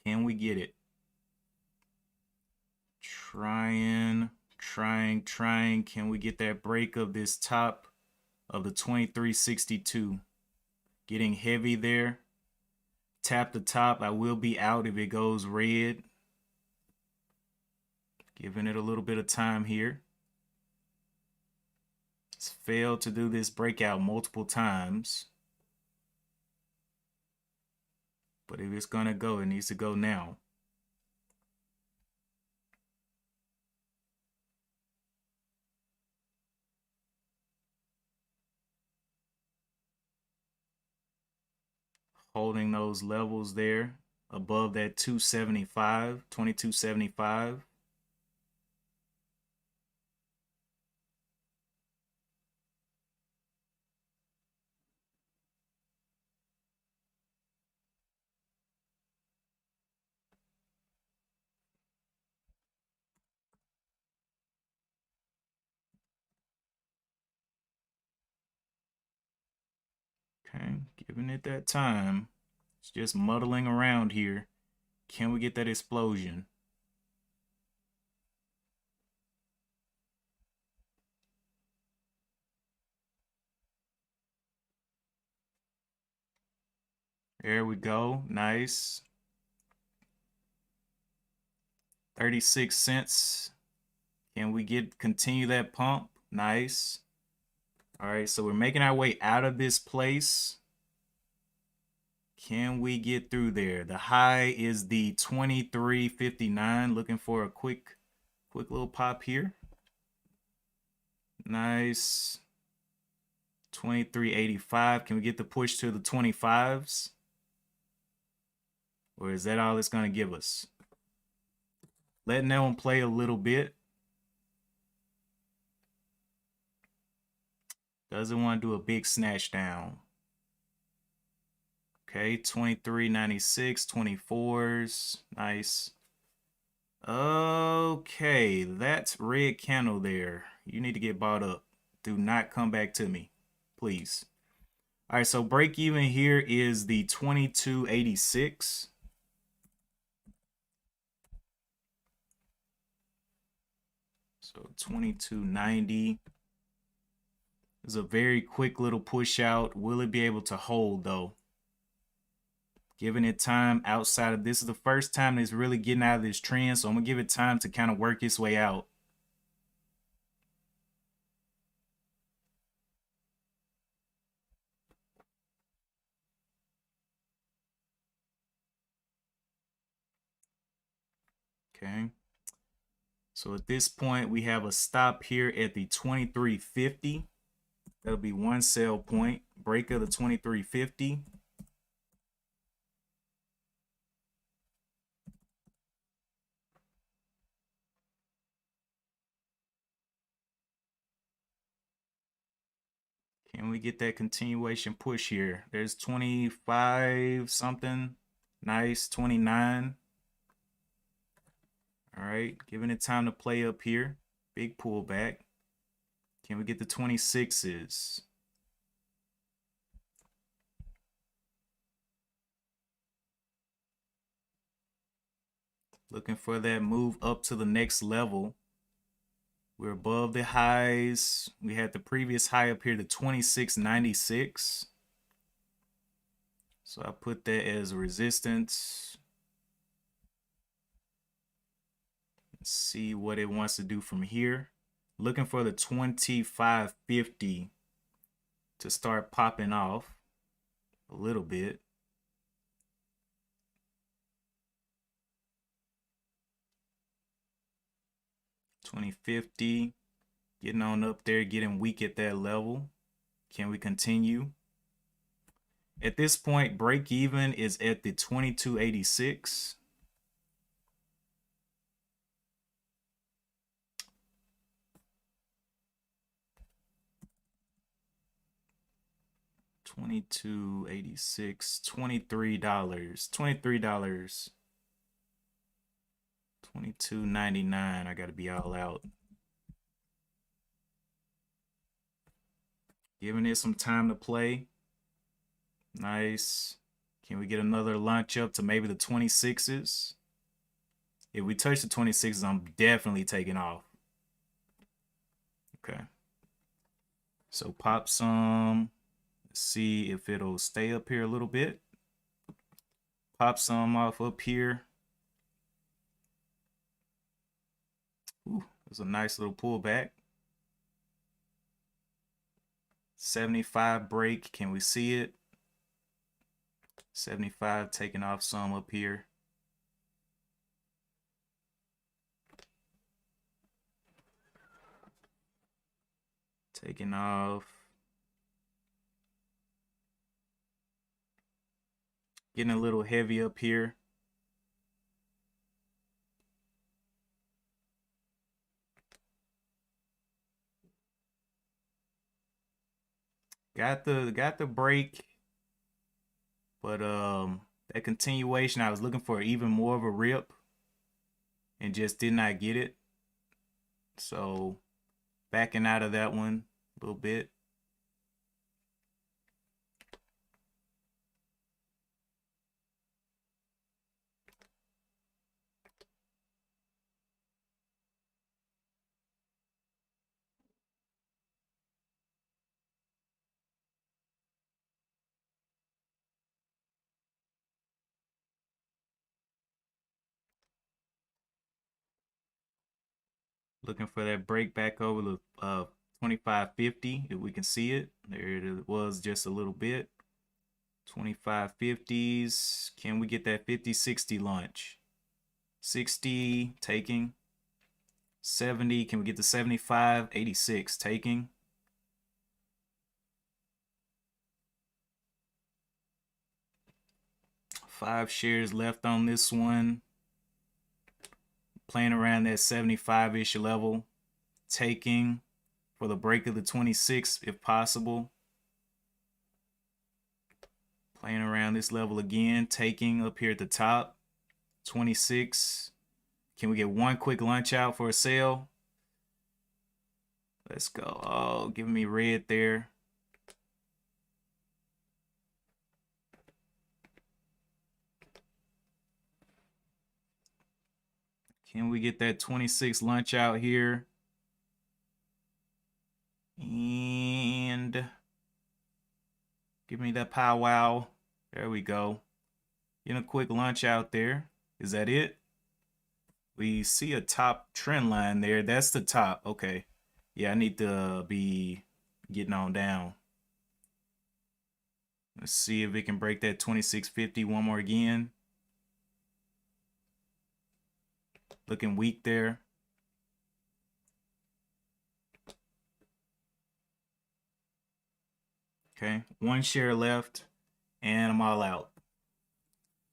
Can we get it? Trying. Can we get that break of this top of the 23.62? Getting heavy there. Tap the top. I will be out if it goes red. Giving it a little bit of time here. It's failed to do this breakout multiple times. But if it's going to go, it needs to go now. Holding those levels there above that 275, 22.75. Okay, giving it that time. It's just muddling around here. Can we get that explosion? There we go. Nice. 36 cents. Can we continue that pump? Nice. All right, so we're making our way out of this place. Can we get through there? The high is the 23.59. Looking for a quick little pop here. Nice. 23.85. Can we get the push to the 25s? Or is that all it's going to give us? Letting that one play a little bit. Doesn't want to do a big snatch down. Okay, 23.96, 24s. Nice. Okay, that red candle there. You need to get bought up. Do not come back to me, please. All right, so break even here is the 22.86. So 22.90 is a very quick little push out. Will it be able to hold though? Giving it time outside of this is the first time it's really getting out of this trend, so I'm gonna give it time to kind of work its way out. Okay. So at this point, we have a stop here at the 23.50. That'll be one sell point. Break of the 23.50. Can we get that continuation push here? There's 25 something. Nice. 29. All right. Giving it time to play up here. Big pullback. Can we get the 26s? Looking for that move up to the next level. We're above the highs. We had the previous high up here to 26.96. So I put that as resistance. Let's see what it wants to do from here. Looking for the 25.50 to start popping off a little bit. $20.50, getting on up there, getting weak at that level. Can we continue? At this point, break even is at the 22.86. $22.86, $23, $22.99. I gotta be all out. Giving it some time to play. Nice. Can we get another lunch up to maybe the 26s? If we touch the 26s, I'm definitely taking off. Okay. So pop some. Let's see if it'll stay up here a little bit. Pop some off up here. Ooh, there's a nice little pullback. 75 break. Can we see it? 75 taking off some up here. Taking off. Getting a little heavy up here. Got the break. But that continuation, I was looking for even more of a rip and just did not get it. So backing out of that one a little bit. Looking for that break back over the 25.50 if we can see it. There it was just a little bit. 25.50s. Can we get that 50-60 launch? 60 taking. 70. Can we get the 75? 86 taking. Five shares left on this one. Playing around that 75-ish level. Taking for the break of the 26 if possible. Playing around this level again. Taking up here at the top. 26. Can we get one quick lunch out for a sale? Let's go. Oh, giving me red there. Can we get that 26 lunch out here? And give me that powwow. There we go. Getting a quick lunch out there. Is that it? We see a top trend line there. That's the top. Okay. Yeah, I need to be getting on down. Let's see if it can break that 26.50 one more again. Looking weak there. Okay, one share left, and I'm all out.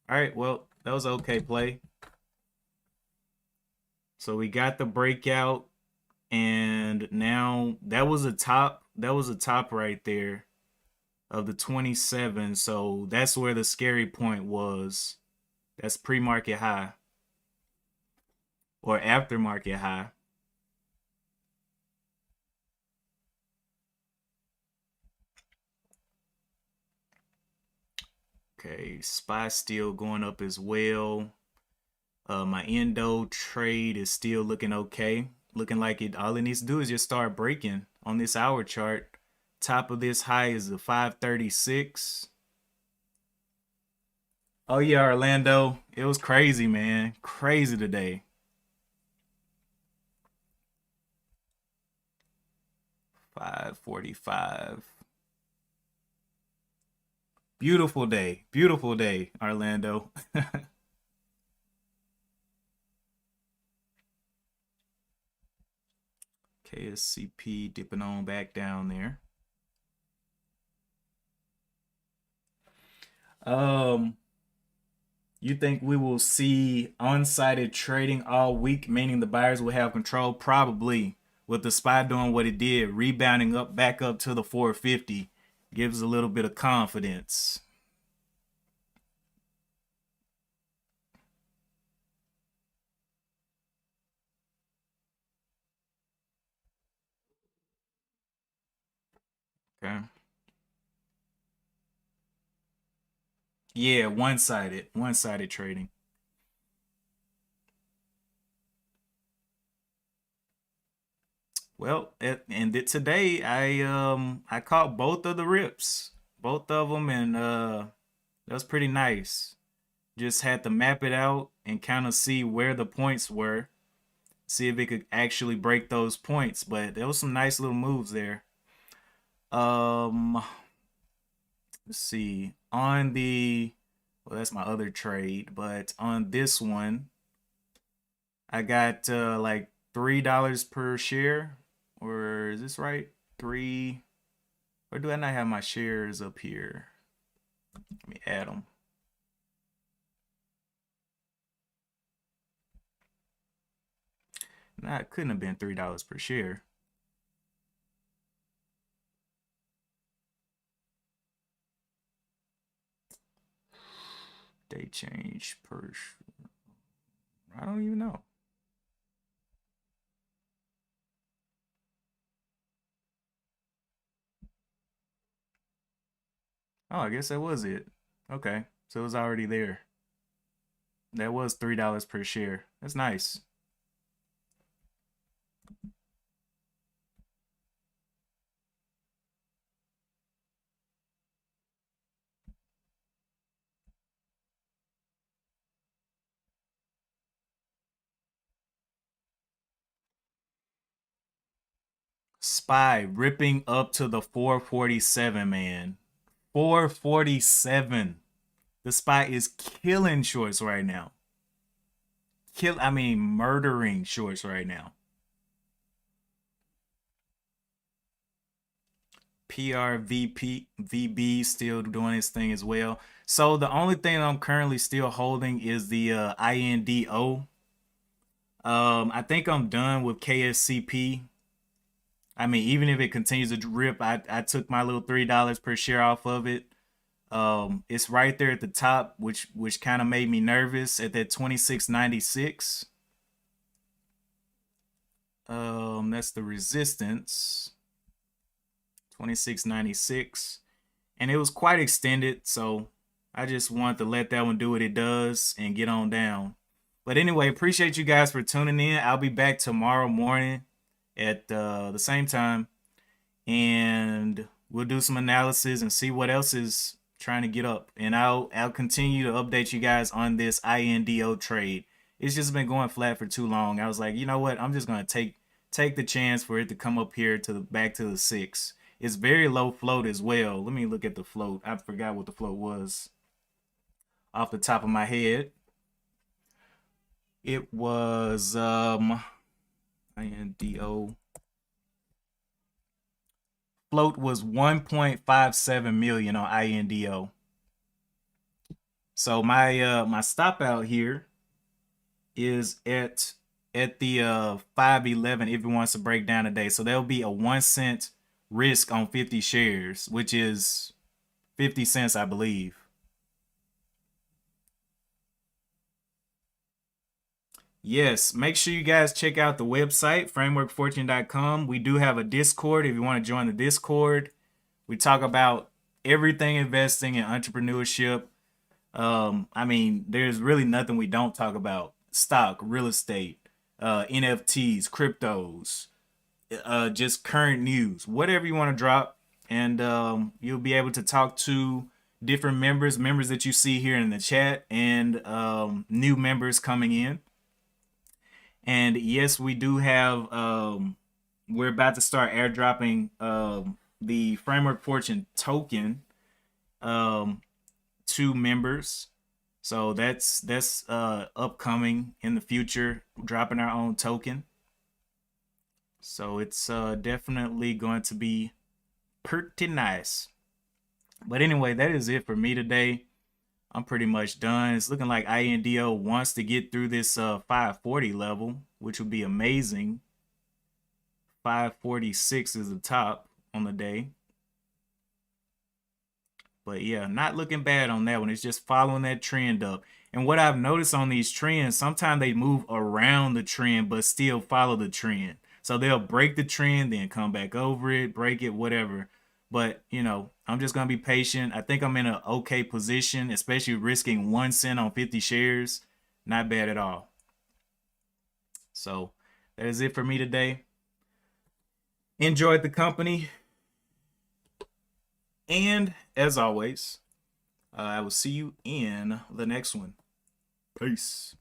All right, well, that was an okay play. So we got the breakout, and now that was a top. That was a top right there of the 27. So that's where the scary point was. That's pre-market high or after market high. Okay, SPY still going up as well. My endo trade is still looking okay. Looking like it. All it needs to do is just start breaking on this hour chart. Top of this high is the 536. Oh yeah, Orlando. It was crazy, man. Crazy today. 545. Beautiful day. Beautiful day, Orlando. KSCP dipping on back down there. Um, you think we will see unsighted trading all week, meaning the buyers will have control? Probably, with the SPY doing what it did, rebounding up back up to the 450, gives a little bit of confidence. Okay. Yeah, one-sided trading. Well, today I caught both of the rips, both of them, and that was pretty nice. Just had to map it out and kind of see where the points were, see if it could actually break those points. But there was some nice little moves there. Um, let's see. On the well, that's my other trade, but on this one, I got like $3 per share, or is this right? Three, or do I not have my shares up here? Let me add them. Nah, it couldn't have been $3 per share. Day change per. I don't even know. Oh, I guess that was it. Okay, so it was already there. That was $3 per share. That's nice. SPY ripping up to the 447, man. 447. The SPY is killing shorts right now. I mean, murdering shorts right now. PRVB still doing his thing as well. So the only thing I'm currently still holding is the INDO. I think I'm done with KSCP. I mean, even if it continues to rip, I took my little $3 per share off of it. It's right there at the top, which kind of made me nervous at that 26.96. That's the resistance, 26.96, and it was quite extended, so I just wanted to let that one do what it does and get on down. But anyway, appreciate you guys for tuning in. I'll be back tomorrow morning at the same time, and we'll do some analysis and see what else is trying to get up. And I'll continue to update you guys on this INDO trade. It's just been going flat for too long. I was like, you know what? I'm just gonna take the chance for it to come up here to the back to the 6. It's very low float as well. Let me look at the float. I forgot what the float was off the top of my head. It was INDO float was 1.57 million on INDO. So my stop out here is at the 511 if it wants to break down today. So there'll be a 1 cent risk on 50 shares, which is 50 cents, I believe. Yes, make sure you guys check out the website, frameworkfortune.com. We do have a Discord if you want to join the Discord. We talk about everything investing and entrepreneurship. I mean, there's really nothing we don't talk about. Stock, real estate, NFTs, cryptos, just current news, whatever you want to drop. And you'll be able to talk to different members that you see here in the chat, and new members coming in. And yes, we do have, we're about to start airdropping the Framework Fortune token to members. So that's upcoming in the future, dropping our own token. So it's definitely going to be pretty nice. But anyway, that is it for me today. I'm pretty much done. It's looking like INDO wants to get through this 540 level, which would be amazing. 546 is the top on the day. But yeah, not looking bad on that one. It's just following that trend up. And what I've noticed on these trends, sometimes they move around the trend, but still follow the trend. So they'll break the trend, then come back over it, break it, whatever. But, you know, I'm just going to be patient. I think I'm in an okay position, especially risking 1 cent on 50 shares. Not bad at all. So that is it for me today. Enjoyed the company. And as always, I will see you in the next one. Peace.